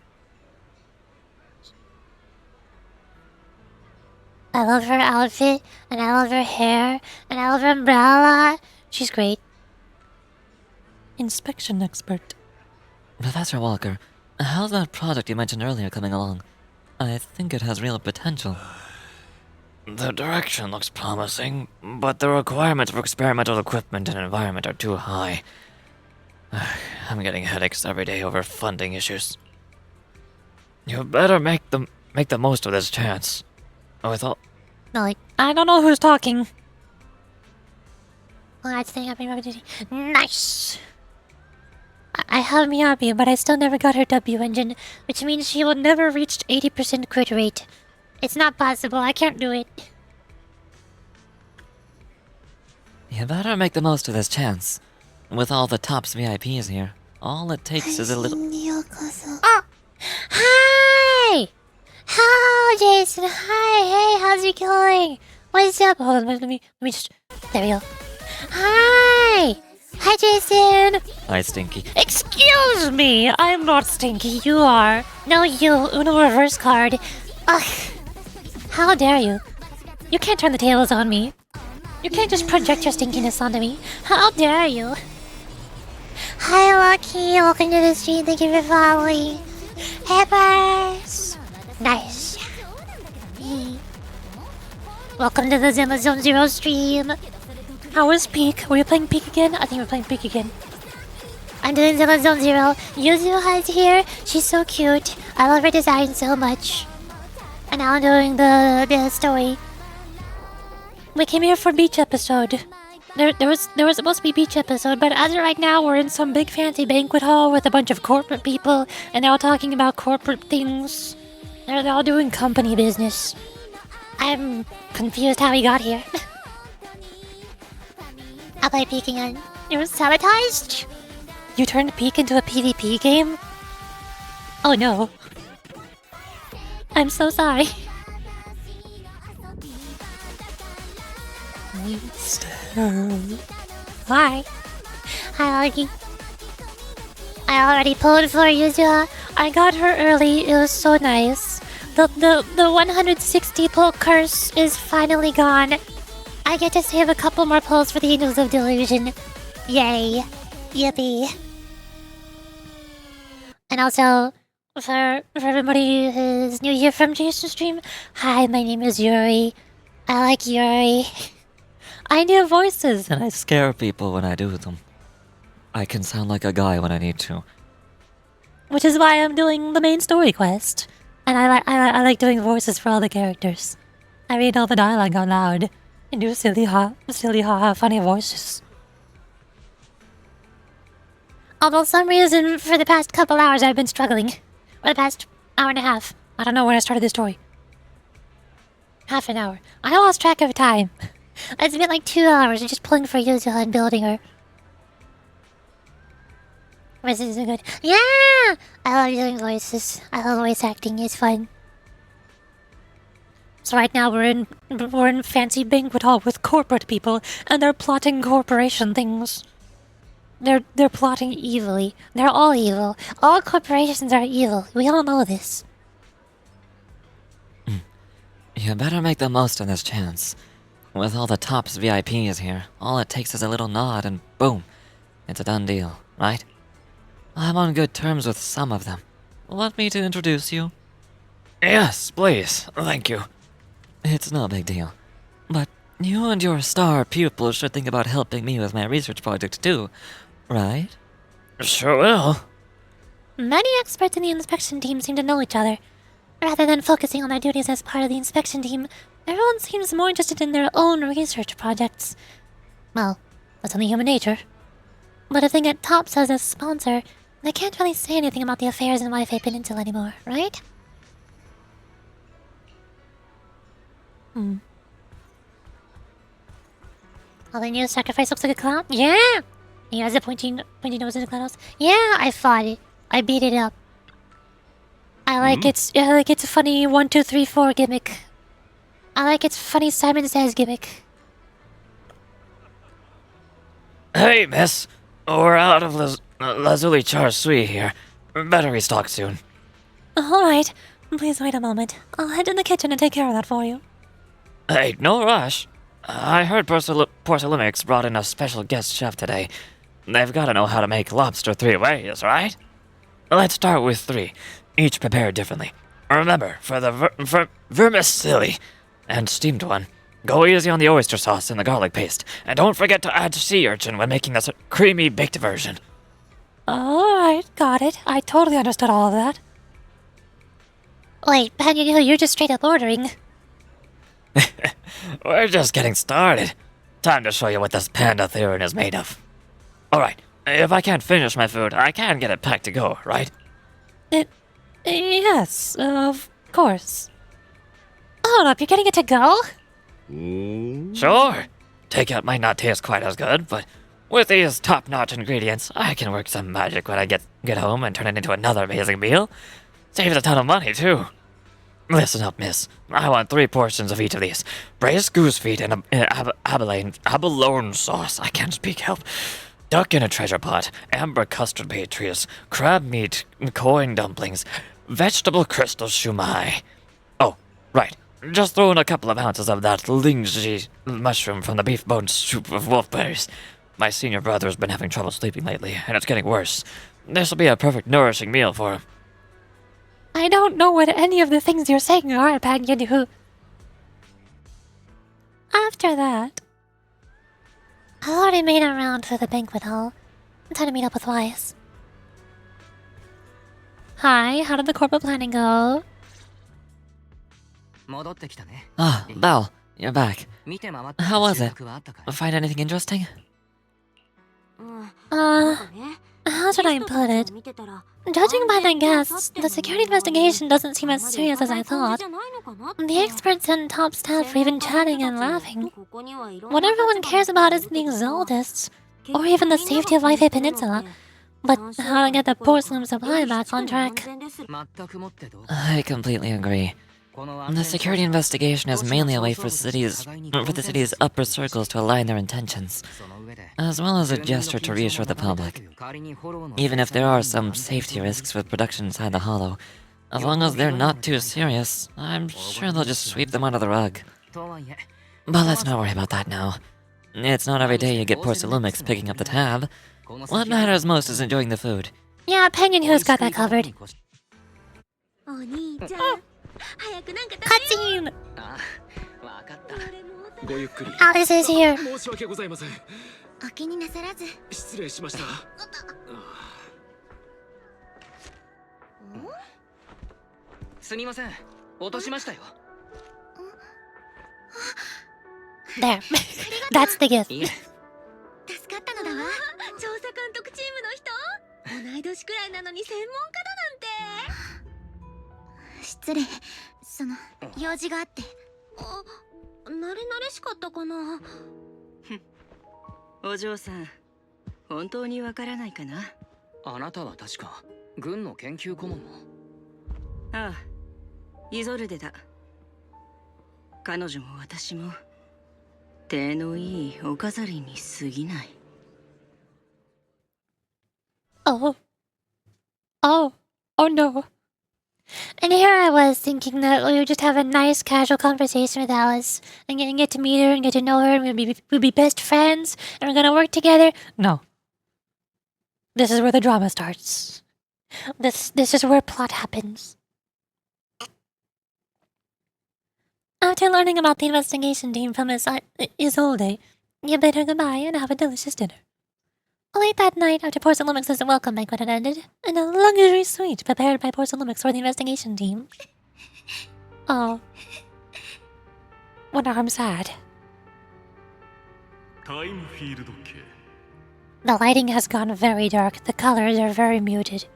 I love her outfit, and I love her hair, and I love her umbrella. She's great. Inspection expert. Professor Walker, how's that project you mentioned earlier coming along? I think it has real potential. The direction looks promising, but the requirements for experimental equipment and environment are too high. I'm getting headaches every day over funding issues. You better make the most of this chance. With all... No, like, I don't know who's talking. well, I'd say nice! I have Miyabi, but I still never got her W engine, which means she will never reach 80% crit rate. It's not possible, I can't do it. You better make the most of this chance. With all the TOPS VIPs here, all it takes is a little... Oh! Hi! Hello, Jason! Hi, hey, how's it going? What's up? Hold on, let me just... There we go. Hi! Hi, Jason! Hi, Stinky. Excuse me! I'm not Stinky, you are. No, you. Uno reverse card. Ugh. How dare you? You can't turn the tables on me. You can't just project your stinkiness onto me. How dare you? Hi, Lucky. Welcome to the stream. Thank you for following. Peppers! Nice. Welcome to the Zenless Zone Zero stream. How was Peak? Were you playing Peak again? I think we're playing Peak again. I'm doing Zenless Zone Zero. Yuzuha is here. She's so cute. I love her design so much. And now I'm doing the story. We came here for beach episode. There was supposed to be beach episode, but as of right now, we're in some big fancy banquet hall with a bunch of corporate people, and they're all talking about corporate things. They're all doing company business. I'm confused how we got here. I'll play Peek again. You were sabotaged? You turned Peek into a PvP game? Oh no. I'm so sorry. Hi. Hi, Augie. I already pulled for Yuzuha. I got her early. It was so nice. The 160 pull curse is finally gone. I get to save a couple more pulls for the Angels of Delusion. Yay. Yippee. And also, for everybody who's new here from Jason's stream, hi, my name is Yuri. I like Yuri. I do voices and I scare people when I do them. I can sound like a guy when I need to. Which is why I'm doing the main story quest. And I like doing voices for all the characters. I read all the dialogue out loud and do silly funny voices. Although some reason for the past couple hours I've been struggling. Or the past hour and a half. I don't know when I started this story. Half an hour. I lost track of time. It's been like 2 hours just pulling for Yuzuha and building her. Voices are good. Yeah! I love doing voices. I love voice acting. It's fun. So right now we're in fancy banquet hall with corporate people, and they're plotting corporation things. They're plotting evilly. They're all evil. All corporations are evil. We all know this. You better make the most of this chance. With all the tops VIPs here, all it takes is a little nod and boom, it's a done deal, right? I'm on good terms with some of them. Want me to introduce you? Yes, please. Thank you. It's no big deal. But you and your star pupil should think about helping me with my research project too, right? Sure will. Many experts in the inspection team seem to know each other. Rather than focusing on their duties as part of the inspection team, everyone seems more interested in their own research projects. Well, that's only human nature. But if they get Tops as a sponsor, they can't really say anything about the affairs in Wi-Fi Peninsula anymore, right? Oh, the new sacrifice looks like a clown? Yeah! He has a pointy nose and a clown nose. Yeah, I fought it. I beat it up. I like its funny 1, 2, 3, 4 gimmick. I like its funny Simon Says gimmick. Hey, miss. We're out of Lazuli Char Sui here. Better restock soon. Alright. Please wait a moment. I'll head in the kitchen and take care of that for you. Hey, no rush. I heard Porcelimics brought in a special guest chef today. They've gotta know how to make lobster 3 ways, right? Let's start with 3, each prepared differently. Remember, for the vermicelli and steamed one, go easy on the oyster sauce and the garlic paste, and don't forget to add sea urchin when making this creamy baked version. Alright, got it. I totally understood all of that. Wait, you're just straight up ordering. We're just getting started. Time to show you what this panda theory is made of. Alright, if I can't finish my food, I can get it packed to go, right? Yes, of course. Hold up, you're getting it to go? Sure. Takeout might not taste quite as good, but with these top-notch ingredients, I can work some magic when I get home and turn it into another amazing meal. Saves a ton of money, too. Listen up, miss. I want 3 portions of each of these. Braised goose feet and abalone sauce. I can't speak, help. Duck in a treasure pot, amber custard pastries, crab meat, coin dumplings, vegetable crystal shumai. Oh, right. Just throw in a couple of ounces of that lingji mushroom from the beef bone soup of wolfberries. My senior brother's been having trouble sleeping lately, and it's getting worse. This'll be a perfect nourishing meal for him. I don't know what any of the things you're saying are, Pagyaduhu. After that, I already made a round through the banquet hall. Time to meet up with Wise. hi, how did the corporate planning go? Ah, Belle, you're back. How was it? Find anything interesting? How should I put it? Judging by the guests, the security investigation doesn't seem as serious as I thought. The experts and top staff were even chatting and laughing. What everyone cares about isn't the exaltists, or even the safety of Waifei Peninsula, but how to get the porcelain supply back on track. I completely agree. The security investigation is mainly a way for the city's upper circles to align their intentions, as well as a gesture to reassure the public. Even if there are some safety risks with production inside the Hollow, as long as they're not too serious, I'm sure they'll just sweep them under the rug. But let's not worry about that now. It's not every day you get Porcelumix picking up the tab. What matters most is enjoying the food. Yeah, Pagyaduhu's got that covered. Cutscene! Alice is here. お気になさらず。失礼しました。すみません。落としましたよ。There. That's the gift. 助かったのだわ。調査監督チームの人。同い年くらいなのに専門家だなんて。失礼。用事があって。慣れ慣れしかったかな。お嬢さん、本当にわからないかな。あなたは確か軍の研究顧問の。ああ、イゾルデだ。彼女も私も手のいいお飾りに過ぎない。Oh. Oh. Oh no. And here I was thinking that we would just have a nice casual conversation with Alice and get to meet her and get to know her and we'd be best friends and we're gonna work together. No. This is where the drama starts. This is where plot happens. After learning about the investigation team from Isolde, you bid her goodbye and have a delicious dinner. Late that night, after Porcelumix's welcome banquet had ended, in a luxury suite prepared by Porcelumix for the investigation team. Oh. Well, now I'm sad. The lighting has gone very dark. The colors are very muted.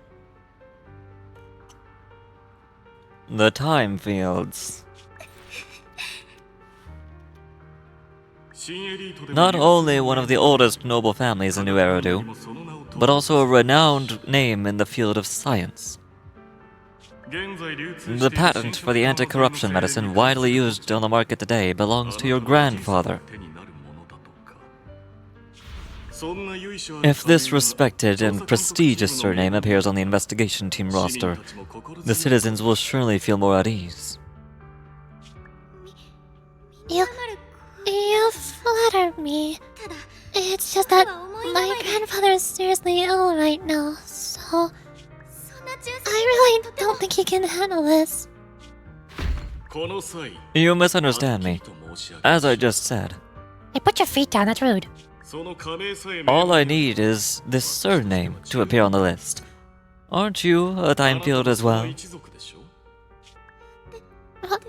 The time fields. Not only one of the oldest noble families in New Eridu, but also a renowned name in the field of science. The patent for the anti-corruption medicine widely used on the market today belongs to your grandfather. If this respected and prestigious surname appears on the investigation team roster, the citizens will surely feel more at ease. You flatter me. It's just that my grandfather is seriously ill right now, so I really don't think he can handle this. You misunderstand me. As I just said, Hey, put your feet down, that's rude. all I need is this surname to appear on the list. Aren't you a time field as well? But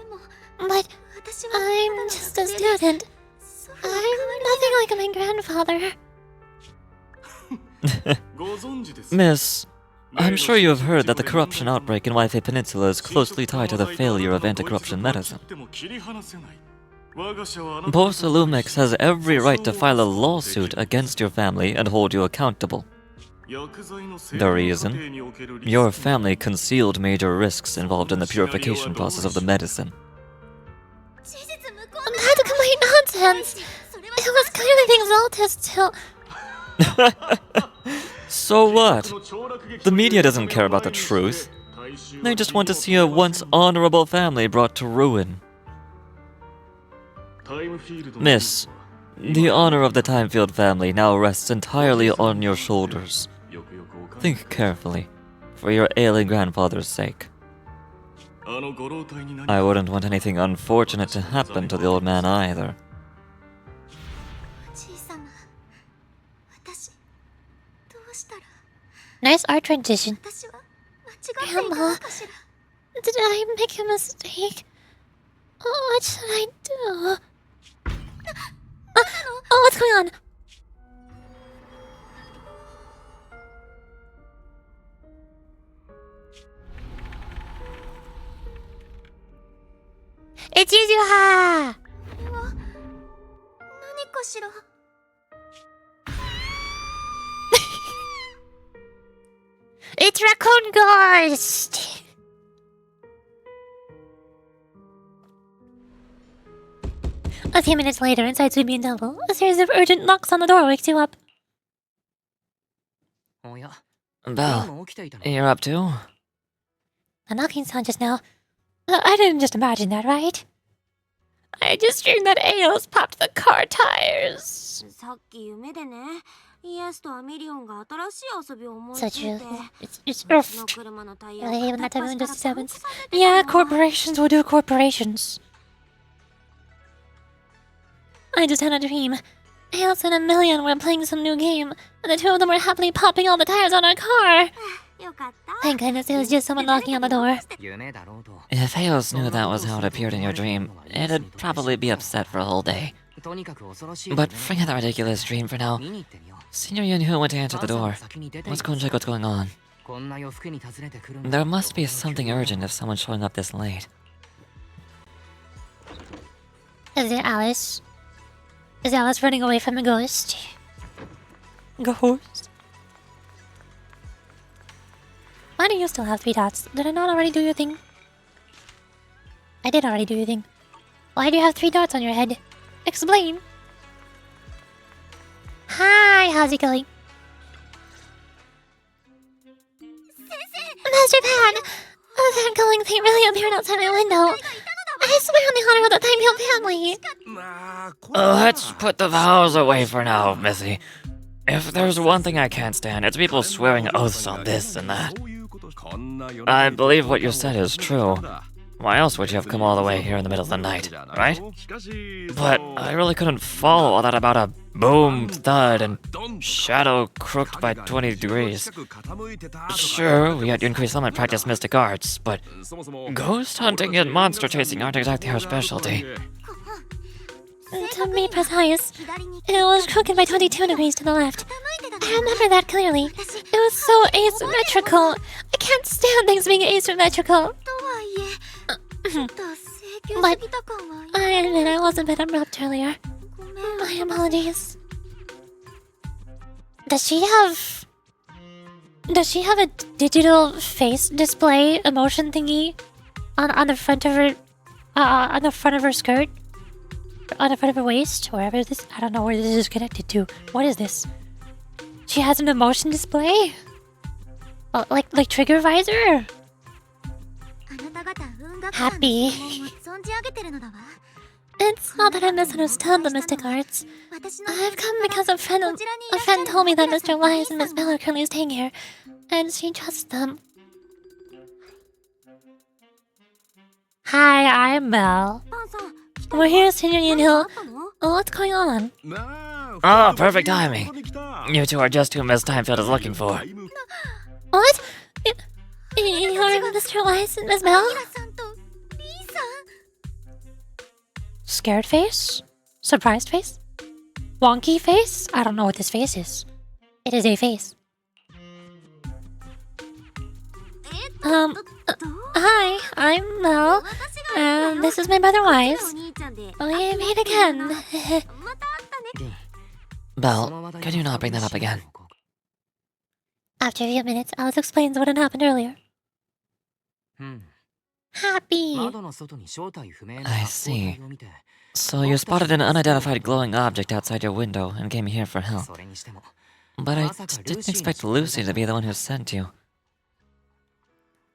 I'm just a student. I'm nothing like my grandfather. Miss, I'm sure you have heard that the corruption outbreak in Waifei Peninsula is closely tied to the failure of anti-corruption medicine. Porcelumix has every right to file a lawsuit against your family and hold you accountable. The reason? Your family concealed major risks involved in the purification process of the medicine. That's complete nonsense. It was clearly the Exaltus till... So what? The media doesn't care about the truth. They just want to see a once honorable family brought to ruin. Miss, the honor of the Timefield family now rests entirely on your shoulders. Think carefully, for your ailing grandfather's sake. I wouldn't want anything unfortunate to happen to the old man either. Nice art transition. Grandma, did I make a mistake? What should I do? Oh, what's going on? It's Yuzuha! It's Raccoon Ghost! A few minutes later, inside Subian Temple, a series of urgent knocks on the door wakes you up. Belle, you're up too? A knocking sound just now. I didn't just imagine that, right? I just dreamed that Eos popped the car tires. So true. It's Earth. When that time just happens. Yeah, corporations will do corporations. I just had a dream. Eos and a million were playing some new game, and the two of them were happily popping all the tires on our car. Thank goodness it was just someone knocking on the door. If Eos knew that was how it appeared in your dream, it'd probably be upset for a whole day. But forget that ridiculous dream for now. Senior Yuzuha went to answer the door. Let's go and check what's going on. There must be something urgent if someone's showing up this late. Is it Alice? Is Alice running away from a ghost? Ghost? Why do you still have 3 dots? Did I not already do your thing? I did already do your thing. Why do you have 3 dots on your head? Explain! Hi, how's it going? Master Pan! That glowing thing really appeared outside my window. I swear on the honor of the Timefield family! Let's put the vows away for now, Missy. If there's one thing I can't stand, it's people swearing oaths on this and that. I believe what you said is true. Why else would you have come all the way here in the middle of the night, right? But I really couldn't follow all that about a boom, thud, and shadow crooked by 20 degrees. Sure, we at Yunkui Summit practice mystic arts, but ghost hunting and monster chasing aren't exactly our specialty. To be precise, it was crooked by 22 degrees to the left. I remember that clearly. It was so asymmetrical. I can't stand things being asymmetrical. But I admit I was a bit abrupt earlier. My apologies. Does she have a digital face display emotion thingy on the front of her skirt? On the front of her waist? Wherever this, I don't know where this is connected to. What is this? She has an emotion display? Oh, like trigger visor? Happy. It's not that I misunderstood the mystic arts. I've come because a friend told me that Mr. Wise and Miss Bell are currently staying here, and she trusts them. Hi, I'm Belle. We're here, Senior Yuzuha. What's going on? Oh, perfect timing. You two are just who Miss Timefield is looking for. What? You're Mr. Wise and Miss Bell? Scared face? Surprised face? Wonky face? I don't know what this face is. It is a face. Hi, I'm Mel. And this is my brother Wise. We meet again. Belle, could you not bring that up again? After a few minutes, Alice explains what had happened earlier. Happy. I see. So you spotted an unidentified glowing object outside your window and came here for help. But I didn't expect Lucy to be the one who sent you.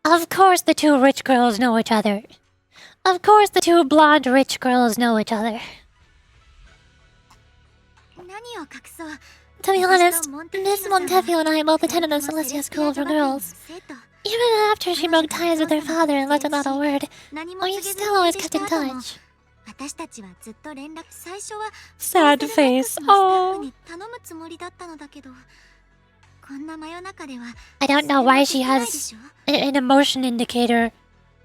Of course the two rich girls know each other. Of course the two blonde rich girls know each other. To be honest, Miss Montefiore and I both attended the Celestia School for Girls. Even after she broke ties with her father and left without a word, we still always kept in touch. Sad face. Oh. I don't know why she has an emotion indicator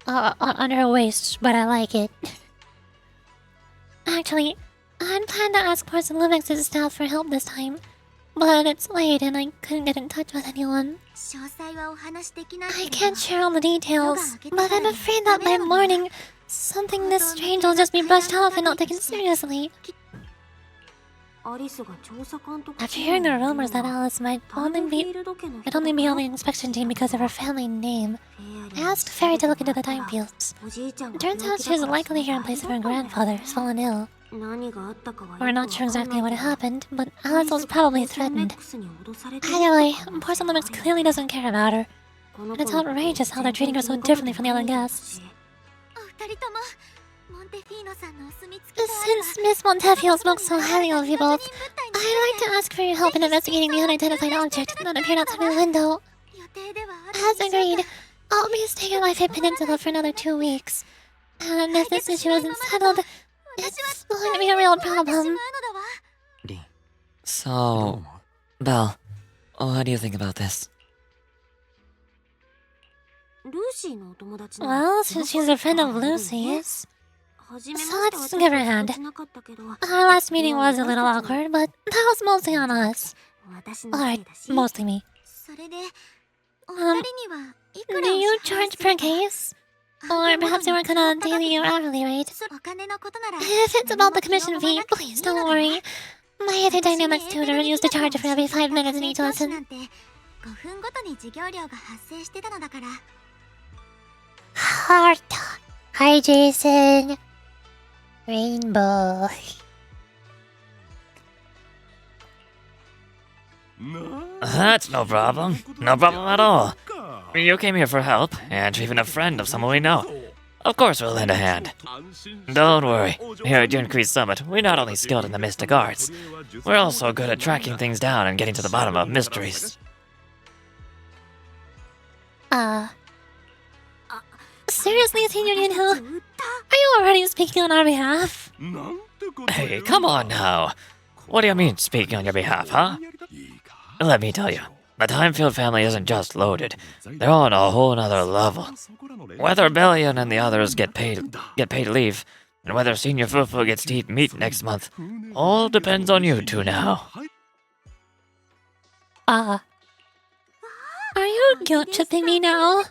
on her waist, but I like it. Actually, I'd planned to ask Parson Lumix's staff for help this time, but it's late and I couldn't get in touch with anyone. I can't share all the details, but I'm afraid that by morning, something this strange will just be brushed off and not taken seriously. After hearing the rumors that Alice might only be on the inspection team because of her family name, I asked Fairy to look into the time fields. It turns out she was likely here in place of her grandfather, who's fallen ill. We're not sure exactly what happened, but Alice was probably threatened. Either way, Parson Lumix clearly doesn't care about her, and it's outrageous how they're treating her so differently from the other guests. Since Miss Montefiore spoke so highly of you both, I'd like to ask for your help in investigating the unidentified object that appeared outside my window. As agreed, I'll be staying at Life Peninsula for another 2 weeks. And if this issue isn't settled, it's going to be a real problem. So, Belle, what do you think about this? Well, since she's a friend of Lucy's, so let's give her a hand. Our last meeting was a little awkward, but that was mostly on us. Alright, mostly me. Do you charge per case? Or perhaps you work on a daily or hourly rate? If it's about the commission fee, please don't worry. My other dynamics tutor used to charge for every 5 minutes in each lesson. Heart. Hi, Jason. Rainbow. That's no problem. No problem at all. You came here for help, and you're even a friend of someone we know. Of course we'll lend a hand. Don't worry. Here at Yunkui Summit, we're not only skilled in the mystic arts, we're also good at tracking things down and getting to the bottom of mysteries. Seriously, Senior Yuzuha? Are you already speaking on our behalf? Hey, come on now. What do you mean, speaking on your behalf, huh? Let me tell you, the Timefield family isn't just loaded. They're on a whole nother level. Whether Bellion and the others get paid leave, and whether Senior Fufu gets to eat meat next month, all depends on you two now. Are you guilt-tripping me now?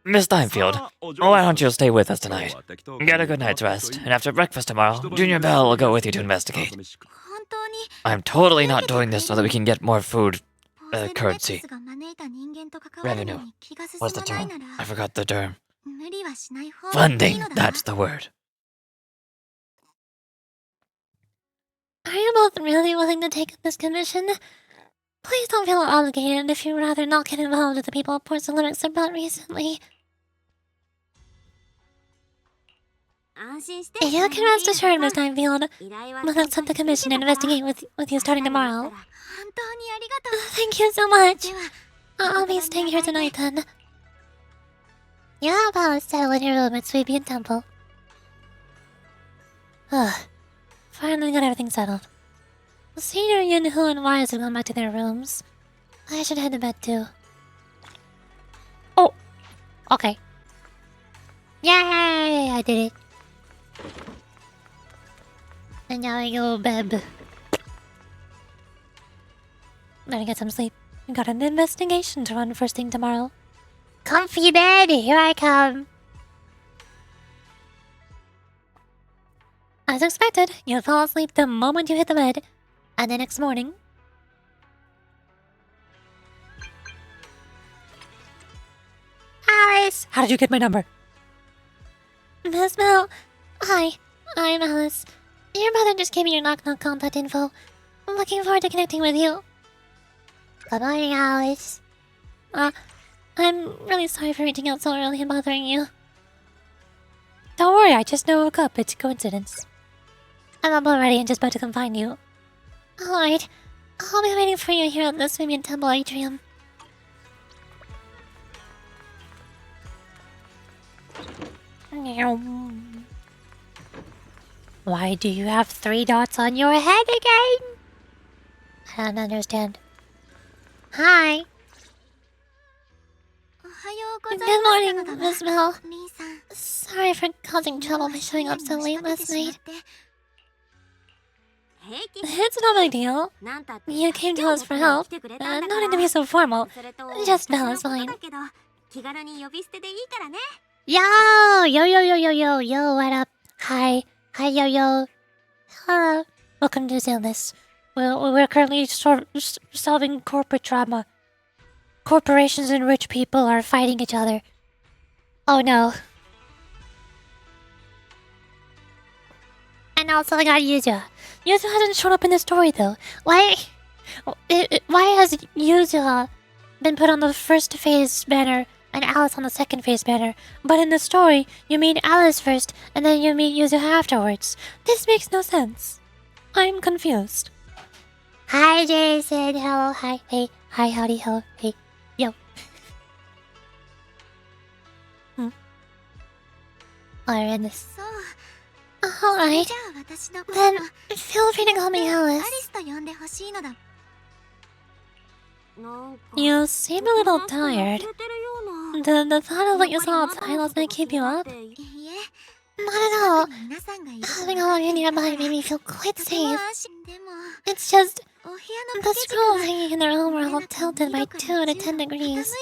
Miss Timefield, why don't you stay with us tonight? Get a good night's rest, and after breakfast tomorrow, Junior Bell will go with you to investigate. I'm totally not doing this so that we can get more food, currency. Revenue. What's the term? I forgot the term. Funding, that's the word. Are you both really willing to take up this commission? Please don't feel obligated if you'd rather not get involved with the people Parson Lumix about recently. You can rest assured, Miss Timefield. We'll accept the commission and investigate with you starting tomorrow. Thank you so much. I'll be staying here tonight then. You help Alice settle in your room at Sweepian Temple. Finally got everything settled. Senior Yuzuha and Wise have gone back to their rooms. I should head to bed too. Oh, okay. Yay! I did it. And now I go bed. Better get some sleep. We got an investigation to run first thing tomorrow. Comfy bed, here I come. As expected, you'll fall asleep the moment you hit the bed. And the next morning, How did you get my number? Miss Bell, hi, I'm Alice. Your mother just gave me your knock-knock contact info. I'm looking forward to connecting with you. Good morning, Alice. I'm really sorry for reaching out so early and bothering you. Don't worry, I just woke up. It's a coincidence. I'm up already and just about to come find you. Alright, I'll be waiting for you here at the Swimming Temple Atrium. Why do you have 3 dots on your head again? I don't understand. Hi. Good morning, Miss Bell. Sorry for causing trouble by showing up so late last night. It's no big deal. You came to us for help. No need to be so formal. Just Bell is fine. Yo, what up? Hi, yo. Hello. Welcome to Zenless. We're currently solving corporate drama. Corporations and rich people are fighting each other. Oh no. And also I got Yuzuha. Yuzuha hasn't shown up in the story though. Why Why has Yuzuha been put on the first phase banner and Alice on the second phase banner? But in the story, you meet Alice first and then you meet Yuzuha afterwards. This makes no sense. I'm confused. Hi, Jason. Hello. Hi. Hey. Hi. Howdy. Hello. Hey. Yo. Alright. Alright. Then feel free to call me Alice. You seem a little tired. The thought of what you saw outside last night keep you up? Not at all. Having all of you nearby made me feel quite safe. It's just the scrolls hanging in their own were all tilted by 2 to 10 degrees.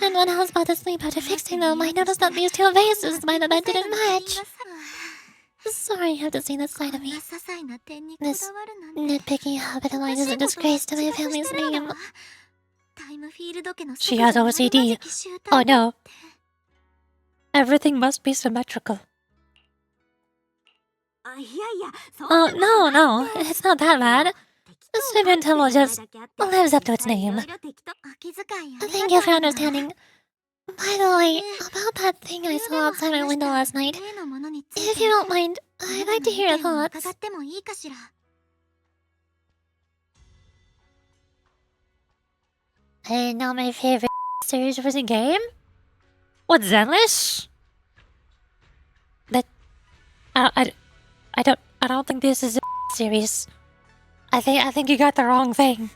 And when I was about to sleep after fixing them, I noticed that these 2 vases by the bed didn't match. Sorry you have to see this side of me. This nitpicking habit of mine is a disgrace to my family's name. She has OCD. Oh no. Everything must be symmetrical. Oh, no, it's not that bad. The Swimming Temple just lives up to its name. Thank you for understanding. By the way, about that thing I saw outside my window last night, if you don't mind, I'd like to hear your thoughts. I didn't know my favorite series was a game. What, Zenless? That... I don't think this is a series. I think you got the wrong thing.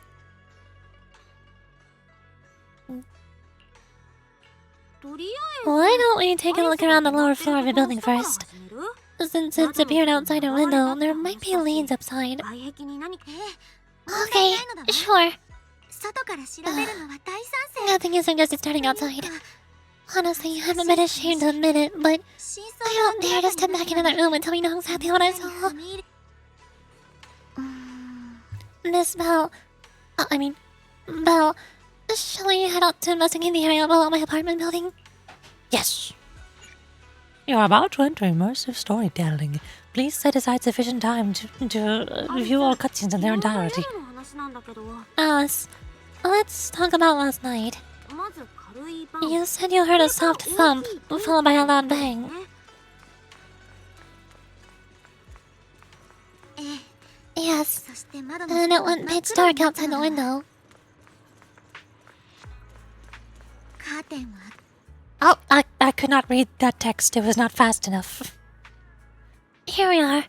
Why don't we take a look around the lower floor of the building first? Since it's appeared outside a window, there might be leads upside. Okay, sure. Nothing is suggested starting outside. Honestly, I'm a bit ashamed to admit it, but I don't dare to step back into that room until we know exactly what I saw. Miss Bell, Bell, shall we head out to investigate the area below my apartment building? Yes. You're about to enter immersive storytelling. Please set aside sufficient time to view all cutscenes in their entirety. Alice, let's talk about last night. You said you heard a soft thump, followed by a loud bang. Yes, and it went pitch dark outside the window. Oh, I could not read that text. It was not fast enough. Here we are.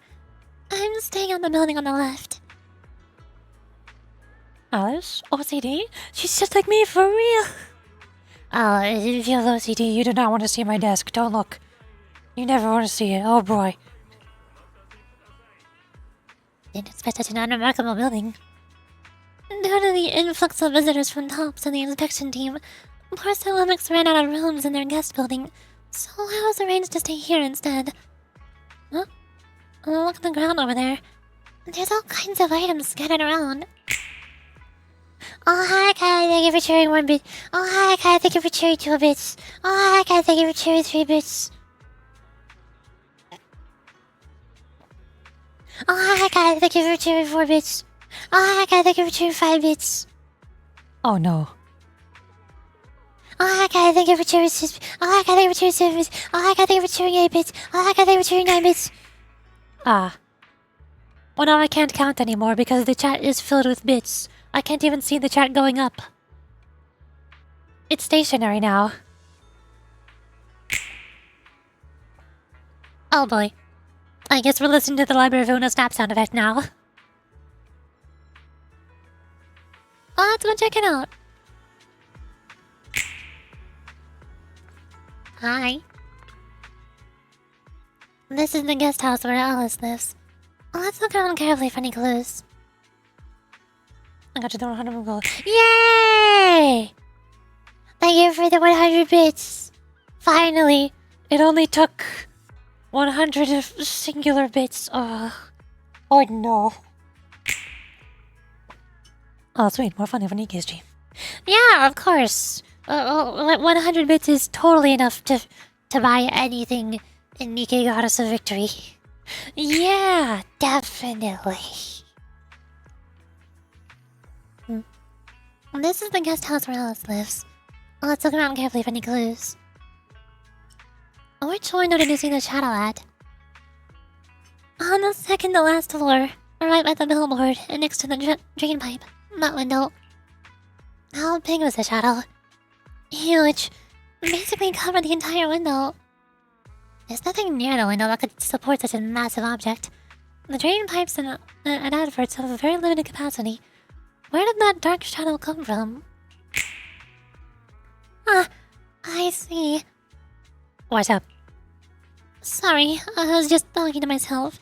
I'm staying on the building on the left. Alice? OCD? She's just like me, for real. Oh, if you have OCD, you do not want to see my desk. Don't look. You never want to see it. Oh boy. Didn't expect such an unremarkable building. Due to the influx of visitors from TOPS and the inspection team, Porcelamics ran out of rooms in their guest building, so I was arranged to stay here instead. Huh? Look at the ground over there. There's all kinds of items scattered around. Oh, hi, Kai, thank you for cheering 1 bit. Oh, hi, Kai, thank you for cheering 2 bits. Oh, hi, Kai, thank you for cheering 3 bits. Oh, hi, Kai, thank you for cheering 4 bits. Oh, hi, Kai, thank you for cheering 5 bits. Oh no. Oh, hi, Kai, thank you for cheering 6 bits. Oh, hi, Kai, thank you for cheering 7 bits. Oh, hi, Kai, thank you for cheering 8 bits. Oh, hi, Kai, thank you for cheering 9 bits. Ah. Well, now I can't count anymore because the chat is filled with bits. I can't even see the chat going up. It's stationary now. Oh boy. I guess we're listening to the Library of Una snap sound effect now. Oh, let's go check it out. Hi. This is the guest house where Alice lives. Let's look around carefully for any clues. I got you the 100 gold. Yay! Thank you for the 100 bits. Finally! It only took 100 of singular bits. Oh no. Oh, sweet. More funny for Nikki's stream. Yeah, of course. 100 bits is totally enough to buy anything in Nikkei Goddess of Victory. Yeah, definitely. This is the guest house where Alice lives. Let's look around carefully for any clues. Which window did you see the shadow at? On the second to last floor, right by the billboard and next to the drain pipe. That window. How big was the shadow? Huge. Basically covered the entire window. There's nothing near the window that could support such a massive object. The drain pipes and adverts have a very limited capacity. Where did that dark shadow come from? Ah, I see. What's up? Sorry, I was just talking to myself.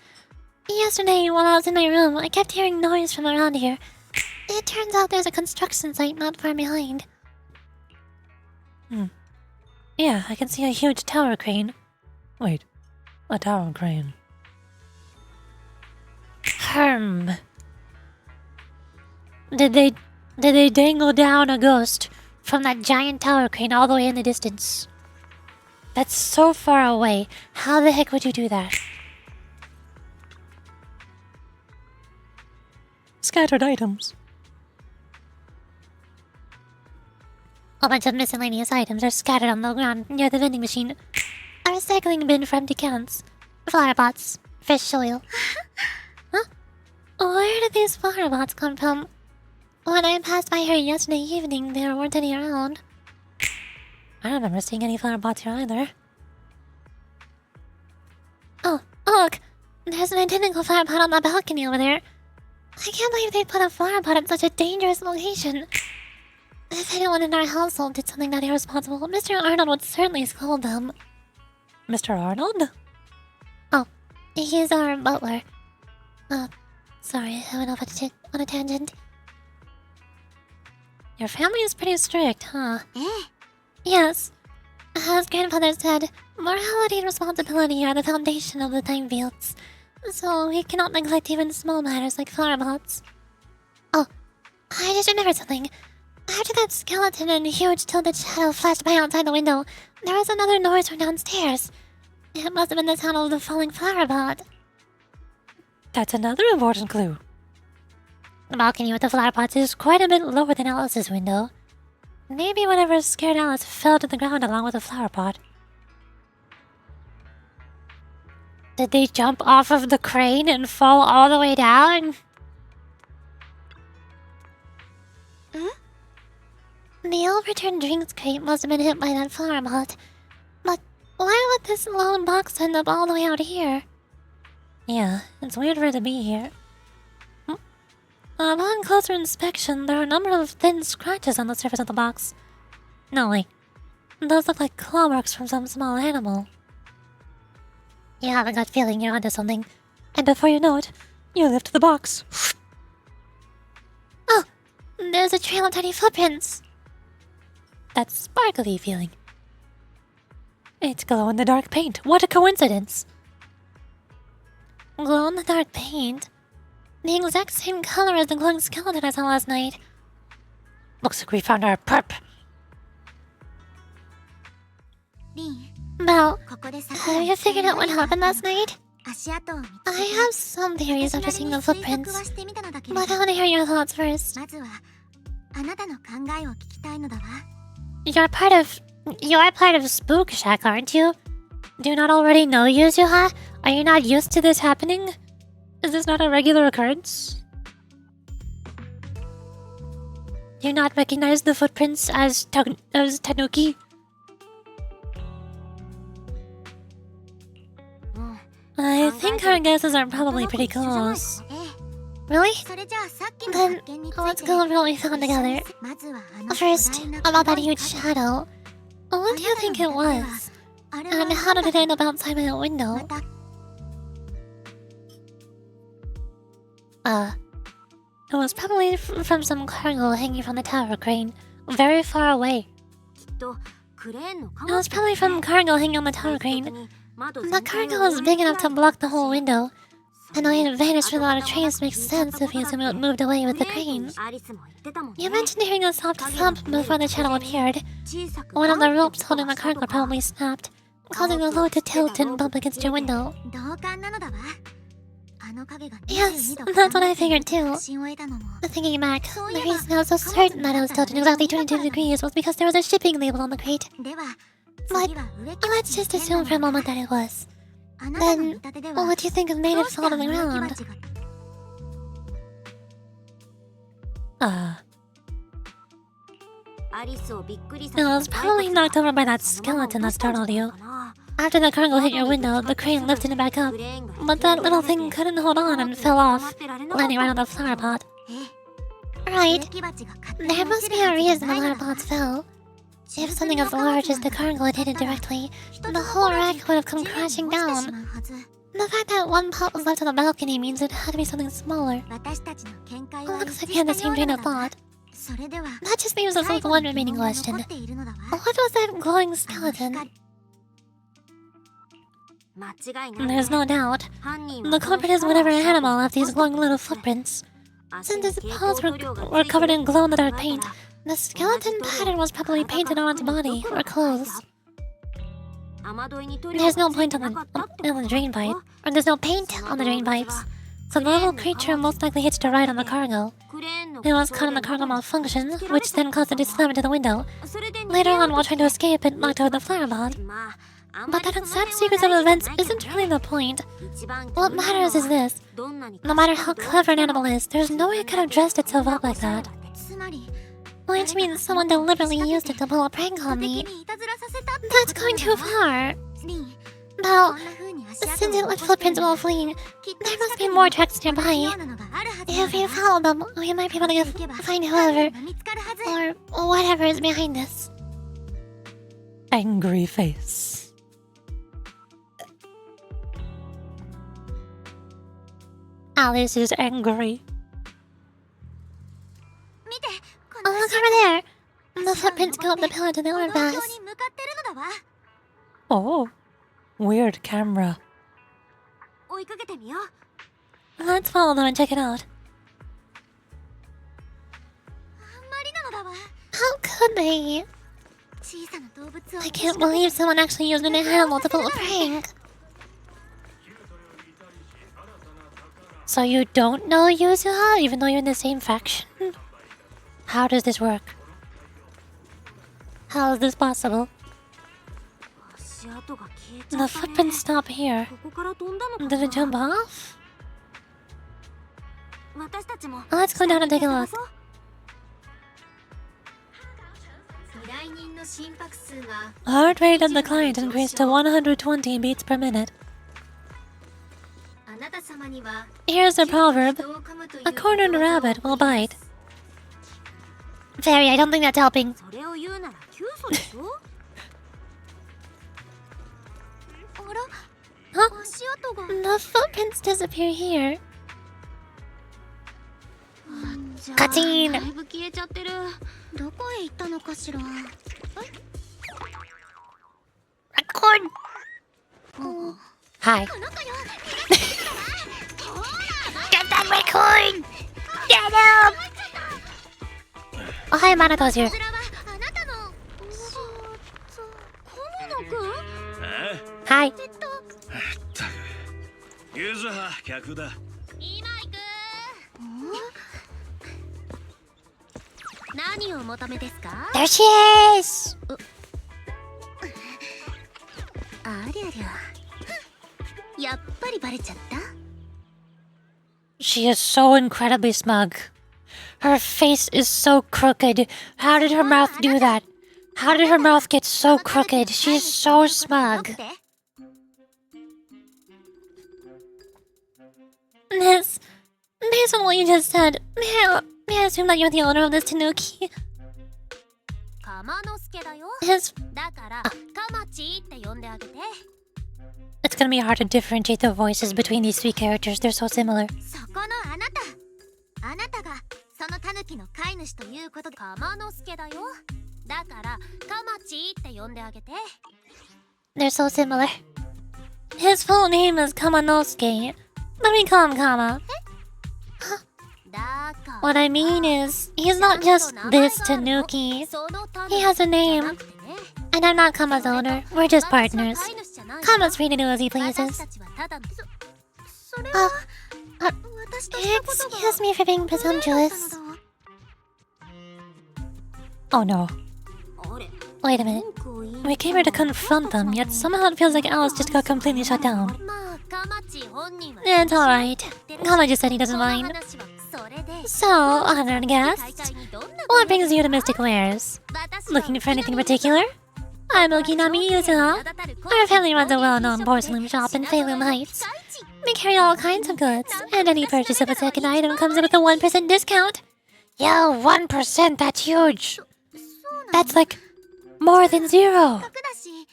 Yesterday, while I was in my room, I kept hearing noise from around here. It turns out there's a construction site not far behind. Yeah, I can see a huge tower crane. Wait, a tower crane. Did they dangle down a ghost from that giant tower crane all the way in the distance? That's so far away. How the heck would you do that? Scattered items. A bunch of miscellaneous items are scattered on the ground near the vending machine. A recycling bin for empty cans. Flower pots. Fish oil. Huh? Where did these flower pots come from? When I passed by here yesterday evening, there weren't any around. I don't remember seeing any flower pots here either. Oh, look! There's an identical flower pot on the balcony over there. I can't believe they put a flower pot at such a dangerous location. If anyone in our household did something that irresponsible, Mr. Arnold would certainly scold them. Mr. Arnold? Oh, he's our butler. Sorry, I went off on a tangent. Your family is pretty strict, huh? Yes. As grandfather said, morality and responsibility are the foundation of the time fields. So we cannot neglect even small matters like flower pots. Oh, I just remembered something. After that skeleton and huge tilted shadow flashed by outside the window, there was another noise from downstairs. It must have been the sound of the falling flower pot. That's another important clue. The balcony with the flower pots is quite a bit lower than Alice's window. Maybe whatever scared Alice fell to the ground along with the flower pot. Did they jump off of the crane and fall all the way down? The overturned drinks crate must have been hit by that flower pot. But why would this lone box end up all the way out here? Yeah, it's weird for it to be here. Upon closer inspection, there are a number of thin scratches on the surface of the box. No, wait. Those look like claw marks from some small animal. You have a gut feeling you're onto something. And before you know it, you lift the box. Oh! There's a trail of tiny footprints! That sparkly feeling. It's glow-in-the-dark paint. What a coincidence! Glow-in-the-dark paint? The exact same color as the glowing skeleton I saw last night. Looks like we found our perp. リン、 Well, ここでさ have you figured out what happened last night? 足跡を見つけ I have some theories 私 after なり seeing に the 推測 footprints, はしてみたのだけれ but ど I want to hear your thoughts first. まずはあなたの考えを聞きたいのだわ You're part of Spook Shack, aren't you? Do you not already know Yuzuha? Are you not used to this happening? Is this not a regular occurrence? Do you not recognize the footprints as Tanuki? I think our guesses are probably pretty close. ええ Really? それじゃあさっきの Then 発見につい let's て go over what we found together. まずはあの First, 巨大な about that 黒い huge shadow. What do you think it was? あれ And は how did it end up outside my ま window? た It was probably from some cargo hanging from the tower crane, very far away. きっとクレーンの It was probably from cargo hanging on the tower crane. The cargo was big enough to block the whole window. And the way it vanished without a trace makes sense if you assume it moved away with the crane. アリスも言ってたもんね You mentioned hearing a soft thump before the shadow appeared. 小さく One of the ropes holding the cargo probably snapped, causing the load to tilt and bump against your window. 同感なのだわあの影が Yes, 22度 that's what I figured too. 写真を得たのも Thinking back, the reason I was so certain that it was tilted exactly 22 degrees was because there was a shipping label on the crate. では But 次は植木 let's just assume for a moment that it was. あなたの見 Then, 立てで what は would you think of ど native うして fall あ to の the 植木 ground? 鉢が アリスをびっくりさ It せ was た probably 骸骨 knocked over by that そのまま skeleton 落 that としたんじゃ startled ない you. かな After the cargo hit your window, the crane lifted it back up. クレーンが But that little thing couldn't hold on and fell off, landing right on the flower pot. ええ Right, 植木鉢が勝手に there 落 must ち be る a はずじゃ reason な the いの flower だわ pots fell. If something as large as the cargo had hit it directly, the whole rack would have come crashing down. The fact that one pot was left on the balcony means it had to be something smaller. 私たちの見解 It は looks 一 like 致 we した had the よ same う train な of のだわ thought. それでは That just leaves us 最 with 後 one の疑 remaining 問が question. 残っているのだわ What was that glowing skeleton? 間違いない There's no doubt. 犯人は The culprit is whatever animal left these glowing little footprints. Since his paws were covered in glow-in-the-dark paint, the skeleton pattern was probably painted on its body or clothes. There's no point on the drain pipe, or there's no paint on the drain pipes. So the little creature most likely hitched a ride on the cargo. It was caught in the cargo malfunction, which then caused it to slam into the window. Later on, while trying to escape, it knocked over the flower pot. But that exact sequence of events isn't really the point. What matters is this. No matter how clever an animal is, there's no way it could have dressed itself up like that. つまり Which means someone deliberately used it to pull a prank on 敵 me. にいたずらさせたって That's こと going な too のだわ far. リン Well, こんな風に足 since 跡 it を left 残してい footprints る while fleeing, きっと there must 近 be くに more tracks 同じ nearby. ようなのがあるはずな If の we だ follow them, we might be able to 行けば find 犯 whoever 人が見つかるはず or whatever is behind this. Angry face. Alice is angry. 見てこ Oh, の look 足 over 跡 there. The footprints go up the pillar to the 歩 other 道橋 bus. に向かってるのだわ Oh, weird camera. 追いかけてみよう Let's follow them and check it out. あんまりなのだわ How could they? 小さな動物を I can't believe someone actually used an animal to pull a prank. So you don't know Yuzuha, even though you're in the same faction? How does this work? How is this possible? 足跡が消えちゃ The ったね footprints stop here. ここから飛んだのか Did it な jump off? 私たちも Let's go down and take a look. 依頼人の心拍数が Heart rate of the client increased to 120 beats per minute. あなた様には Here's the proverb. 人を噛むという A cornered rabbit will bite. Fairy, I don't think that's helping. それを言うなら急訴でしょあら Huh? 足跡が The footprints disappear here. じゃあカチーンだいぶ消えちゃってるどこへ行ったのかしら Record! Hi. この子よ Get that record! Get him! Oh, hi, Manato's here. こちらはあなたの河野くん Hi. ユズハ客だ。今行く何を求めですか There she is! ありゃりゃやっぱりバレちゃった She is so incredibly smug. Her face is so crooked. How did her mouth do that? How did her mouth get so crooked? She is so smug. Miss, based on what you just said, may I assume that you're the owner of this tanuki? カマノスケだよ His, だからカマチって呼んであげて it's gonna be hard to differentiate the voices between these three characters. They're so similar. そこのあなたがそのタヌキの飼い主ということでカマノスケだよだからカマチって呼んであげて They're so similar. His full name is Kamanosuke. Let me call him Kama. だから What I mean is, he's not just this tanuki. そのタ He has a じゃ name. なくてね And I'm not Kama's owner. We're just 私の partners. 飼い主じゃない Kama's free to do as he 私 pleases. たちはただのそれは私としたことが Excuse me for being 不明だったの presumptuous. だ Oh no. あれ Wait a minute. We came here to confront them, yet somehow it feels like Alice just got completely shut down. まあカマチ本人は It's alright. Kama just said he doesn't この mind. 話はそれで So, honored guest, 大会にどんな what brings you to Mystic Wares? 私は Looking for anything particular? I'm Okinami Yuzuha. Our family runs a well-known porcelain shop in Phelan Heights. We carry all kinds of goods, and any purchase of a second item comes with a 1% discount. Yo, 1%, that's huge! That's like more than zero! 楽だし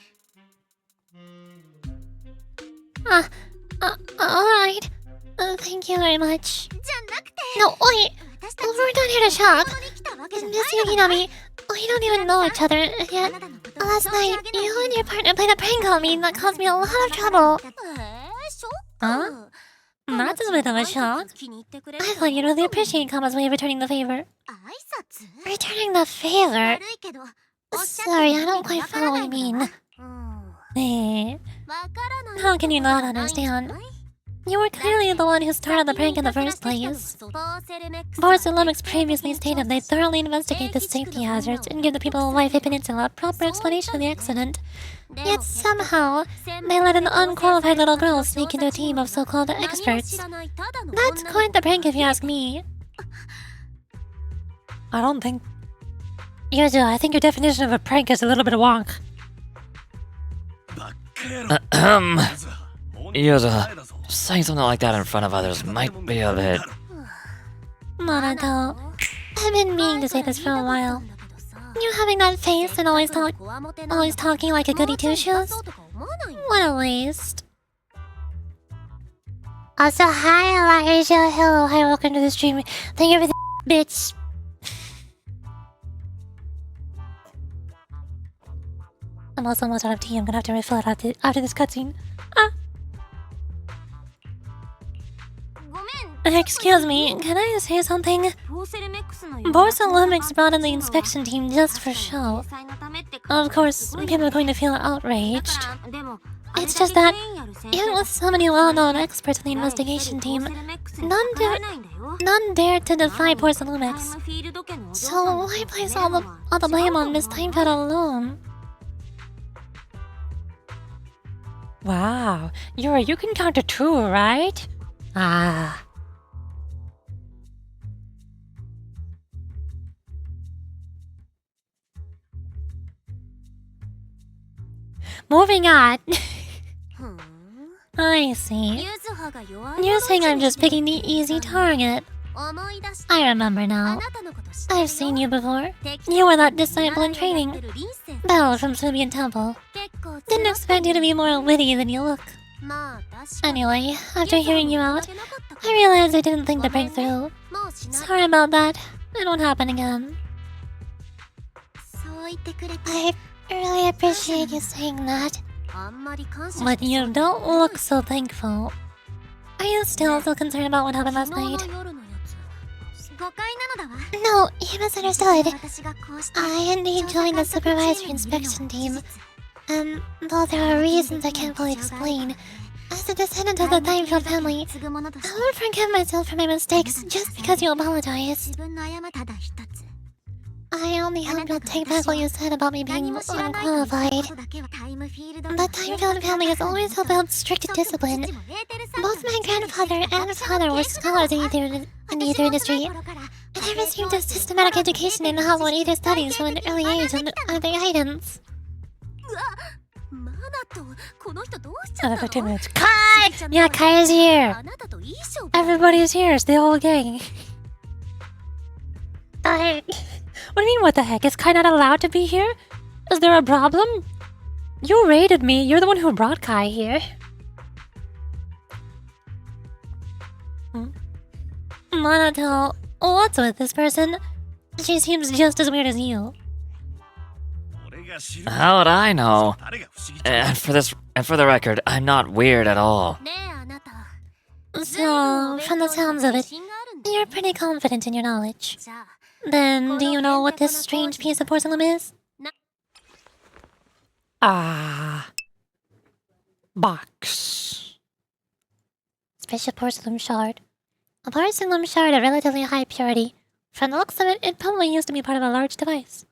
Alright. Thank you very much. じゃなくて No, wait! 私たち We're not here to shop! 買い物に来たわけじゃない Miss のか Yukinami, we don't even know each other あ yet. なたのことを Last 存じ night, 上げない you and your partner played a prank on me that caused me a lot of trouble. ショック That's a bit of a shock. 気に入ってくれ I る thought you'd really appreciate Kama's way of returning the favor. 挨拶 Returning the favor? 悪いけどおっしゃって Sorry, る I 意 don't 味 quite がわから follow な what い you のだ mean. わ Eh, からない how can you not understand? You were clearly the one who started the prank in the first place. Boris and Lumix previously stated they'd thoroughly investigate the safety hazards and give the people of Wi-Fi Peninsula a proper explanation of the accident. Yet somehow, they let an unqualified little girl sneak into a team of so-called experts. That's quite the prank if you ask me. I don't think... Yuzuha, I think your definition of a prank is a little bit wonk. Yuzuha, saying something like that in front of others might be a bit... Monato, I've been meaning to say this for a while. You having that face and always talking like a goody two-shoes? What a waste. Also, hi, Elijah. Hello, hi, welcome to the stream. Thank you for the bitch. I'm also almost out of tea. I'm gonna have to refill it after this cutscene. Ah! Excuse me, can I say something? Boris and Lumix brought in the inspection team just for show. Of course, people are going to feel outraged. It's just that, even with so many well-known experts in the investigation team, none dared to defy Boris and Lumix. So why place all the blame on Miss Timepad alone? Wow, you can count to 2, right? Ah. Moving on. I see. You're saying I'm just picking the easy target. I remember now. I've seen you before. You were that disciple in training. Belle from Subian Temple. Didn't expect you to be more witty than you look. Anyway, after hearing you out, I realized I didn't think the breakthrough. Sorry about that. It won't happen again. I really appreciate you saying that. But you don't look so thankful. Are you still so concerned about what happened last night? 誤解なのだわ No, you misunderstood. I indeed joined the supervisory inspection team. And though there are reasons I can't fully explain, as a descendant of the Timefield family, I won't forgive myself for my mistakes just because you apologize. I only hope you'll take back what you said about me being unqualified. The Timefield family has always upheld strict discipline. Both my grandfather and father were scholars in the ether industry, and I received a systematic education in how one ether studies from an early age and other items. Another 2 minutes. Kai! Yeah, Kai is here! Everybody's here, it's the whole gang. What do you mean, what the heck? Is Kai not allowed to be here? Is there a problem? You raided me, you're the one who brought Kai here. Monato, what's with this person? She seems just as weird as you. How would I know? And for the record, I'm not weird at all. So, from the sounds of it, you're pretty confident in your knowledge. Then, do you know what this strange piece of porcelain is? Box. Special porcelain shard. A porcelain shard of relatively high purity. From the looks of it, it probably used to be part of a large device.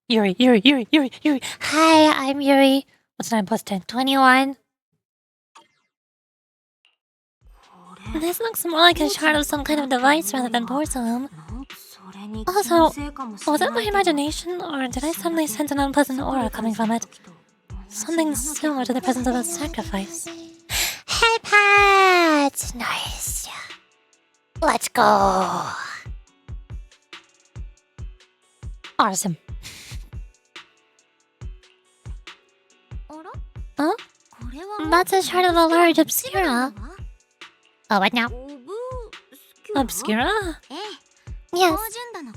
Yuri. Hi, I'm Yuri. What's 9 plus 10? 21. This looks more like a shard of some kind of device rather than porcelain. Also, was it my imagination, or did I suddenly sense an unpleasant aura coming from it? Something similar to the presence of a sacrifice. Hey, Pat! Nice. Let's go. Awesome. Huh? That's a shard of a large obscura. Oh, what now? Obscura? Yes.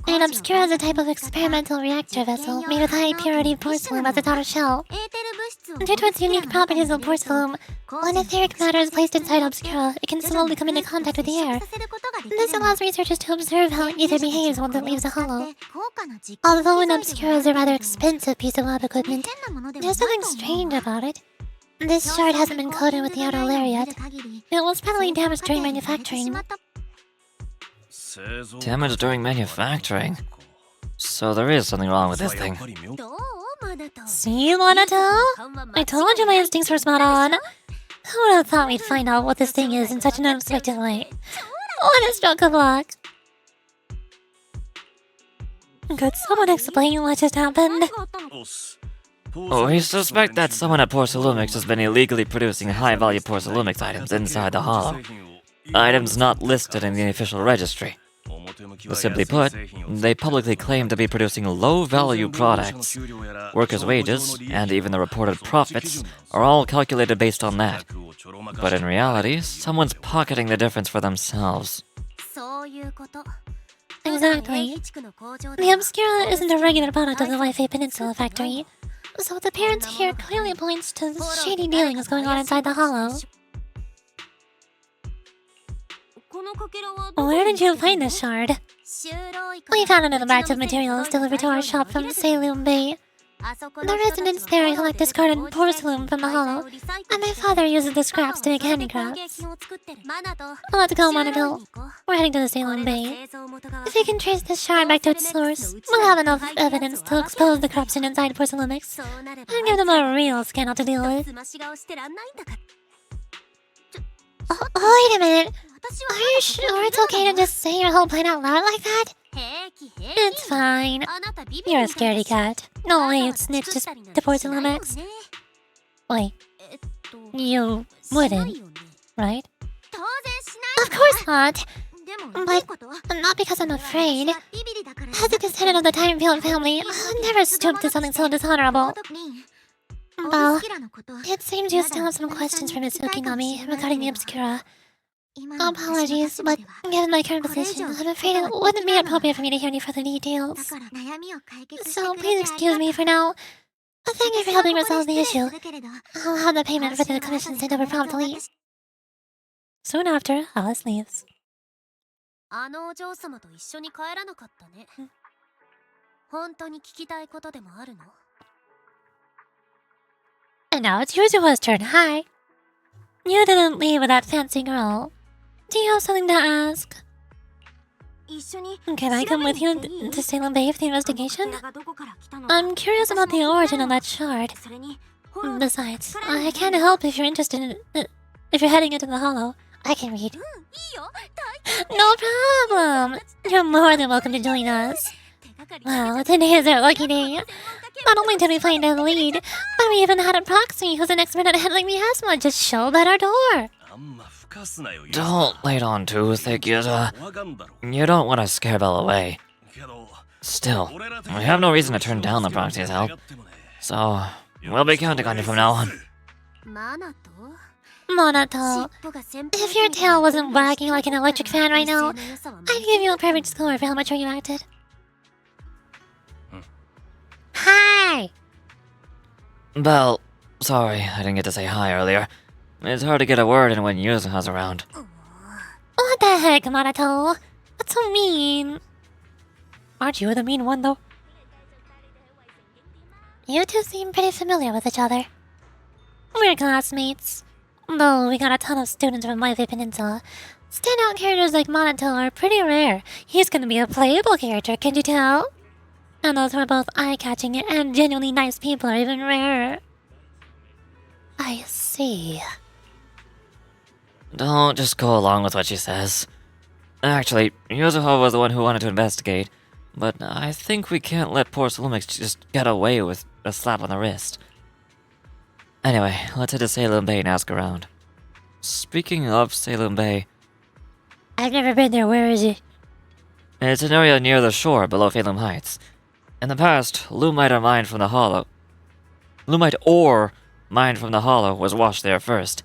An obscura is a type of experimental reactor vessel made with high purity porcelain as its outer shell. Due to its unique properties of porcelain, when etheric matter is placed inside obscura, it can slowly come into contact with the air. This allows researchers to observe how ether behaves once it leaves a hollow. Although an obscura is a rather expensive piece of lab equipment, there's nothing strange about it. This shard hasn't been coated with the outer layer yet. It was probably damaged during manufacturing. Damage during manufacturing. So there is something wrong with this thing. See, Monato? I told you my instincts were spot on. Who would have thought we'd find out what this thing is in such an unexpected way? What a stroke of luck! Could someone explain what just happened? We suspect that someone at Porcelumix has been illegally producing high-value Porcelumix items inside the hollow. Items not listed in the official registry. Simply put, they publicly claim to be producing low-value products. Workers' wages, and even the reported profits, are all calculated based on that. But in reality, someone's pocketing the difference for themselves. Exactly. The Obscura isn't a regular product of the Wi-Fi Peninsula factory, so the appearance here clearly points to shady dealings going on inside the hollow. Where did you find this shard? We found it in a batch of materials delivered to our shop from Saloon Bay. The residents there collect discarded porcelain from the hollow, and my father uses the scraps to make handicrafts. Let's go, Monaco. We're heading to the Saloon Bay. If we can trace this shard back to its source, we'll have enough evidence to expose the corruption inside Porcelumix and give them a real scandal to deal with. Oh, wait a minute. Are you sure it's okay to just say your whole plan out loud like that? It's fine. You're a scaredy cat. No way you'd snitch to Porcelumix. Wait. You wouldn't, right? Of course not. But not because I'm afraid. As a descendant of the Timefield family, I'll never stoop to something so dishonorable. Well, it seems you still have some questions for Miss Ukinami regarding the Obscura. Apologies, but given my current position, I'm afraid it wouldn't be appropriate for me to hear any further details. So please excuse me for now. Thank you for helping resolve the issue. I'll have the payment for the commission sent over promptly. Soon after, Alice leaves. あのお嬢様と一緒に帰らなかったね。本当に聞きたいことでもあるの？ And now it's Yuzuha's turn. Hi. You didn't leave with that fancy girl. Do you have something to ask? 一緒に Can I come with you to Salem Bay for the あの investigation? カステラがどこから来たのか I'm curious about the origin of that shard. それにフォロー Besides, I can't help if you're interested in if you're heading into the hollow. I can read. いいよ大 No problem. You're more than welcome to join us. Well, today is our lucky day. Not only did we find a lead, but we even had a proxy who's an expert at handling miasma just show up at our door. Don't lay it on too thick, Yuzuha. You don't want to scare Belle away. Still, we have no reason to turn down the proxy's help. So, we'll be counting on you from now on. マナと Monato, if your tail wasn't wagging like an electric fan right now, I'd give you a perfect score for how mature you acted. Hi! Belle, sorry I didn't get to say hi earlier. It's hard to get a word in when Yuzuha's around. What the heck, Monato? That's so mean. Aren't you the mean one, though? You two seem pretty familiar with each other. We're classmates. Though we got a ton of students from Waifu Peninsula, standout characters like Monato are pretty rare. He's gonna be a playable character, can you tell? And those who are both eye-catching and genuinely nice people are even rarer. I see. Don't just go along with what she says. Actually, Yuzuha was the one who wanted to investigate, but I think we can't let poor Salumix just get away with a slap on the wrist. Anyway, let's head to Salem Bay and ask around. Speaking of Salem Bay, I've never been there. Where is it? it's an area near the shore below Phalem Heights. In the past, Lumite ore mined from the hollow was washed there first.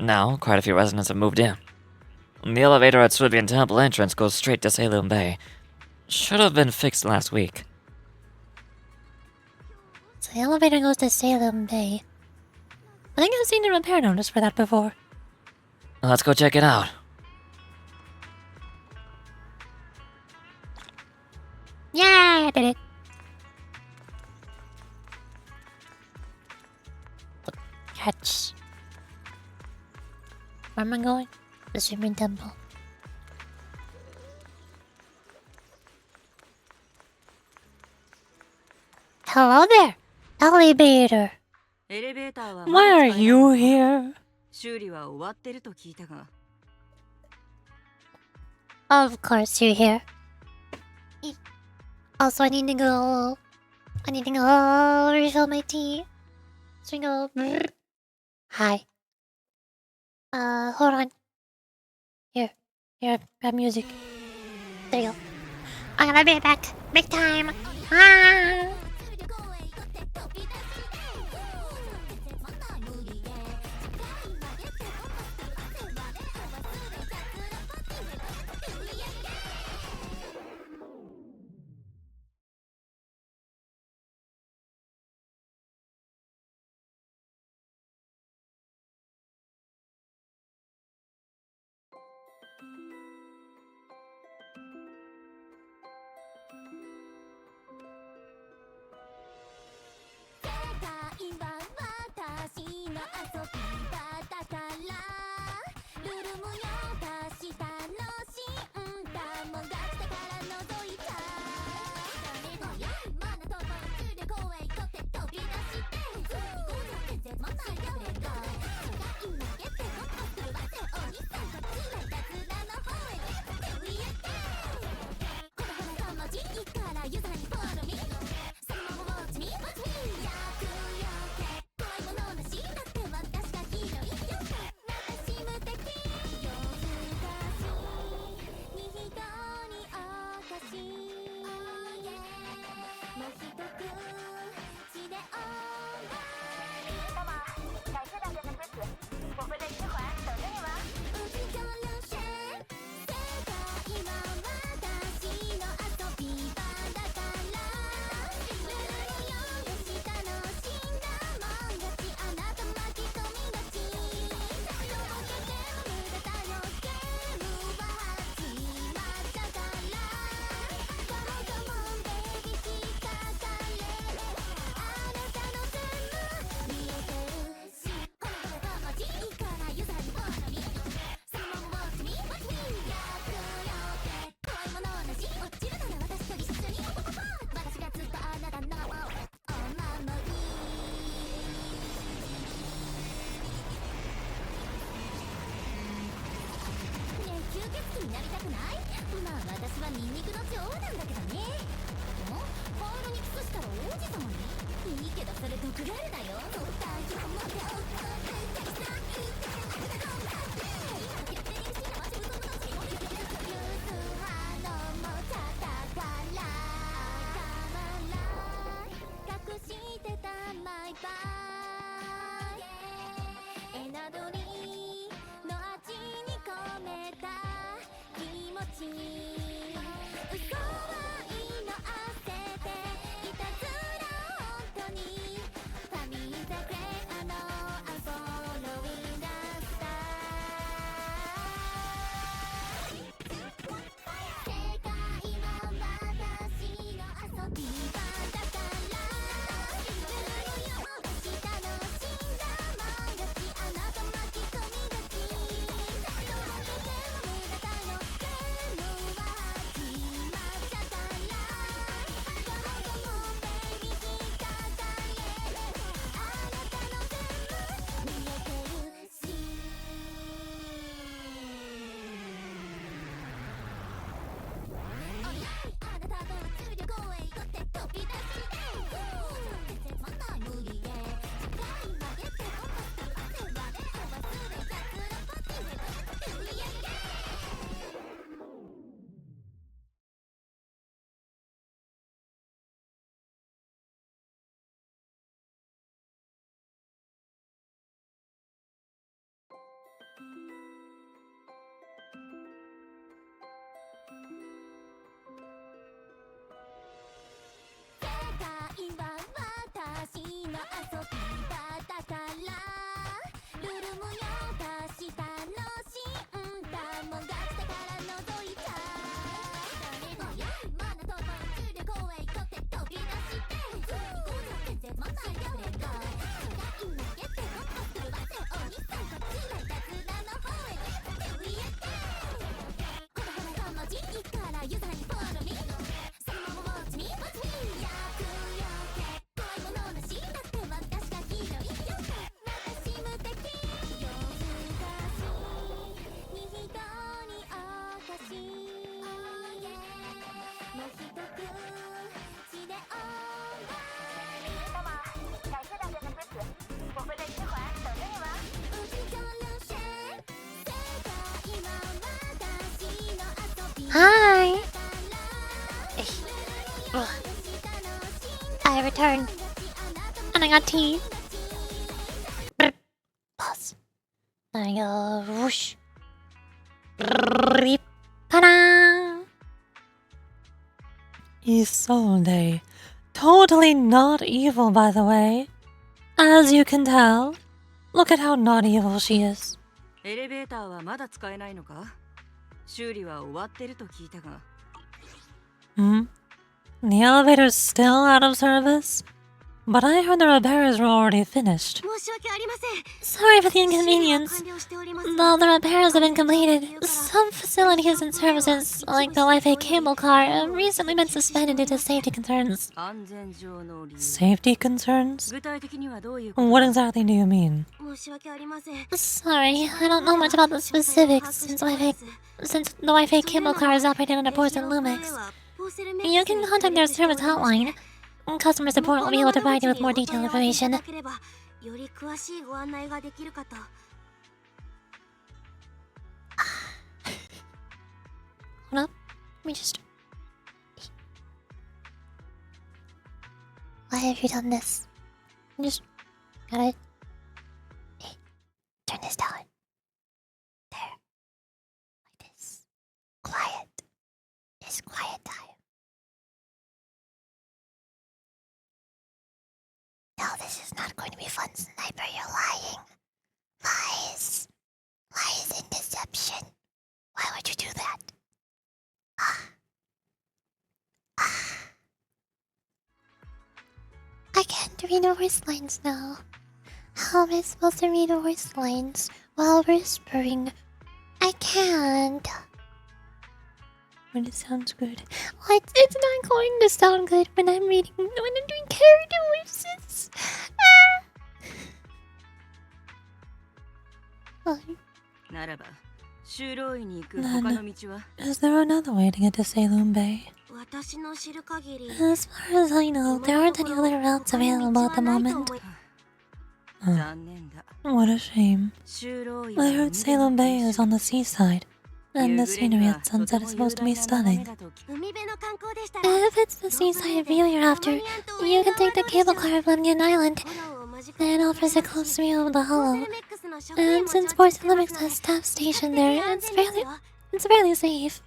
Now, quite a few residents have moved in. The elevator at Swivian Temple entrance goes straight to Salem Bay. Should have been fixed last week. So the elevator goes to Salem Bay. I think I've seen a repair notice for that before. Let's go check it out. Yeah, I did it. Catch. Where am I going? The Swimming Temple. Hello there, elevator. エレベーターは Why are you here? 修理は終わってると聞いたが Of course you're here. Also, I need to go refill my tea. So I go. Hi. Hold on. Here, grab music. There you go. I'm gonna be back. Big time. Ah. まあ私はニンニクの女王なんだけどね。カエルにキスしたら王子様に？いいけどそれ毒ガエルだよ。隠してたマイバーエナドリの味に込めた気持ち嘘はいのあせていたずら本当にファミーザグレーのアフォロウィンダースター世界は私の遊び場だから私の遊び場だからルル無用だし楽しんだもんが来たから覗いちゃおやマナと途中で公園行って飛び出して全然まないでくれた今ゲッテコッパするわせお兄さんこっちはいたずらの方へ手を入れてこの花がまじいからユザにフォローミーそのままウォッチミーウォッチミー焼くよ怖いものなしだって私がひどいよ私無敵夜更かしに一人おかしもう一口でオーバー感谢大家的支持我会在之后等着你们宇宙流星世界は私の遊び Hi! I returned. And I got tea. Pause. There you go. Whoosh. Ta-da! Isolde. Totally not evil, by the way. As you can tell. Look at how not evil she is. エレベーターはまだ使えないのか？修理は終わってると聞いたが。Hmm? The elevator's still out of service? But I heard the repairs were already finished. 申し訳ありません Sorry for the inconvenience. 完了しております Though the repairs have been completed, some facilities and services, like the Wi-Fi cable car, have recently been suspended due to safety concerns. 安全上の理由。 Safety concerns? 具体的にはどういうこと？ What exactly do you mean? 申し訳ありません Sorry, I don't know much about the specifics since the Wi-Fi cable car is operated under Porcelain Lumix. You can contact their service hotline. Customer support will be able to provide you with more detailed information. より詳しいご案内ができるかと Hold up. Let me just... Why have you done this? Just... Gotta... Hey, turn this down. There. Like this. Quiet. It's quiet time. No, this is not going to be fun, Sniper. You're lying. Lies. Lies and deception. Why would you do that? I can't read the voice lines now. How am I supposed to read the voice lines while whispering? I can't. But it sounds good. Well, it's not going to sound good when I'm doing character voices. Ah. ならば修道院に行く Then- 他の道は Is there another way to get to Salem Bay? 私の知る限り As far as I know, there aren't any other routes available at the moment. 残念だ What a shame. 修道院 I heard Salem Bay is on the seaside, and the scenery at sunset is supposed to be stunning. 海辺の観光でしたら If it's the seaside view you're after, you can take the cable car of Lemnian Island. フォローを間近 It offers a close view of the フォーセ hollow. ルメックスの職員 And もちゃん since と Force してます Olympics よ has staff stationed 比較 there, 的安 it's 全ですよ fairly safe.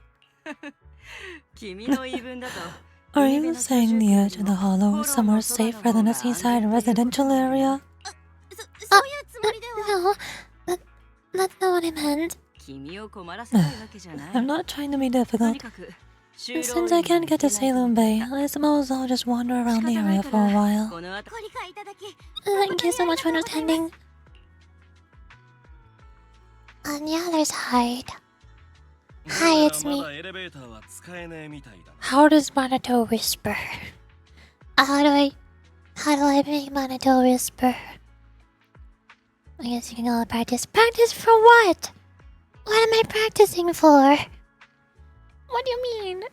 君の言い分だと Are you saying the edge of the hollow is somewhere safer than a seaside residential area? そういうつもりでは No, that's not what I meant. 君を困らせたいわけじゃない I'm not trying to be とに difficult. かく修道院 Since I can't get to Salem Bay, I suppose I'll just wander around the area for a while. この後ご理解いただき Thank you so much for understanding. On the other side. Hi, it's me. まだエレベーターは使えねえみたいだな How does Manato whisper? How do I make Manato whisper? I guess you can all practice. Practice for what? What am I practicing for? What do you mean?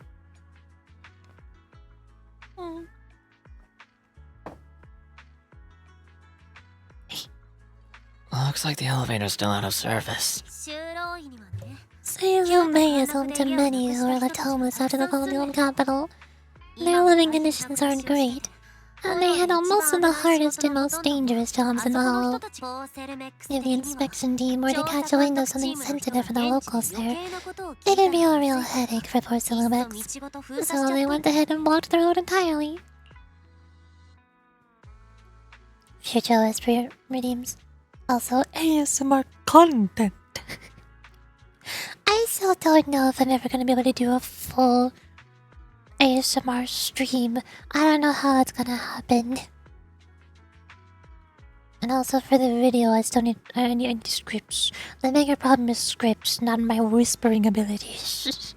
Looks like the elevator's still out of service. 修道院にはね Salem Bay is home to many who are left homeless after the colonial capital. Their living conditions aren't great, and they handle most of the hardest and most dangerous jobs in the hall. フォーセルメックス If the 的には inspection team were to catch a wind of something sensitive for the 現地 locals の there, 余計なことを聞 it い could be た a り real して headache for poor いっそ Silumex. 道ごと封鎖しち So ゃ they った went ahead and blocked the road entirely. Future Whisper redeems. Also, ASMR content. I still don't know if I'm ever gonna be able to do a full ASMR stream. I don't know how it's gonna happen. And also for the video, I need scripts. The bigger problem is scripts, not my whispering abilities.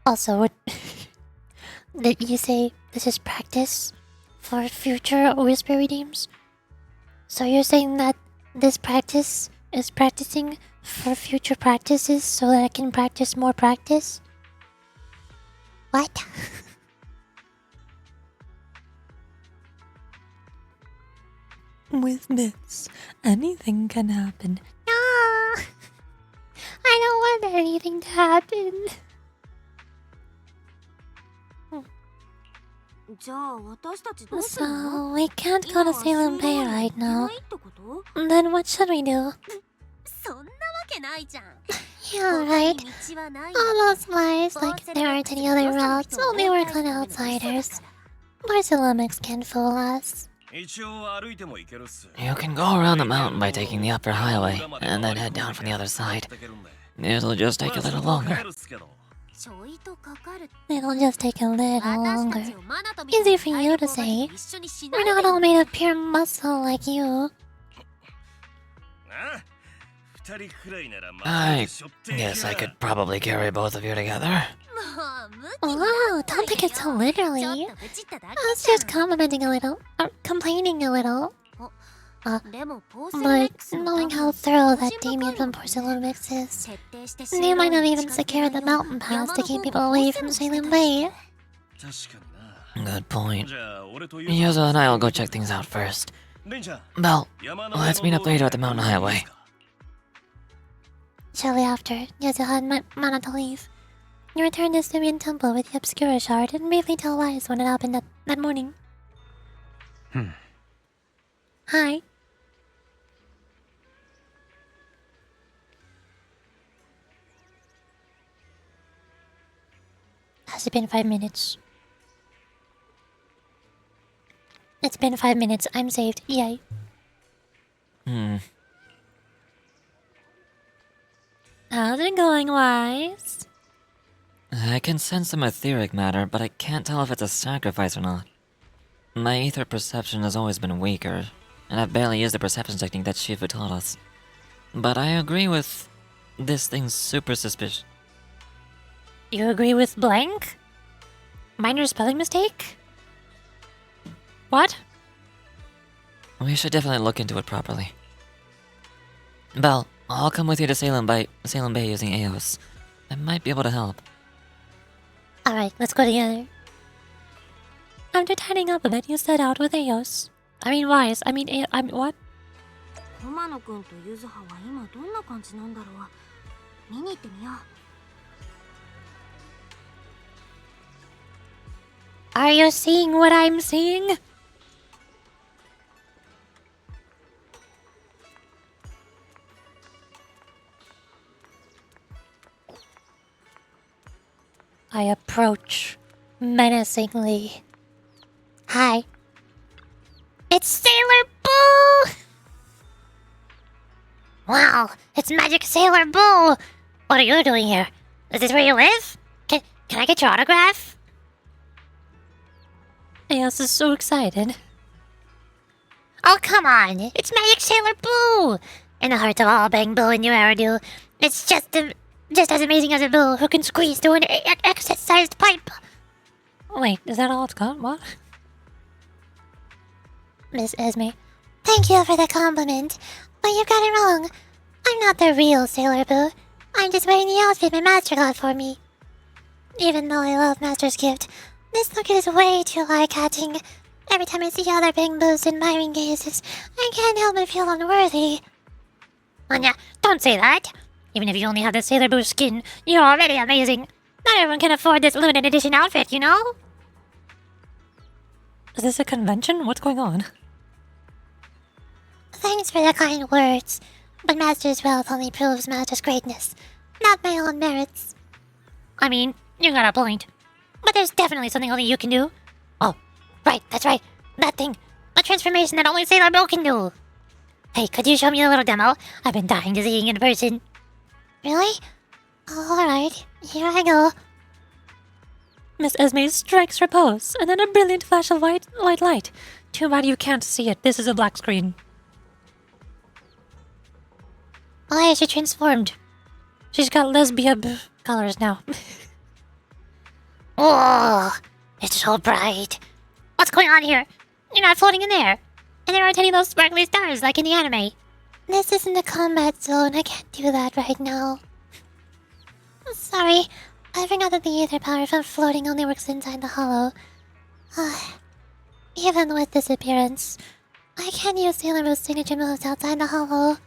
Also, what did you say this is practice for future whisper redeems? So you're saying that this practice is practicing for future practices so that I can practice more practice? What? With this, anything can happen. No! I don't want anything to happen. じゃあ私たちどうするの So, we can't go to Salem Bay right 今 now. は修道院に行けないってこと Then what should we do? そんなわけないじゃん Yeah, right. 他に道はない All those lies, like there aren't any other routes, only work on outsiders. Barcelomix can't fool us. 一応歩いても行けるっす You can go around the mountain by taking the upper highway, and then head down from the other side. It'll just take a little longer. ちょいとかかる It'll just take a little 私 longer. たちをマナとみたい Easy な for you to 体力を say. 一緒にしな We're いで not よ all made of pure muscle like you. あ二人くらいならま I 背負っていけ guess I could probably carry both of you together. もう無理 Wow, don't take it so ちょっ literally. とブチっただ I け was じゃ just complimenting a little, or complaining a little. んでもポーセル But メックスの knowing how thorough that Damien from Porcelomix is, 徹底して they might have even 修道院 secured に the 近づけないよう mountain pass to keep 山 people の方 away が from ポーセル Salem つけたり Bay. して 確かにな Good point. じゃあ俺と Yuzuha and I will go check things out first. レンちゃん Belle, 山の let's meet up later at the mountain highway. Shortly after, Yuzuha and Manato leave. You return to Simeon Temple with the Obscura Shard and briefly tell Wise when it happened that morning. Hi. Has it been 5 minutes? It's been 5 minutes. I'm saved. Yay. How's it going, Wise? I can sense some etheric matter, but I can't tell if it's a sacrifice or not. My ether perception has always been weaker, and I've barely used the perception technique that Shifu taught us. But I agree with this thing's super suspicious. You agree with blank? Minor spelling mistake? What? We should definitely look into it properly. Belle, I'll come with you to Salem Bay using Eos. I might be able to help. Alright, let's go together. After tidying up a bit, you set out with Eos. What? 駒野くんとゆずはは今どんな感じなんだろう。見に行ってみよう。Are you seeing what I'm seeing? I approach menacingly. Hi. It's Sailor Boo! Wow, it's Magic Sailor Boo! What are you doing here? Is this where you live? Can I get your autograph? Eos is so excited. Oh, come on! It's Magic Sailor Boo! In the heart of all Bang Boo and you ever do, it's just as amazing as a boo who can squeeze through an excess-sized pipe. Wait, is that all it's got? What? Miss Esme, thank you for the compliment, but you got it wrong. I'm not the real Sailor Boo. I'm just wearing the outfit my master got for me. Even though I love Master's gift, this look is way too eye-catching. Every time I see other Bang Boos admiring gazes, I can't help but feel unworthy. Anya, don't say that. Even if you only have the Sailor Boo skin, you're already amazing. Not everyone can afford this limited edition outfit, you know? Is this a convention? What's going on? Thanks for the kind words, but Master's wealth only proves Master's greatness, not my own merits. I mean, you got a point. But there's definitely something only you can do. Oh, right, that's right. That thing. A transformation that only Sailor Boo can do. Hey, could you show me a little demo? I've been dying to see it in person. Really? Alright, here I go. Miss Esme strikes her pose, and then a brilliant flash of white light. Too bad you can't see it. This is a black screen. Why is she transformed? She's got lesbian colors now. Whoa! It's so bright. What's going on here? You're not floating in there. And there aren't any of those sparkly stars like in the anime. This isn't a combat zone. I can't do that right now. Sorry. I forgot that the ether power from floating only works inside the hollow. Even with this appearance, I can't use Sailor Boo's signature moves outside the hollow.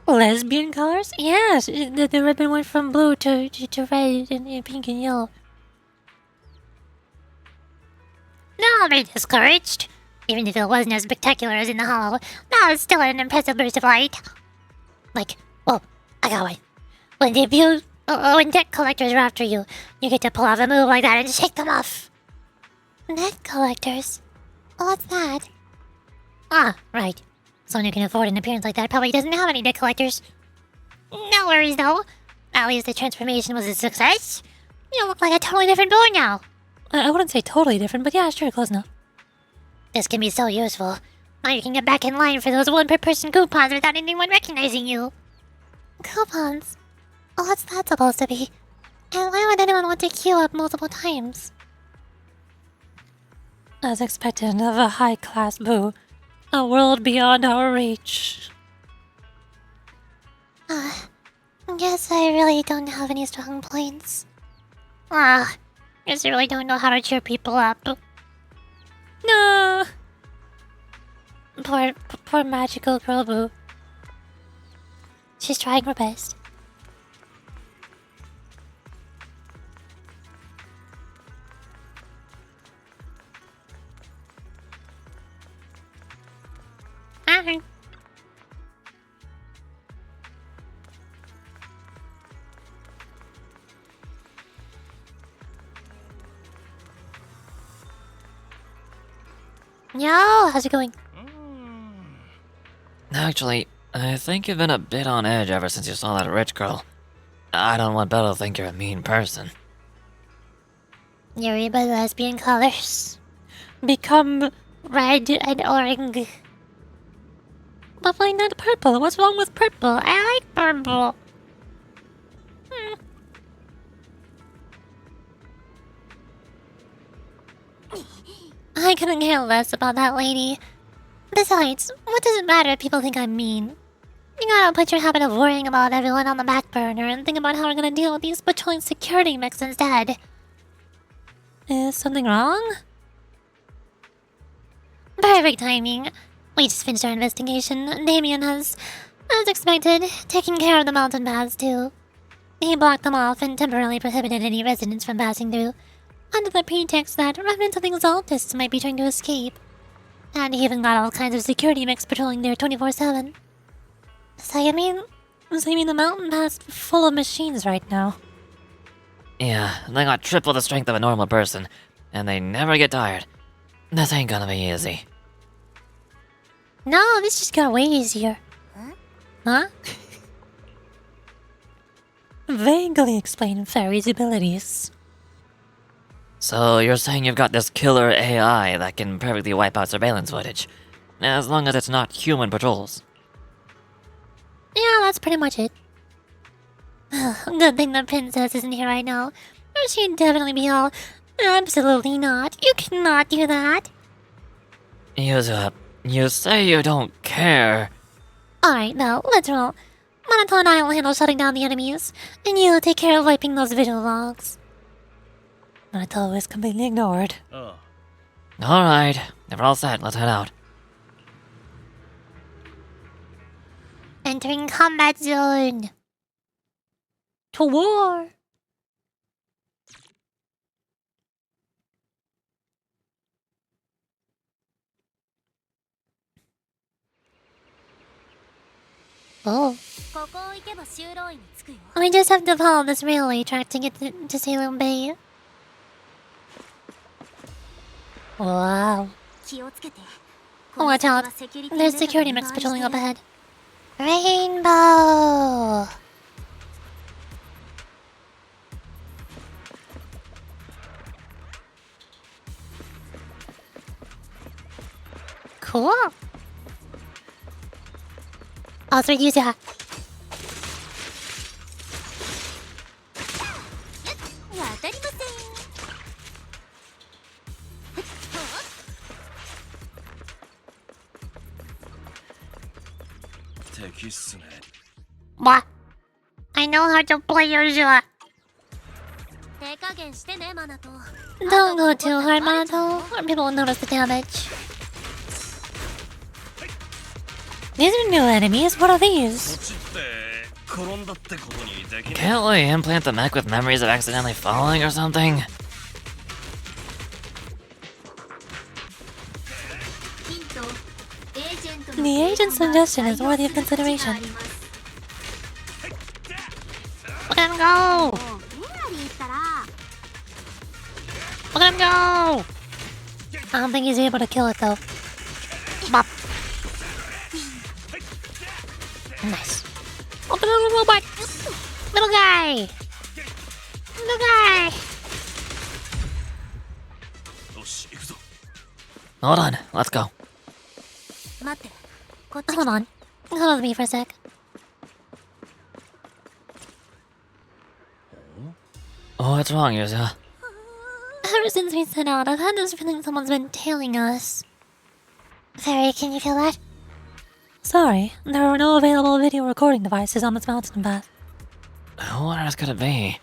Lesbian colors? Yes, the ribbon went from blue to red and pink and yellow. Don't be discouraged. Even if it wasn't as spectacular as in the hollow, that was still an impressive burst of light. Like, whoa, I got one. When debt collectors are after you, you get to pull off a move like that and shake them off. Debt collectors? What's that? Ah, right. Someone who can afford an appearance like that probably doesn't have any debt collectors. No worries, though. At least the transformation was a success. You look like a totally different boy now. I wouldn't say totally different, but yeah, sure, close enough. This can be so useful. Now you can get back in line for those one-per-person coupons without anyone recognizing you. Coupons? What's that supposed to be? And why would anyone want to queue up multiple times? As expected of a high-class boo. A world beyond our reach. Guess I really don't have any strong points. Guess I really don't know how to cheer people up. No! Poor magical girl boo. She's trying her best. Hi. Yo, how's it going? Actually, I think you've been a bit on edge ever since you saw that rich girl. I don't want Belle to think you're a mean person. You're in my lesbian colors. Become Red and orange. But why not purple? What's wrong with purple? I like purple. I couldn't care less about that lady. Besides, what does it matter if people think I'm mean? You gotta put your habit of worrying about everyone on the back burner and think about how we're gonna deal with these patrolling security mechs instead. Is something wrong? Perfect timing. We just finished our investigation. Damien has, as expected, taken care of the mountain paths too. He blocked them off and temporarily prohibited any residents from passing through, under the pretext that remnants of the Exaltists might be trying to escape. And he even got all kinds of security mechs patrolling there 24/7. So you mean the mountain path's full of machines right now? Yeah, they got triple the strength of a normal person, and they never get tired. This ain't gonna be easy. No, this just got way easier. Huh? Vaguely explain Fairy's abilities. So you're saying you've got this killer AI that can perfectly wipe out surveillance footage, as long as it's not human patrols. Yeah, that's pretty much it. Good thing the princess isn't here right now. Or she'd definitely be all, absolutely not. You cannot do that. Yuzuha, you say you don't care. Alright, now, let's roll. Monoton and I will handle shutting down the enemies, and you take care of wiping those visual logs. Monoton was completely ignored. Alright, if we're all set, let's head out. Entering combat zone. To war. Oh. We just have to follow this railway track to get to Salem Bay. Wow. Watch out. There's security mechs patrolling up ahead. Rainbow! Cool. Also, Yuzuha. What? I know how to play Yuzuha. Don't go too hard, Manato, or people will notice the damage. These are new enemies. What are these? Can't we implant the mech with memories of accidentally falling or something? The agent's suggestion is worthy of consideration. Look at him go! Look at him go! I don't think he's able to kill it though. Bop. Nice. Open the little robot! Little guy! Little guy! Hold on, let's go. Hold on. Hold with me for a sec. What's wrong, Yuzuha? Ever since we set out, I've had this feeling someone's been tailing us. Fairy, can you feel that? Sorry, there are no available video recording devices on this mountain path. Who on earth could it be?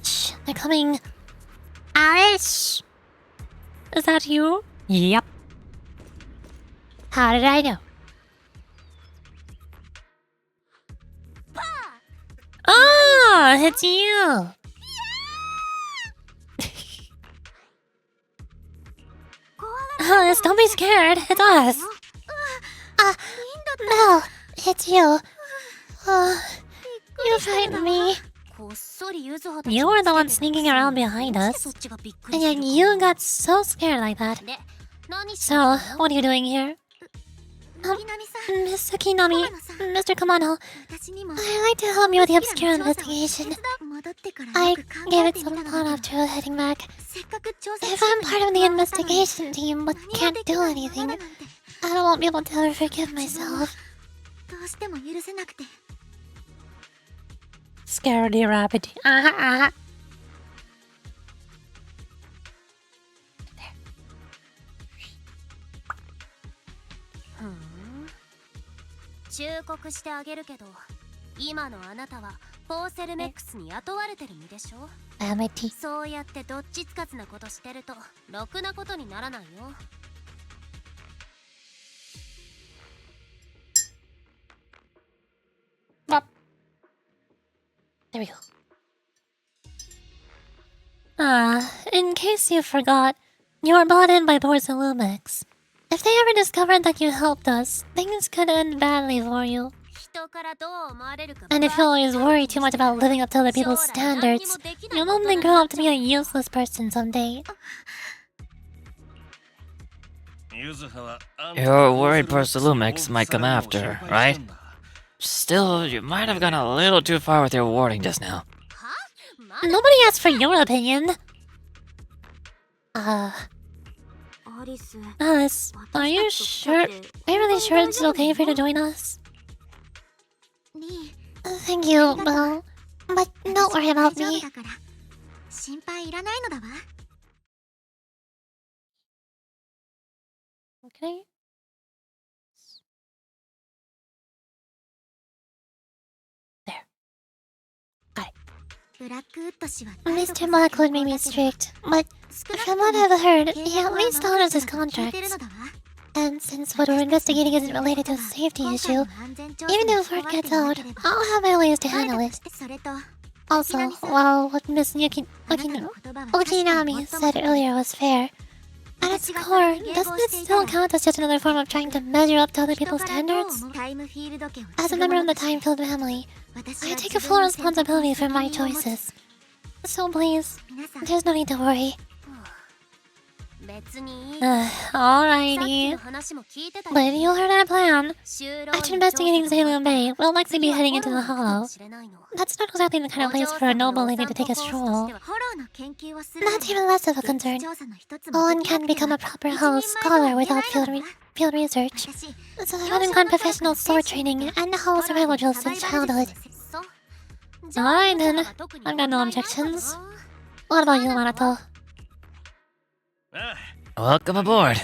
Shh, they're coming. Alice! Is that you? Yep. How did I know? Ah, it's you! Alice, don't be scared. It's us. No, it's you. You frightened me. You were the one sneaking around behind us. And then you got so scared like that. So, what are you doing here? Miss Sakinami, Mr. Kamano, I'd like to help you with the obscure investigation. I gave it some thought after heading back. If I'm part of the investigation team but can't do anything, I won't be able to ever forgive myself. Scaredy rabbit. 忠告してあげるけど、今のあなたはフォーセルメックスに雇われてる身でしょ。 My teeth. そうやってどっちつかずなことしてるとろくなことにならないよ。There we go. In case you forgot, you were brought in by Porcelumex. If they ever discovered that you helped us, things could end badly for you. 人からどう思われるか And if you always worry too much about living up to other people's standards, you'll only grow up to be a useless person someday. You're worried Porcelumex might come after, right? Still, you might have gone a little too far with your warning just now. Nobody asked for your opinion. Alice, are you sure? Are you really sure it's okay for you to join us? Thank you, Bo. But don't worry about me. 心配いらないのだわ。 Okay. Mr. Blackwood may be strict, but from what I've heard, he at least honors his contracts. And since what we're investigating isn't related to a safety issue, even if word gets out, I'll have my ways to handle it. Also, while what Miss Okinami said earlier was fair, at its core, doesn't it still count as just another form of trying to measure up to other people's standards? As a member of the Time-Filled family, I take a full responsibility for my choices. So please, there's no need to worry. Alrighty. But you heard our plan. After investigating Zalum Bay, we'll likely be heading into the Hollow. That's not exactly the kind of place for a noble lady to take a stroll. That's even less of a concern. One can't become a proper Hollow scholar without field research. So I've undergone professional sword training and Hollow survival drills since childhood. Alright then, I've got no objections. What about you, Manato? Welcome aboard.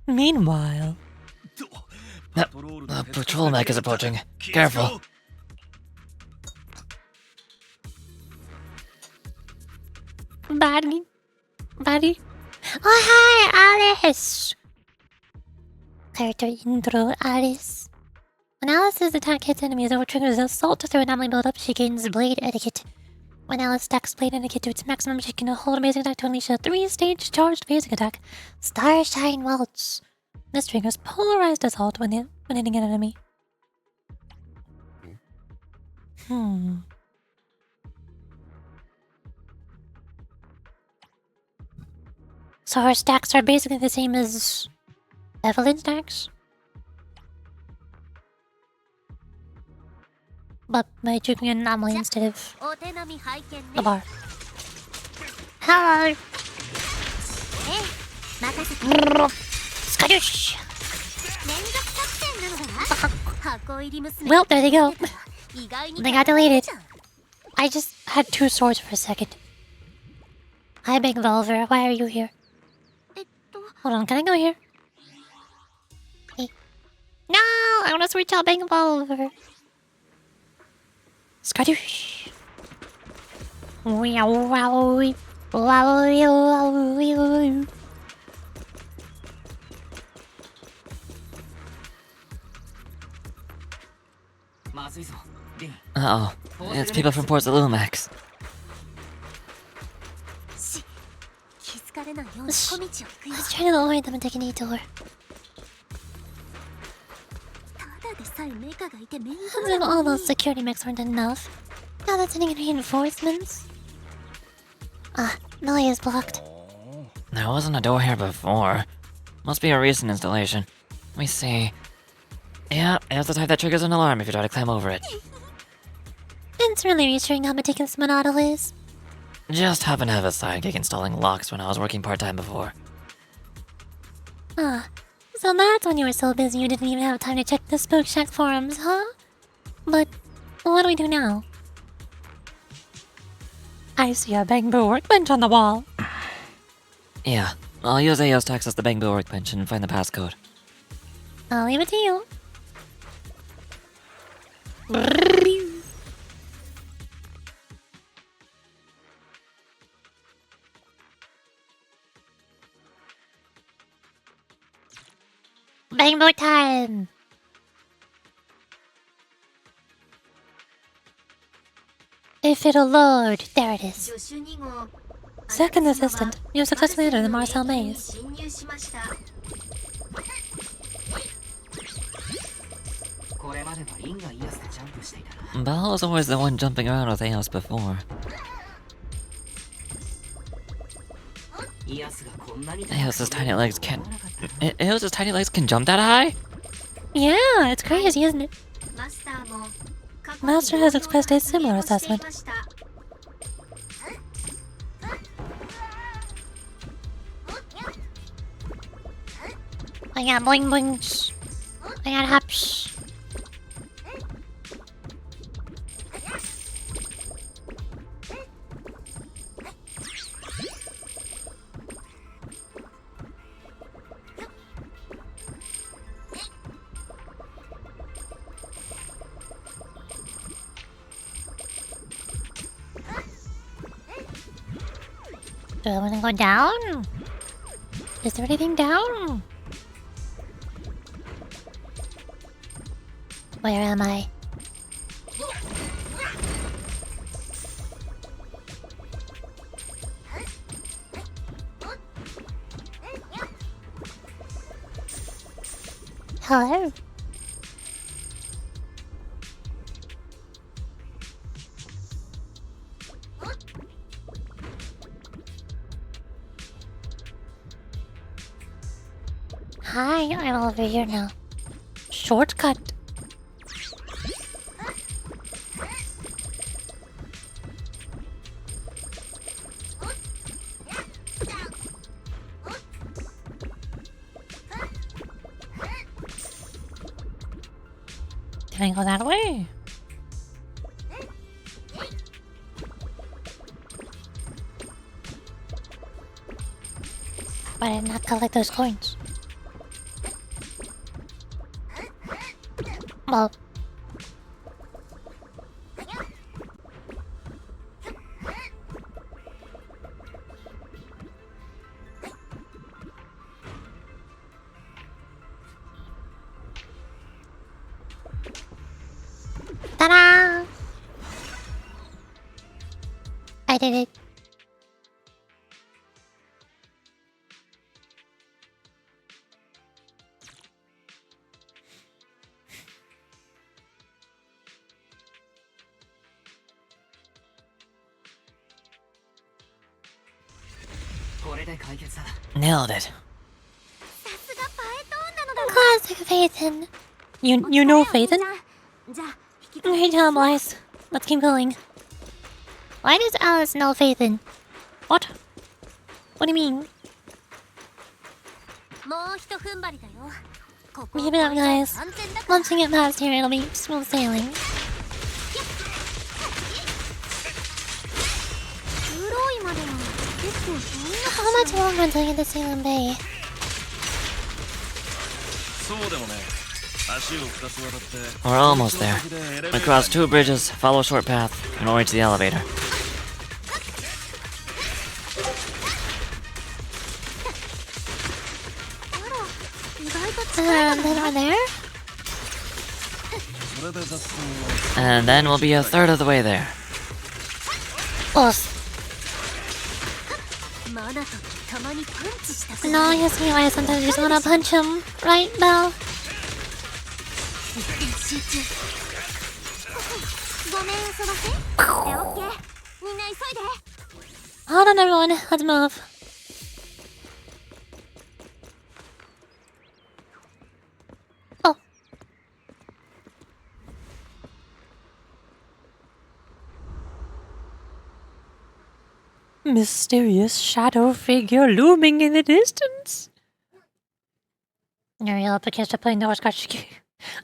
Meanwhile... The patrol mech is approaching. Careful. Baddie? Oh, hi, Alice! Character intro, Alice. When Alice's attack hits enemies or triggers assault through an ally build-up, she gains Blade Etiquette. When Alice stacks Blade Etiquette to its maximum, she can hold a basic attack to unleash a 3-stage charged basic attack, Starshine Waltz. This triggers Polarized Assault when hitting an enemy. So her stacks are basically the same as Evelyn's stacks? But by triggering an anomaly instead of a bar. Hello! Skadoosh! Well, there they go. They got deleted. I just had 2 swords for a second. Hi, Big Volver. Why are you here? Hold on, can I go here? Hey. No! I want to switch out Big Volver. Skadoosh! Wow, wow, wow, wow. Uh-oh. It's people from Porcelumex. Let's try to avoid them and take a detour. As if all those security mechs weren't enough. Now that's sending in reinforcements. The way is blocked. There wasn't a door here before. Must be a recent installation. Let me see. Yeah, it's the type that triggers an alarm if you try to climb over it. It's really reassuring how meticulous Monado is. Just happened to have a side gig installing locks when I was working part-time before. So that's when you were so busy you didn't even have time to check the Spook Shack forums, huh? But what do we do now? I see a bamboo workbench on the wall. Yeah, I'll use Aos to access the Bangbo workbench and find the passcode. I'll leave it to you. Rainbow time! If it'll load, there it is. Second assistant, you successfully entered the Marcel maze. Belle was always the one jumping around with Aos before. Aos's tiny legs can... Aos's tiny legs can jump that high? Yeah, it's crazy, isn't it? Master has expressed a similar assessment. I got boing boings. I got hops. Do I want to go down? Is there anything down? Where am I? Hello? Hi, I'm over here now. Shortcut. Can I go that way? But I did not collect those coins. Well. Ta-da! I did it. Nailed it. Classic Phaethon. You know Phaethon? Okay, tell him lies. Let's keep going. Why does Alice know Phaethon? What? What do you mean? Keep it up, guys. Once we get past here, it'll be smooth sailing. How much longer until you get to Salem Bay? We're almost there. Across 2 bridges, follow a short path, and we'll reach the elevator. Then we're there? And then we'll be a third of the way there. Us. Now you see why sometimes you just wanna punch him, right, Belle? Hold on, everyone. Let's move. Oh. Mysterious shadow figure looming in the distance. You're up against to playing the horse.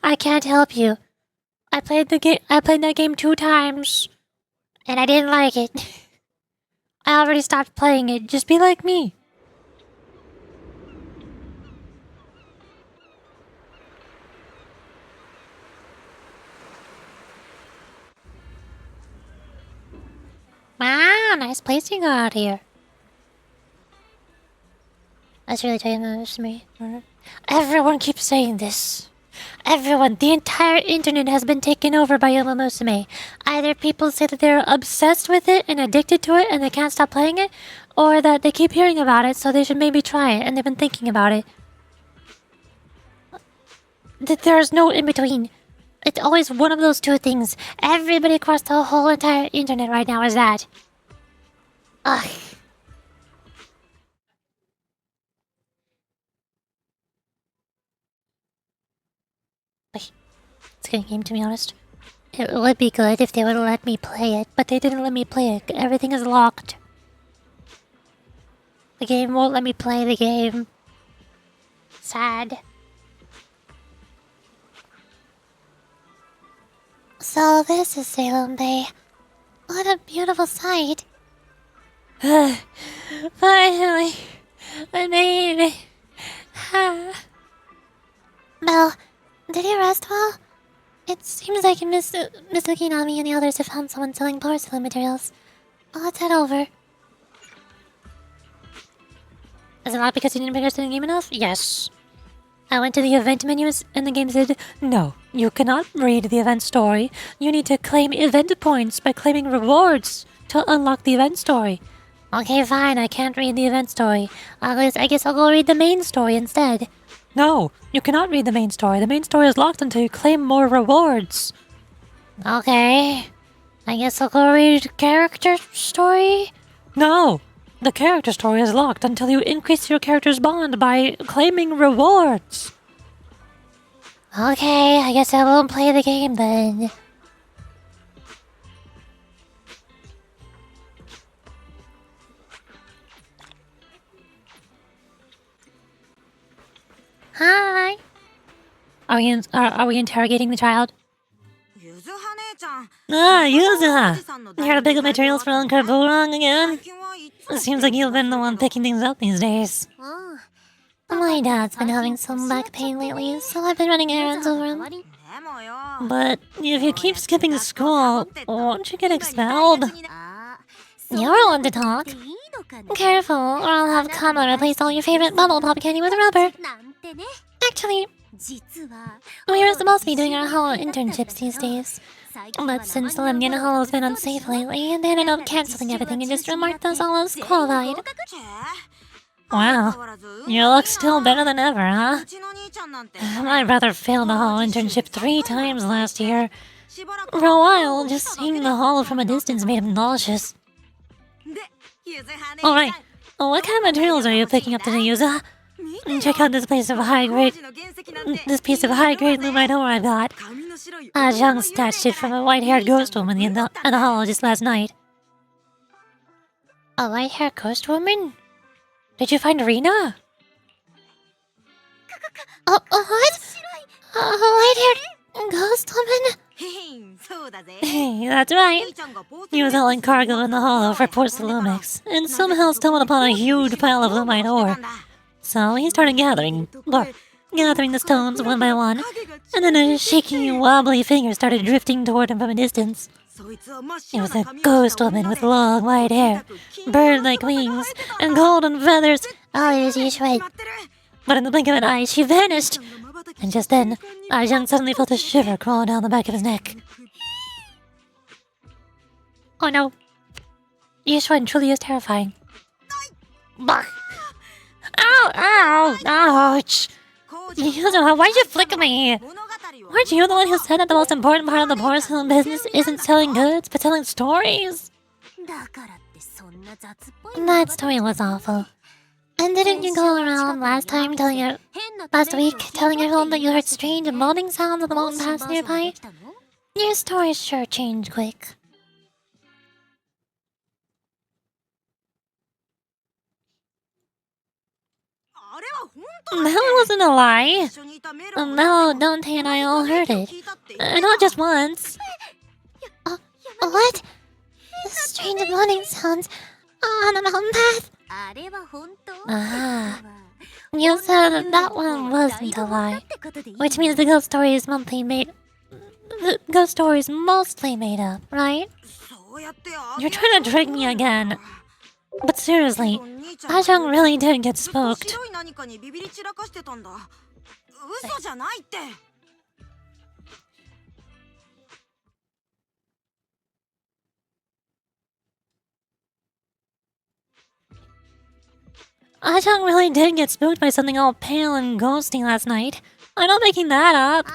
I can't help you. I played that game 2 times, and I didn't like it. I already stopped playing it. Just be like me. Wow, nice place you got out here. That's really taking this to me. Everyone keeps saying this. Everyone, the entire internet has been taken over by Uma Musume. Either people say that they're obsessed with it and addicted to it and they can't stop playing it, or that they keep hearing about it so they should maybe try it and they've been thinking about it. There's no in between. It's always one of those two things. Everybody across the whole entire internet right now is that. Ugh. It's a good game, to be honest. It would be good if they would let me play it, but they didn't let me play it. Everything is locked. The game won't let me play the game. Sad. So this is Salem Bay. What a beautiful sight. Finally, I made it. Belle, did you rest well? It seems like Miss Ukinami and the others have found someone selling porcelain materials. Let's head over. Is it not because you didn't progress in the game enough? Yes. I went to the event menus and the game said, no, you cannot read the event story. You need to claim event points by claiming rewards to unlock the event story. Okay, fine, I can't read the event story. I guess I'll go read the main story instead. No, you cannot read the main story. The main story is locked until you claim more rewards. Okay. I guess I'll go read character story? No, the character story is locked until you increase your character's bond by claiming rewards. Okay, I guess I won't play the game then. Hi. Are we interrogating the child? Ah, Yuzuha! You heard big materials for Unkarburang again? It seems like you've been the one picking things up these days. My dad's been having some back pain lately, so I've been running errands over him. But if you keep skipping school, won't you get expelled? You're one to talk. Careful, or I'll have Kama replace all your favorite bubble pop candy with rubber. Actually, we were supposed to be doing our Hollow internships these days. But since the Lemnian Hollow's been unsafe lately, they ended up canceling everything and just remarked us all as qualified. Wow, you look still better than ever, huh? My brother failed the Hollow internship 3 times last year. For a while, just seeing the Hollow from a distance made him nauseous. Alright, what kind of materials are you picking up today, Yuzuha? Check out this piece of high-grade lumite ore I've got. Zhang snatched it from a white-haired ghost woman in the Hollow just last night. A white-haired ghost woman? Did you find Rina? What? A white-haired ghost woman? Hey, that's right. He was hauling cargo in the Hollow for Porcelumics, and somehow stumbled upon a huge pile of lumite ore. So he started gathering the stones one by one, and then a shaky, wobbly figure started drifting toward him from a distance. It was a ghost woman with long white hair, bird-like wings, and golden feathers. Oh, it was Yuzuha. But in the blink of an eye, she vanished. And just then, Arjun suddenly felt a shiver crawl down the back of his neck. Oh no. Yuzuha truly is terrifying. Bah! Ow! Ow! Ouch! Yuzuha, why'd you flick me? Weren't you the one who said that the most important part of the porcelain business isn't selling goods, but telling stories? That story was awful. And didn't you go around last week telling everyone that you heard strange and moaning sounds on the mountain pass nearby? Your stories sure change quick. That wasn't a lie. No, Dante and I all heard it. Not just once. What? The strange moaning sounds on the mountain path? Ah. You said that one wasn't a lie. Which means the ghost story is mostly made up, right? You're trying to trick me again. But seriously, Ajong really did get spooked. Ajong really did get spooked by something all pale and ghosty last night. I'm not making that up.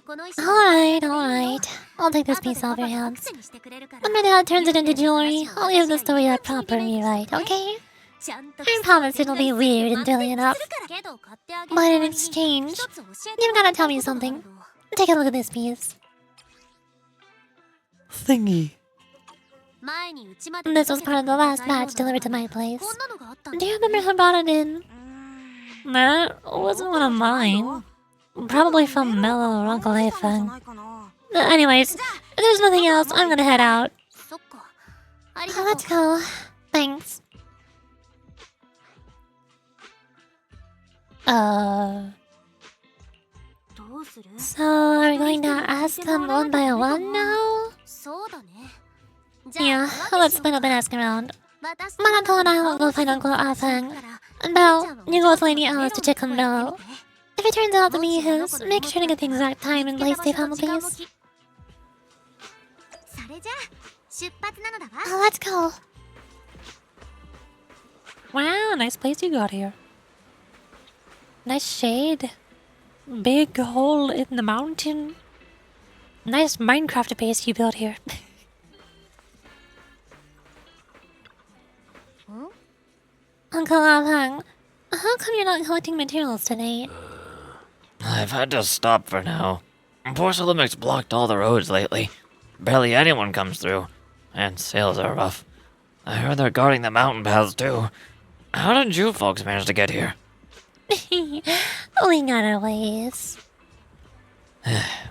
Alright. I'll take this piece off your hands. When my dad turns it into jewelry, I'll give the story a proper rewrite, okay? I promise it'll be weird and thrilling enough. But in exchange, you've gotta tell me something. Take a look at this piece. Thingy. This was part of the last batch delivered to my place. Do you remember who brought it in? That wasn't one of mine. Probably from Mellow or Uncle Afang. Anyways, if there's nothing else, I'm gonna head out. Let's go. Thanks. So are we going to ask them one by one now? Yeah, let's split up and ask around. Manato and I will go find Uncle Afang. And Belle, you go with Lady Alice to check on Mellow. If it turns out to be his, make sure to get the exact time and place they found the piece. Let's go. Wow, nice place you got here. Nice shade. Big hole in the mountain. Nice Minecraft base you built here. Uncle Afang, how come you're not collecting materials today? I've had to stop for now. Porcelain's blocked all the roads lately. Barely anyone comes through. And sales are rough. I heard they're guarding the mountain paths too. How did you folks manage to get here? We got our ways.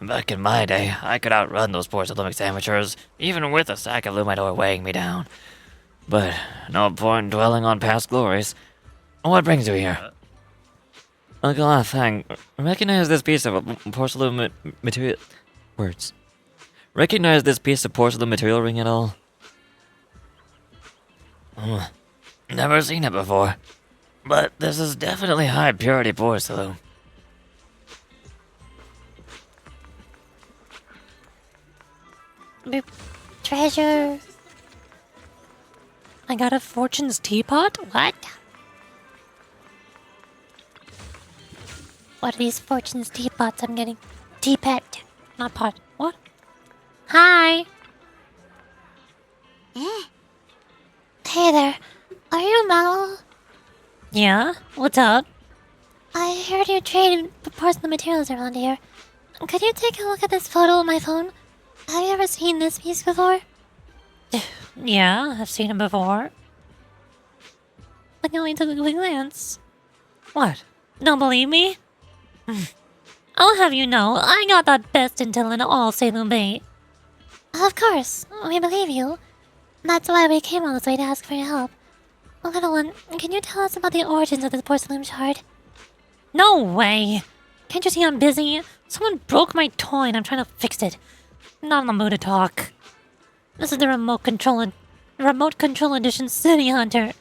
Back in my day, I could outrun those porcelain amateurs, even with a sack of Lumidor weighing me down. But no point dwelling on past glories. What brings you here? Uncle Afang, recognize this piece of porcelain material... Words. Recognize this piece of porcelain material ring at all? Never seen it before. But this is definitely high purity porcelain. Treasure. I got a fortune's teapot? What? What are these fortune's teapots I'm getting? Teapot, not pot. What? Hi. Hey there. Are you Mel? Yeah? What's up? I heard you're trading porcelain materials around here. Could you take a look at this photo on my phone? Have you ever seen this piece before? Yeah, I've seen it before. I can only took a quick glance. What? Don't believe me? I'll have you know, I got the best intel in all Salem Bay. Of course, we believe you. That's why we came all this way to ask for your help. Little one, can you tell us about the origins of this porcelain shard? No way! Can't you see I'm busy? Someone broke my toy and I'm trying to fix it. Not in the mood to talk. This is the remote control edition City Hunter.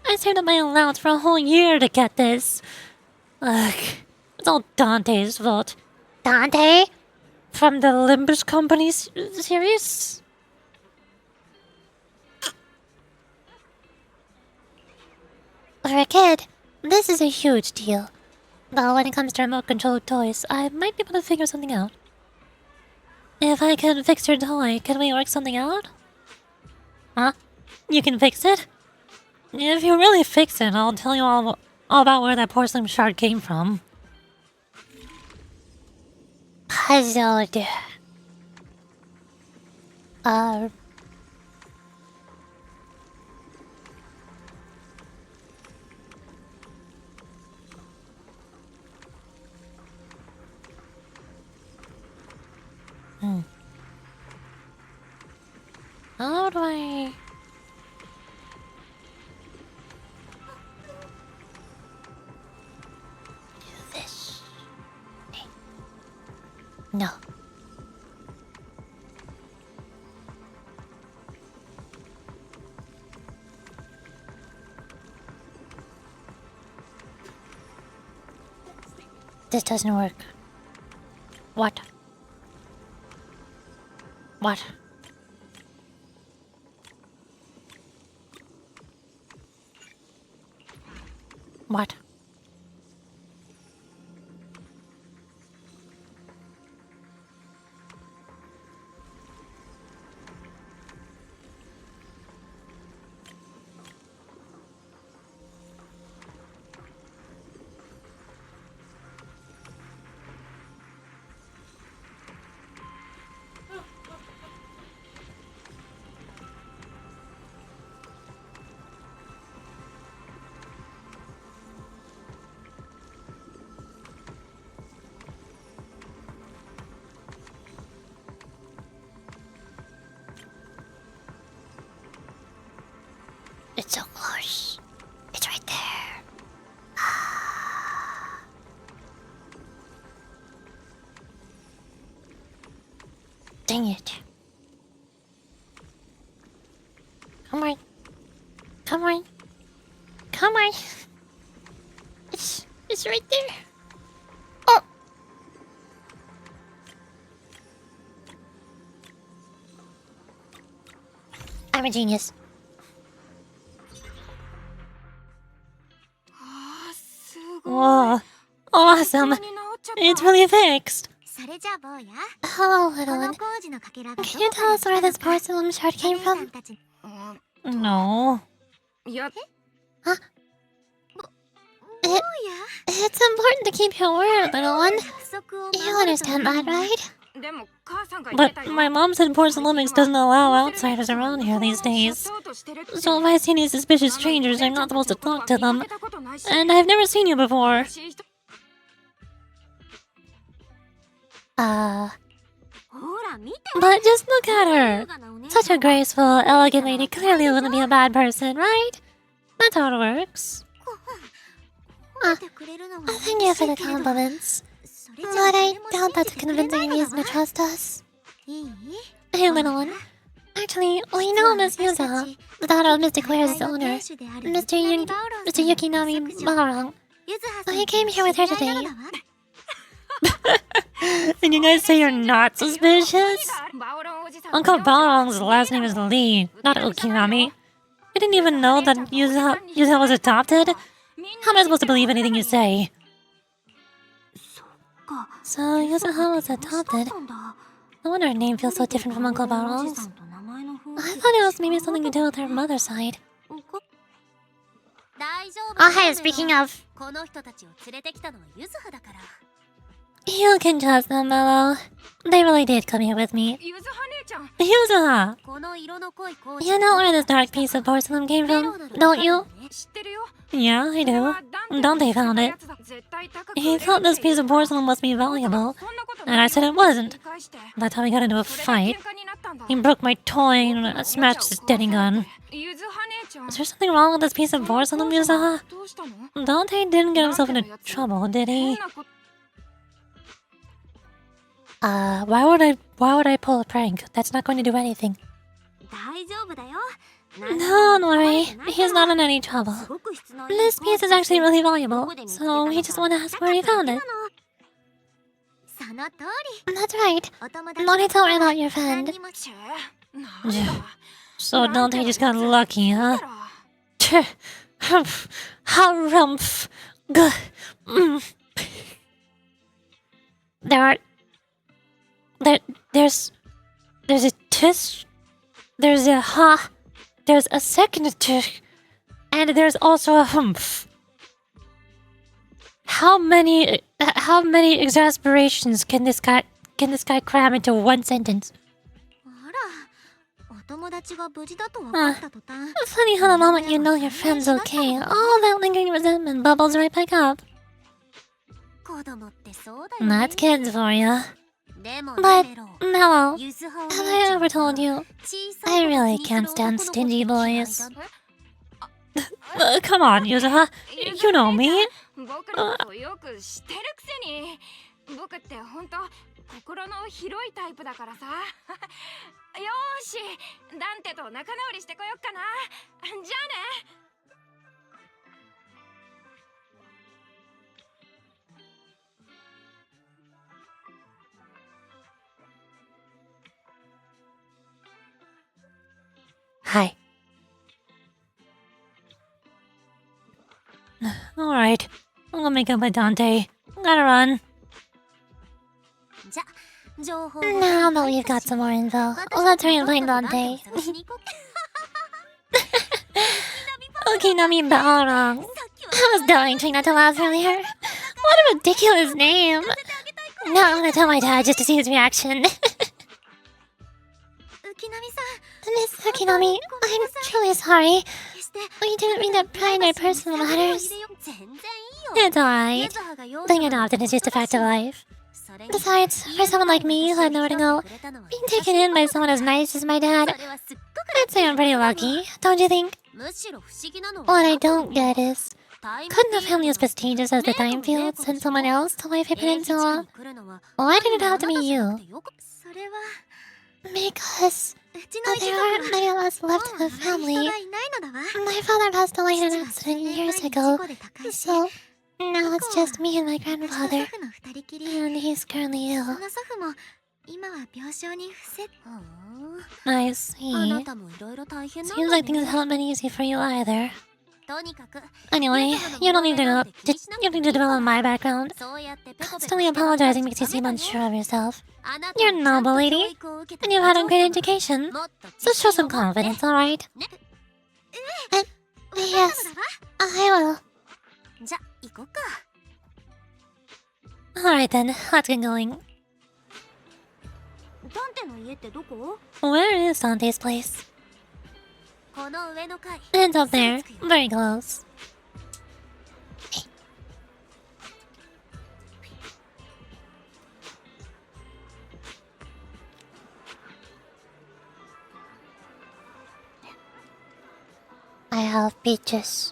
I saved up my allowance for a whole year to get this. Ugh, it's all Dante's fault. Dante? From the Limbus Company series? For a kid, this is a huge deal. But when it comes to remote controlled toys, I might be able to figure something out. If I can fix your toy, can we work something out? Huh? You can fix it? If you really fix it, I'll tell you all about where that porcelain shard came from. Puzzled. How do I... do this? No. This doesn't work. What? What? What? It's so close. It's right there. Dang it. Come on. Come on. Come on. It's right there. Oh. I'm a genius. Whoa. Awesome. It's really fixed. Hello, little one. Can you tell us where this porcelain shard came from? No. Huh? It's important to keep your word, little one. You understand that, right? But my mom said Porcelanics doesn't allow outsiders around here these days. So if I see any suspicious strangers, I'm not supposed to talk to them. And I've never seen you before. But just look at her. Such a graceful, elegant lady clearly wouldn't be a bad person, right? That's how it works. Thank you for the compliments. But I doubt that's a convincing reason to trust us. Hey, little one. Actually, we know Miss Yuzuha, the daughter of Mr. Claire's owner, Mr. Yukinami Barong. I came here with her today. And you guys say you're not suspicious? Uncle Balrog's last name is Lee, not Ukinami. You didn't even know that Yuzuha was adopted? How am I supposed to believe anything you say? So, Yuzuha was adopted. No wonder her name feels so different from Uncle Balrog's. I thought it was maybe something to do with her mother's side. Oh, hey, speaking of... You can trust them, Mello. They really did come here with me. Yuzuha! You know where this dark piece of porcelain came from, don't you? Yeah, I do. Dante found it. He thought this piece of porcelain must be valuable, and I said it wasn't. That's how we got into a fight. He broke my toy and smashed his steady gun. Is there something wrong with this piece of porcelain, Yuzuha? Dante didn't get himself into trouble, did he? Why would I pull a prank? That's not going to do anything. Don't worry, he's not in any trouble. This piece is actually really valuable, so he just wanted to ask where he found it. That's right. Nori told me about your friend. So Dante just got lucky, huh? Harumph. There's a tish, there's a ha, there's a second tish, and there's also a humph. How many exasperations can this guy cram into one sentence? Funny how the moment you know your friend's okay, all that lingering resentment bubbles right back up. That's kids for ya. But, Mello, have I ever told you? I really can't stand stingy boys. Come on, Yuzuha. You know me. Hi. Alright. I'm gonna make up with Dante. Gotta run. Now that we've got some more info, let's hurry and find Dante. Okinami Balrog. I was dying trying not to laugh earlier. What a ridiculous name. Now I'm gonna tell my dad just to see his reaction. Miss Okinami, I'm truly sorry. We didn't mean to pry into our personal matters. It's alright. Being adopted is just a fact of life. Besides, for someone like me who had nowhere to go, being taken in by someone as nice as my dad, I'd say I'm pretty lucky, don't you think? What I don't get is, couldn't a family as prestigious as the Time Field send someone else to Life Peninsula? Why did it have to be you? Because there aren't many of us left in the family. My father passed away in an accident years ago, so now it's just me and my grandfather, and he's currently ill. I see. Seems like things haven't been easy for you either. Anyway, you don't need to you don't need to develop my background. Constantly apologizing makes you seem unsure of yourself. You're a noble lady, and you've had a great education, so show some confidence, alright? Yes, I will. Alright then, let's get going. Where is Dante's place? It's up there, very close. I have peaches.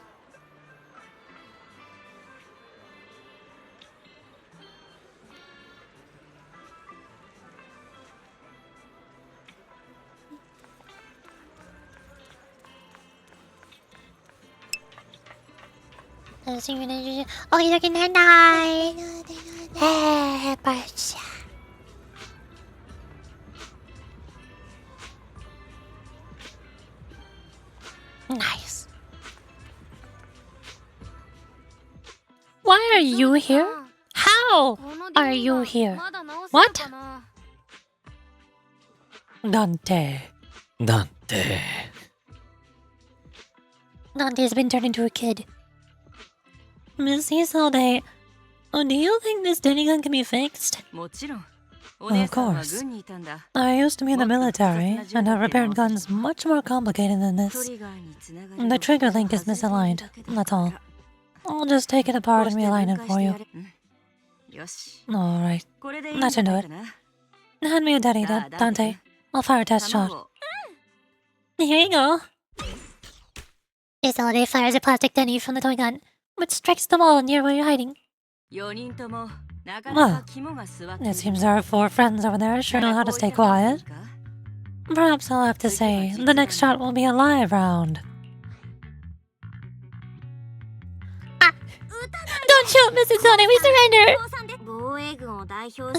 Okidoki nanai! Hey, birds. Nice. Why are you here? How are you here? What? Dante. Dante's been turned into a kid. Miss Isolde, do you think this Denny gun can be fixed? Of course. I used to be in the military, and have repaired guns much more complicated than this. The trigger link is misaligned, that's all. I'll just take it apart and realign it for you. Alright, that should do it. Hand me a Denny, Dante. I'll fire a test shot. Here you go. Isolde fires a plastic Denny from the toy gun, which strikes the wall near where you're hiding. Well, it seems our 4 friends over there sure know how to stay quiet. Perhaps I'll have to say, the next shot will be a live round. Ah! Don't shoot, Mrs. Sony, we surrender!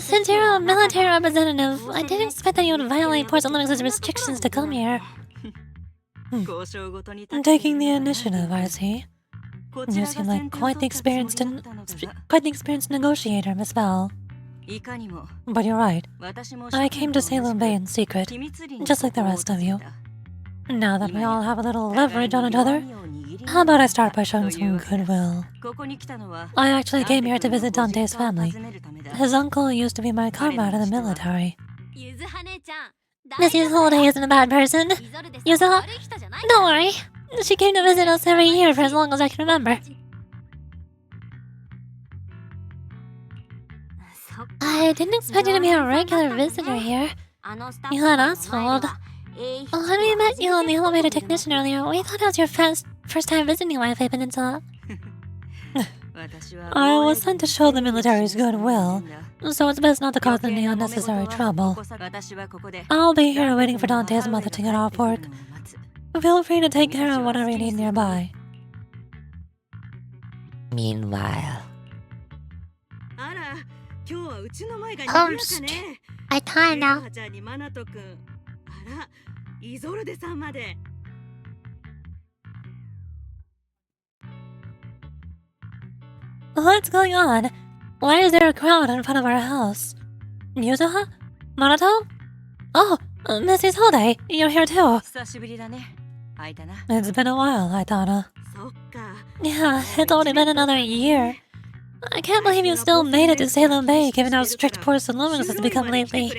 Since you're a military representative, I didn't expect that you would violate Port Olympus's restrictions to come here. Taking the initiative, I see. You seem like quite the experienced negotiator, Miss Val. But you're right. I came to Salem Bay in secret, just like the rest of you. Now that we all have a little leverage on each other, how about I start by showing some goodwill? I actually came here to visit Dante's family. His uncle used to be my comrade in the military. Miss Yuzuha isn't a bad person. Yuzuha, don't worry. She came to visit us every year for as long as I can remember. I didn't expect you to be a regular visitor here. You had us fooled. When we met you and the elevator technician earlier, we thought it was your first time visiting Wi-Fi Peninsula. I was sent to show the military's goodwill, so it's best not to cause any unnecessary trouble. I'll be here waiting for Dante's mother to get off work. Feel free to take care of whatever you need nearby. Meanwhile... I can't now. What's going on? Why is there a crowd in front of our house? Yuzuha? Monato? Oh, Mrs. Hode, you're here too. 久しぶりだね。会えたな。 It's been a while, Aitana. そっか。 Yeah, it's only been another year. I can't believe you still made it to Salem Bay, given how strict Porcelain Lumens has become lately.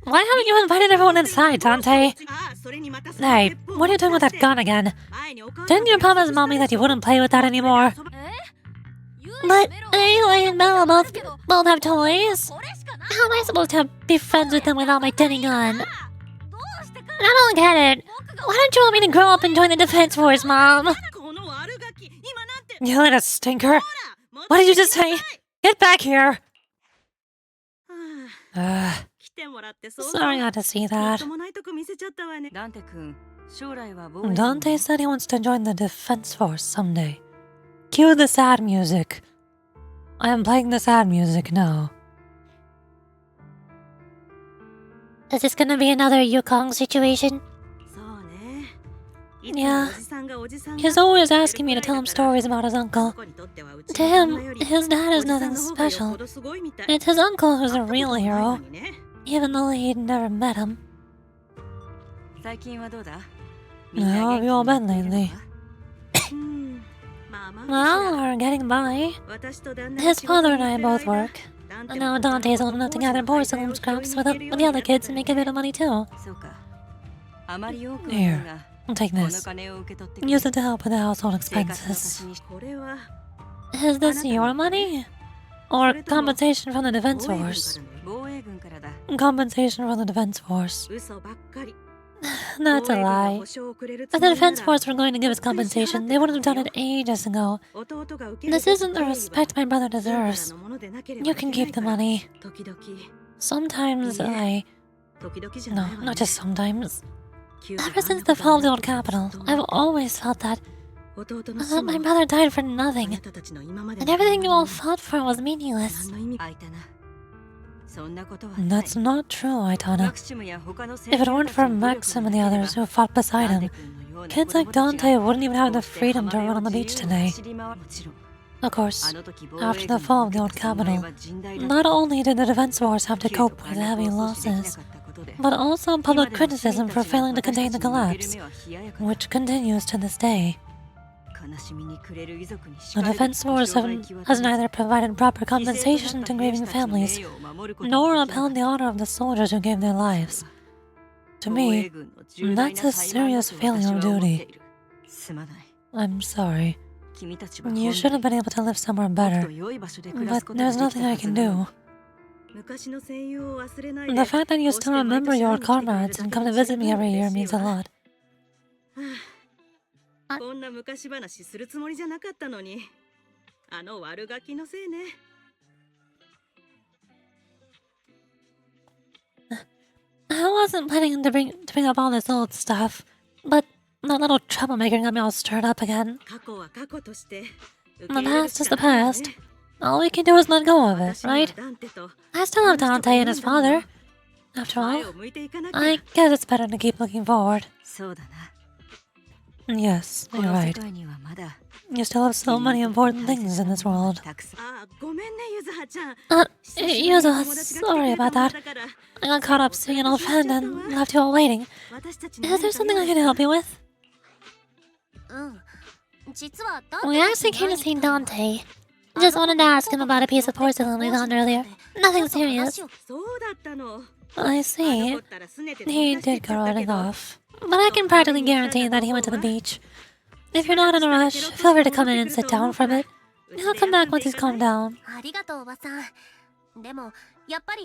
Why haven't you invited everyone inside, Dante? Hey, what are you doing with that gun again? Didn't you promise Mommy that you wouldn't play with that anymore? But Ayla and Bella both have toys. How am I supposed to be friends with them without my tinny gun? I don't get it. Why don't you want me to grow up and join the Defense Force, Mom? You little stinker. What did you just say? Get back here. Sorry I had to see that. ダンテ君、将来は Dante said he wants to join the Defense Force someday. Cue the sad music. I am playing the sad music now. Is this gonna be another Yukong situation? Yeah. He's always asking me to tell him stories about his uncle. To him, his dad is nothing special. It's his uncle who's a real hero, even though he'd never met him. 最近はどうだ? How have you all been lately? Well, we're getting by. His father and I both work. And now Dante's old enough to gather porcelain scraps with the other kids and make a bit of money too. そうか。あまり多くの Here, 人が take この this. 金を受け取ってくれ Use it to help with the household 生活の expenses. 足しにこれは Is this your money? Or compensation from the Defense Force? 防衛軍からだ。 Compensation from the Defense Force. 嘘ばっかり。 That's a lie. If the Defense Force were going to give us compensation, they would have done it ages ago. This isn't the respect my brother deserves. You can keep the money. Sometimes No, not just sometimes. Ever since the fall of the old capital, I've always felt that my brother died for nothing, and everything you all fought for was meaningless. あいたな。そんなことは That's not true, マ Aitana. クシムや他の If it weren't for Maxim and the others who fought beside him, kids like Dante wouldn't even have the freedom to run on the beach today. Of course, after the fall of the old capital, not only did the Defense Force have to cope with heavy losses, but also public criticism for failing to contain the collapse, which continues to this day. The Defense Force has neither provided proper compensation to grieving families, nor upheld the honor of the soldiers who gave their lives. To me, that's a serious failure of duty. I'm sorry. You should have been able to live somewhere better, but there's nothing I can do. The fact that you still remember your comrades and come to visit me every year means a lot. こんな昔話するつもりじゃなかったのに、あの悪ガキのせいね。I wasn't planning to bring up all this old stuff, but that little troublemaker got me all stirred up again. 過去は過去として。 The past is the past. All we can do is let go of it, right? I still have Dante and his father. After all, I guess it's better to keep looking forward. そうだな。 Yes, こ you're の世 right. 界にはまだ You still have so many important things in this world. たくさん。あ、ごめんね、ゆずはちゃん。 Yuzuha, sorry about that. I got caught up seeing an old friend and left you all waiting. Is there something I can help you with? We actually came to see Dante. Just wanted to ask him about a piece of porcelain we found earlier. Nothing serious. そうだったの。 I see. He did go running off. But I can practically guarantee that he went to the beach. If you're not in a rush, feel free to come in and sit down for a bit. He'll come back once he's calmed down.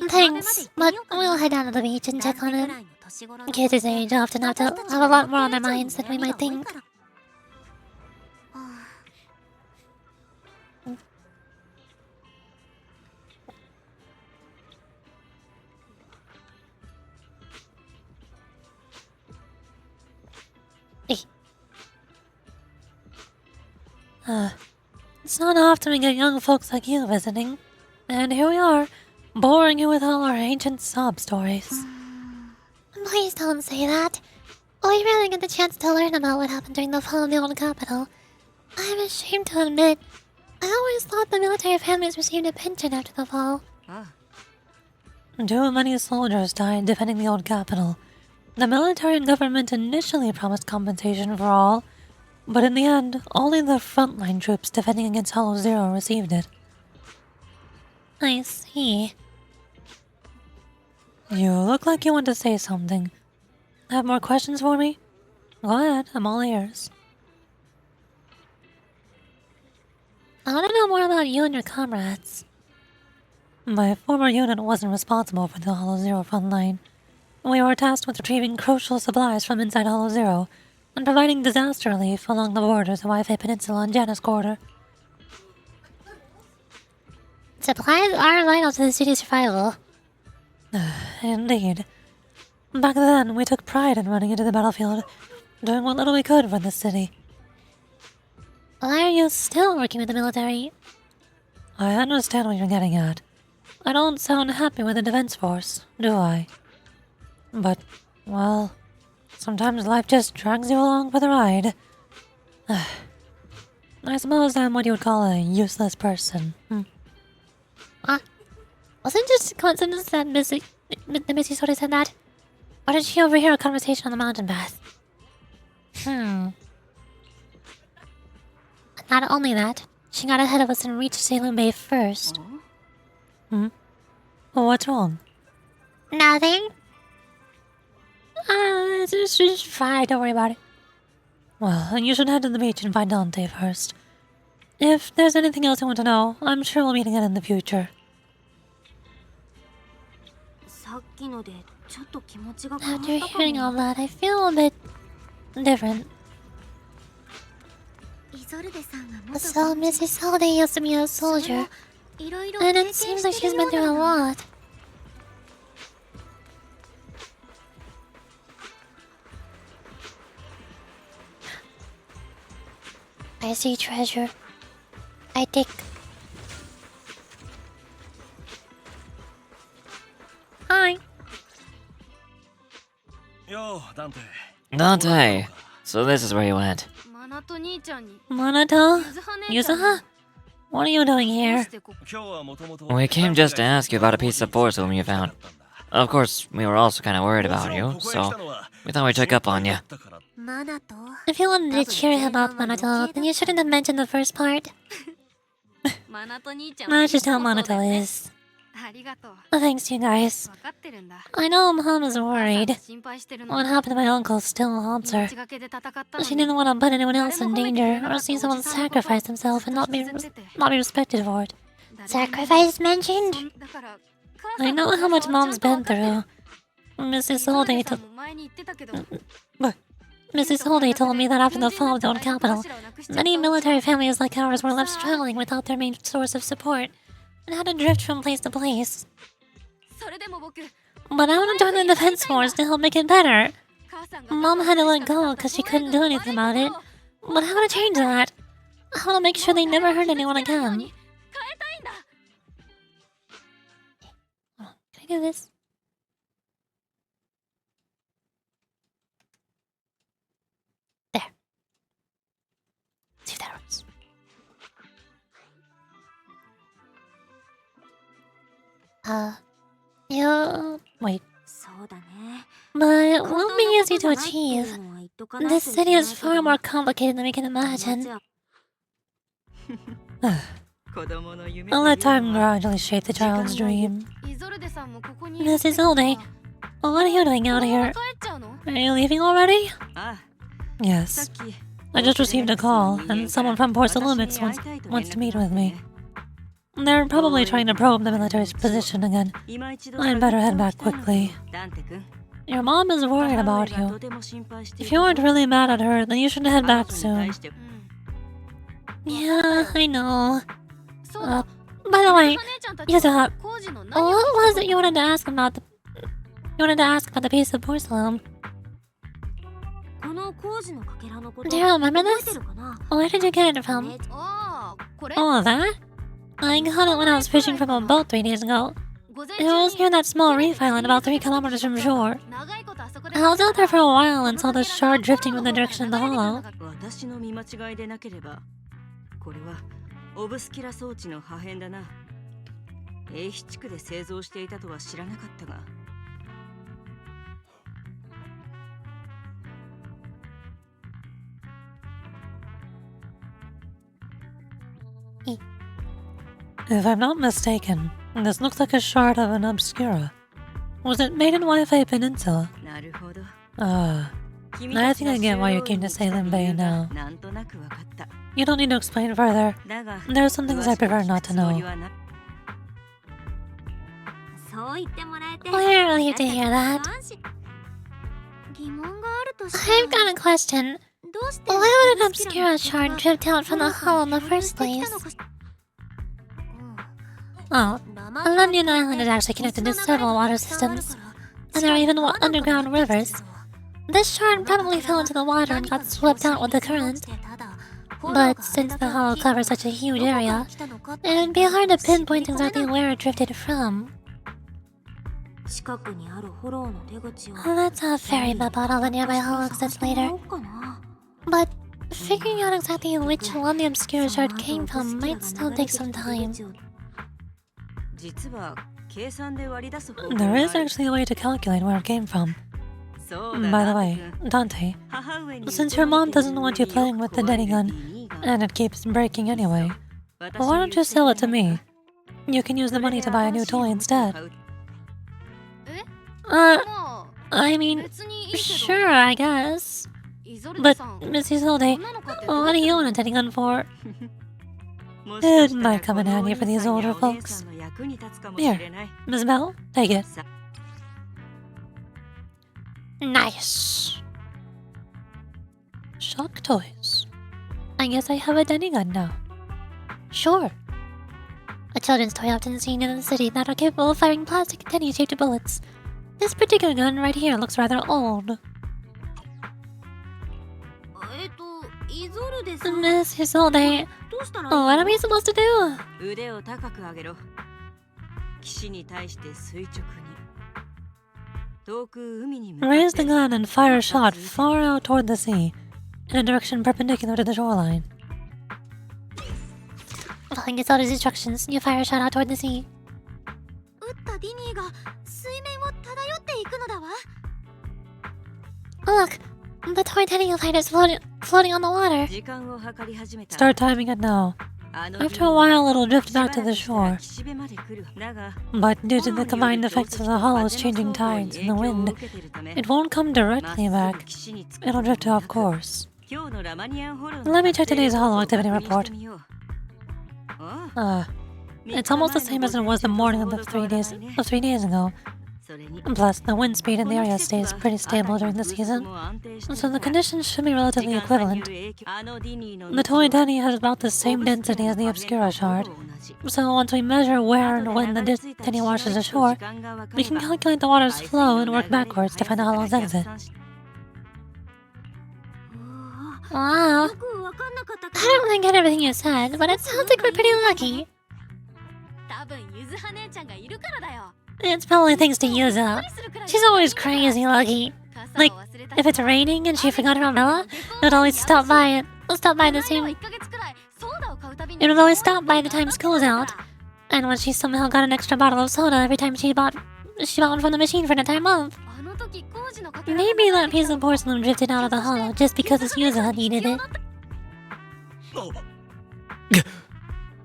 Thanks, but we'll head down to the beach and check on him. Kids his age often have a lot more on their minds than we might think. It's not often we get young folks like you visiting. And here we are, boring you with all our ancient sob stories. Please don't say that. We rarely get the chance to learn about what happened during the fall of the old capital. I'm ashamed to admit, I always thought the military families received a pension after the fall. Too many soldiers died defending the old capital. The military and government initially promised compensation for all, but in the end, only the frontline troops defending against Hollow Zero received it. I see. You look like you want to say something. Have more questions for me? Go ahead, I'm all ears. I want to know more about you and your comrades. My former unit wasn't responsible for the Hollow Zero frontline. We were tasked with retrieving crucial supplies from inside Hollow Zero and providing disaster relief along the borders of Wi-Fi Peninsula and Janus Quarter. Supplies are vital to the city's survival. Indeed. Back then, we took pride in running into the battlefield, doing what little we could for the city. Why are you still working with the military? I understand what you're getting at. I don't sound happy with the defense force, do I? But, well, sometimes life just drags you along for the ride. I suppose I'm what you would call a useless person. Wasn't it just a coincidence that Missy sort of said that? Or did she overhear a conversation on the mountain path? Not only that, she got ahead of us and reached Salem Bay first. What's wrong? Nothing. It's just fine, don't worry about it. Well, you should head to the beach and find Dante first. If there's anything else you want to know, I'm sure we'll meet again in the future. After hearing all that, I feel a bit different. So, Mrs. Holiday used to be a soldier, and it seems like she's been through a lot. I see treasure. I dig. Hi. Yo, Dante. Dante, so this is where you went. Monato? Yuzuha? What are you doing here? We came just to ask you about a piece of porcelain you found. Of course, we were also kind of worried about you, so we thought we'd check up on you. If you wanted to cheer him up, Monato, then you shouldn't have mentioned the first part. That's just how Monato is. Thanks, you guys. I know Mom is worried. What happened to my uncle still haunts her. She didn't want to put anyone else in danger or see someone sacrifice themselves and not be respected for it. Sacrifice mentioned? I know how much Mom's been through. Mrs. Holday told me that after the fall of the old capital, many military families like ours were left struggling without their main source of support and had to drift from place to place. But I want to join the defense force to help make it better. Mom had to let go because she couldn't do anything about it. But how to change that? How to make sure they never hurt anyone again? Can I do this? There. See if that works. Wait. But it won't be easy to achieve. This city is far more complicated than we can imagine. I'll let time gradually shape the child's dream. Mrs. Holday, what are you doing out here? Are you leaving already? Yes. I just received a call, and someone from Porcelumix wants to meet with me. They're probably trying to probe the military's position again. I'd better head back quickly. Your mom is worried about you. If you aren't really mad at her, then you should head back soon. Yeah, I know. By the way, Yuzuha, what was it you wanted to ask about the... You wanted to ask about the piece of porcelain? Do you remember this? Where did you get it from? Oh, that? I got it when I was fishing from a boat 3 days ago. It was near that small reef island about 3 kilometers from shore. I was out there for a while and saw the shard drifting in the direction of the hollow. これはオブスキュラ装置の破片だな。英飛地区で製造していたとは知らなかったが。If I'm not mistaken, this looks like a shard of an Obscura. Was it made in Wi-Fi Peninsula? なるほど。I think I get why you came to Salem Bay now. なんとなくわかった。 You don't need to explain further. だが、 There are some things I prefer not to know. そう言ってもらえて We're relieved to hear that. 疑問があるとし I've got a question. どうして Why would an Obscura shard drift out from the hull in the first place? Oh, London Island is actually connected to several water systems, and there are even underground rivers. This shard probably fell into the water and got swept out with the current. But since the hollow covers such a huge area, it would be hard to pinpoint exactly where it drifted from. 近くにあるフォローの出口を Let's have ferry map out all the nearby hollow exits later. But figuring out exactly which one the Obscura shard came from might still take some time. 実は計算で割り出す方法 There is actually a way to calculate where it came from. そうだ By the な way, Dante, 母上に since your mom doesn't want you playing with the Denny gun, and it keeps breaking anyway, why don't you sell it to me? You can use the money to buy a new toy instead. I mean, sure, I guess. But, Miss Isolde, what do you want a Denny gun for? It might come in handy for these older folks. Here, Miss Bell, take it. Nice. Shock toys. I guess I have a Denny gun now. Sure. A children's toy often seen in the city that are capable of firing plastic Denny-shaped bullets. This particular gun right here looks rather old. Miss Isolde, what am I supposed to do? 腕を高く上げろ。岸に対して垂直に。遠く海に向かって Raise the gun and fire a shot far out toward the sea, in a direction perpendicular to the shoreline. Following Isolde's instructions, you fire a shot out toward the sea. 撃ったディニーが水面を漂っていくのだわ Look, the toy Denny fighter is floating on the water. 時間を計り始めた。 Start timing it now. あの After a while, it'll drift back to the shore. 岸辺まで来る。だが But due to the combined effects of the hollows changing tides and the wind, it won't come directly back. It'll drift off course. 今日のラマニアンホロー Let me check today's hollow activity 確認して report. みよう。ああ It's almost the same as it was the morning of 3 days ago. それに Plus, the wind speed in the area stays pretty stable during the season, so the conditions should be relatively equivalent. The toy Denny has about the same density as the Obscura shard, so once we measure where and when the Denny washes ashore, we can calculate the water's flow and work backwards to find the hollow's exit. Wow. よくわかんなかったけ I don't really get everything you said, but it sounds like we're pretty lucky. 多分ゆずは姉ちゃんがいるからだよ It's probably thanks to Yuzuha. She's always crazy lucky. Like, if it's raining and she forgot her umbrella, it would always stop by the same. It would always stop by the time school's out. And when she somehow got an extra bottle of soda every time she bought one from the machine for an entire month. あの時工事のかけら Maybe that piece of porcelain drifted out of the hollow just because it's Yuzuha needed it.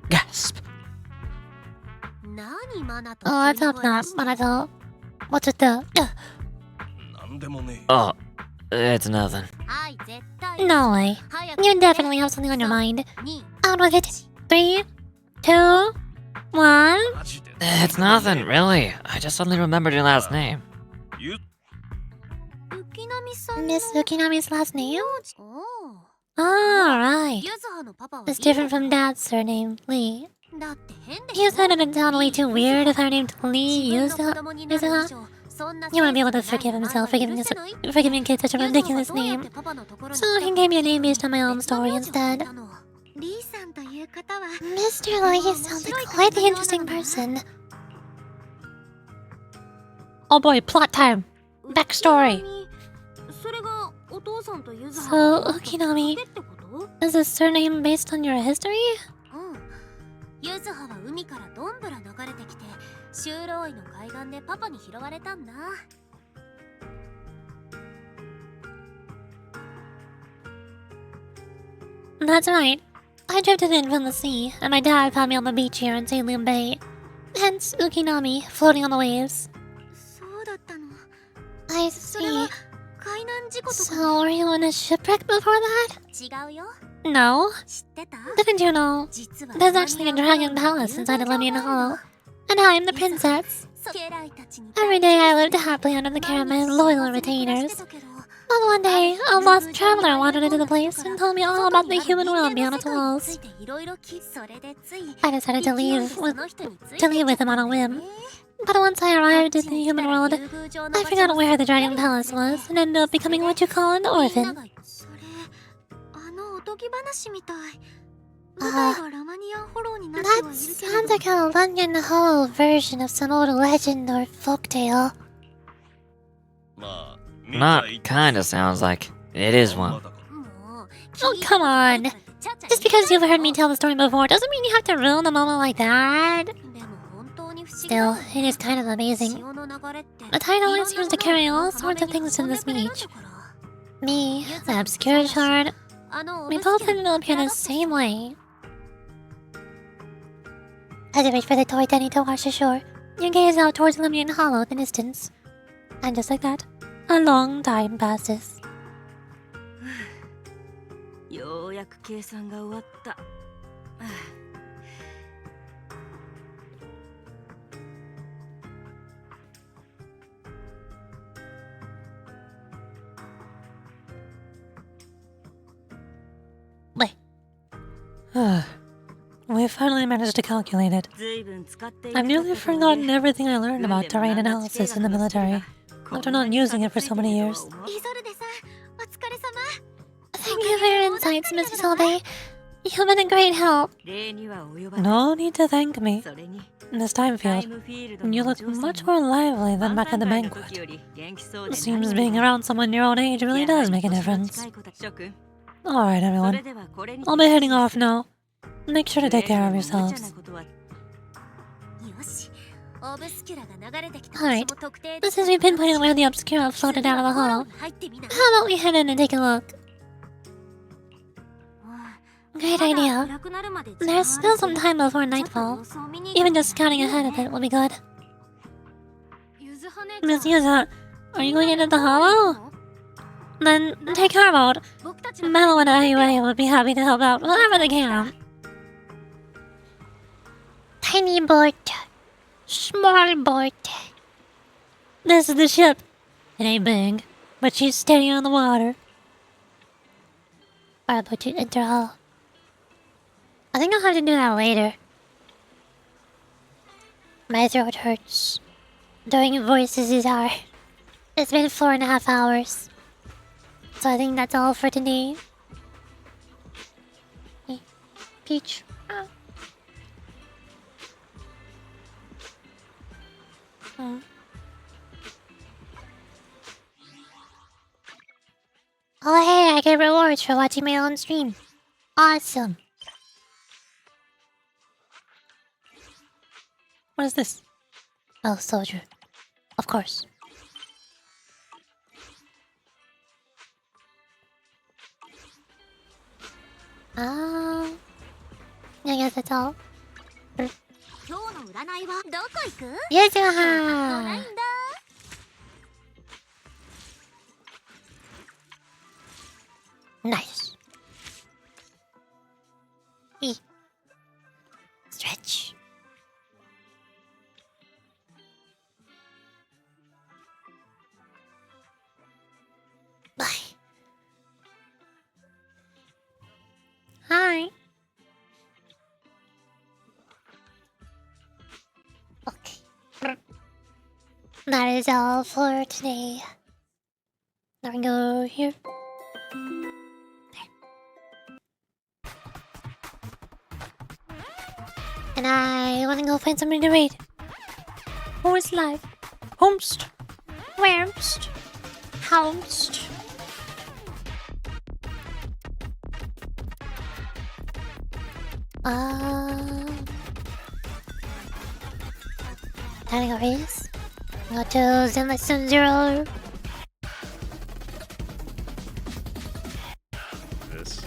Gasp. 何マナと Oh, let's hope not, Manato. What's with the... なんでもねえ。 Oh, it's nothing. はい絶対 No way. 早く You definitely have something on your mind. 2 Out with it. 3, 2, 1. マジで。 It's nothing, really. I just suddenly remembered your last name. ゆ浮波さん Miss Ukinami's last name? お Alright. ゆずはのパパは It's different from Dad's surname, Lee. だって変で You said it'd sound way too weird if I named Lee Yuzuha. You want to be able to forgive himself for giving kids such a ridiculous name. So he gave me a name based on my own story instead. リーさんという方は Mr. Lee sounds like quite the interesting person. Oh boy, plot time! Backstory! それがお父さんとゆずは So, Ukinami, Is this surname based on your history? ユズハは海からどんぶら流れてきて修道院の海岸でパパに拾われたんだ。 That's right. I drifted in from the sea, and my dad found me on the beach here in Salem Bay. Hence, Ukinami, floating on the waves. そうだったの。 I それは see. 海難事故とか。 So, were you in a shipwreck before that? 違うよ。 No. 知ってた？ Didn't you know? 実は There's actually a dragon palace inside of Lemian Hollow. And I am the princess. Every day I lived happily under the care of my loyal retainers. But one day, a lost traveler wandered into the place and told me all about the human world beyond its walls. I decided to leave with him on a whim. But once I arrived in the human world, I forgot where the dragon palace was and ended up becoming what you call an orphan. That sounds like a London Hollow version of some old legend or folktale. Not kinda sounds like. It is one. Oh, come on. Just because you've heard me tell the story before doesn't mean you have to ruin the moment like that. Still, it is kind of amazing. The tide always seems to carry all sorts of things to this beach. Me, the obscure shard, we both ended up here the same way. As you wait for the toy Denny to wash ashore, you gaze out towards Lemian Hollow in the distance. And just like that, a long time passes. ようやく計算が終わった。We finally managed to calculate it. I've nearly forgotten everything I learned about terrain analysis in the military, after not using it for so many years. Thank you for your insights, Mrs. Solvay. You've been a great help. No need to thank me. In this time field, you look much more lively than back at the banquet. Seems being around someone your own age really does make a difference. Alright, everyone. I'll be heading off now. Make sure to take care of yourselves. Alright, since we've pinpointed where the Obscura floated out of the hollow, how about we head in and take a look? Great idea. There's still some time before nightfall. Even just scouting ahead of it will be good. Miss Yuzuha, are you going into the hollow? Then take her out. Mello and Ayue would be happy to help out whenever they can. Tiny boat. Small boat. This is the ship. It ain't big, but she's steady on the water. We're about to enter hull. I think I'll have to do that later. My throat hurts. Doing voices is hard. It's been 4.5 hours. So I think that's all for today. Hey, Peach. Oh. Oh hey, I get rewards for watching my own stream. Awesome. What is this? Oh, soldier. Of course. I guess that's all. Yuzuha! Nice. Stretch. Bye. Hi. Okay. That is all for today. Now we go here. And I want to go find somebody to raid. Who is live? Homst. Where'st? Hounst. Categories. Go to Zenless 0. This.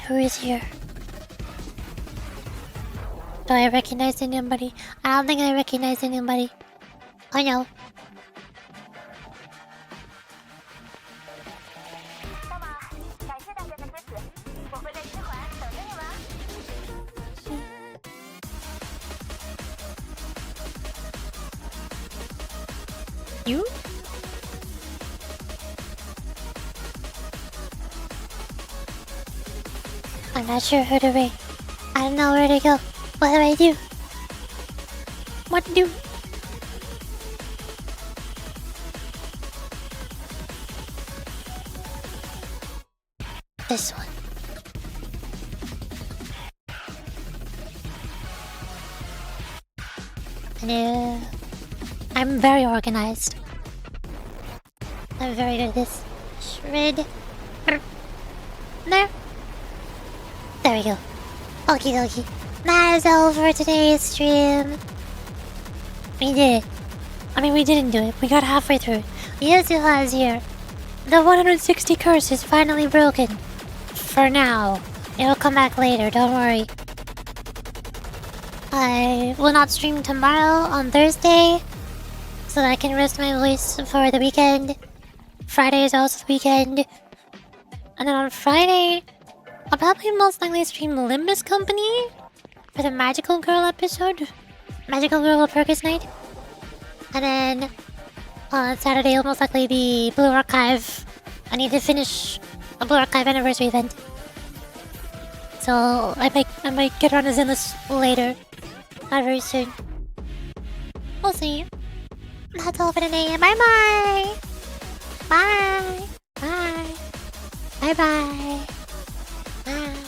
Who is here? Do I recognize anybody? I don't think I recognize anybody. Oh no. You? I'm not sure who to ring. I don't know where to go. What do I do? What to do? This one. No. I'm very organized. I'm very good at this. Shred. There. There we go. Okie dokie. That is all for today's stream. We did it. I mean, we didn't do it. We got halfway through. Yuzuha is here. The 160 curse is finally broken. For now. It'll come back later, don't worry. I will not stream tomorrow on Thursday, so that I can rest my voice for the weekend. Friday is also the weekend. And then on Friday, I'll probably most likely stream Limbus Company for the Magical Girl episode. Magical Girl Perkins Night. And then on Saturday, it'll most likely be Blue Archive. I need to finish a Blue Archive anniversary event. So I might get on a Zenless later. Not very soon. We'll see. That's all for today. Bye-bye. Bye. Bye. Bye-bye. Bye.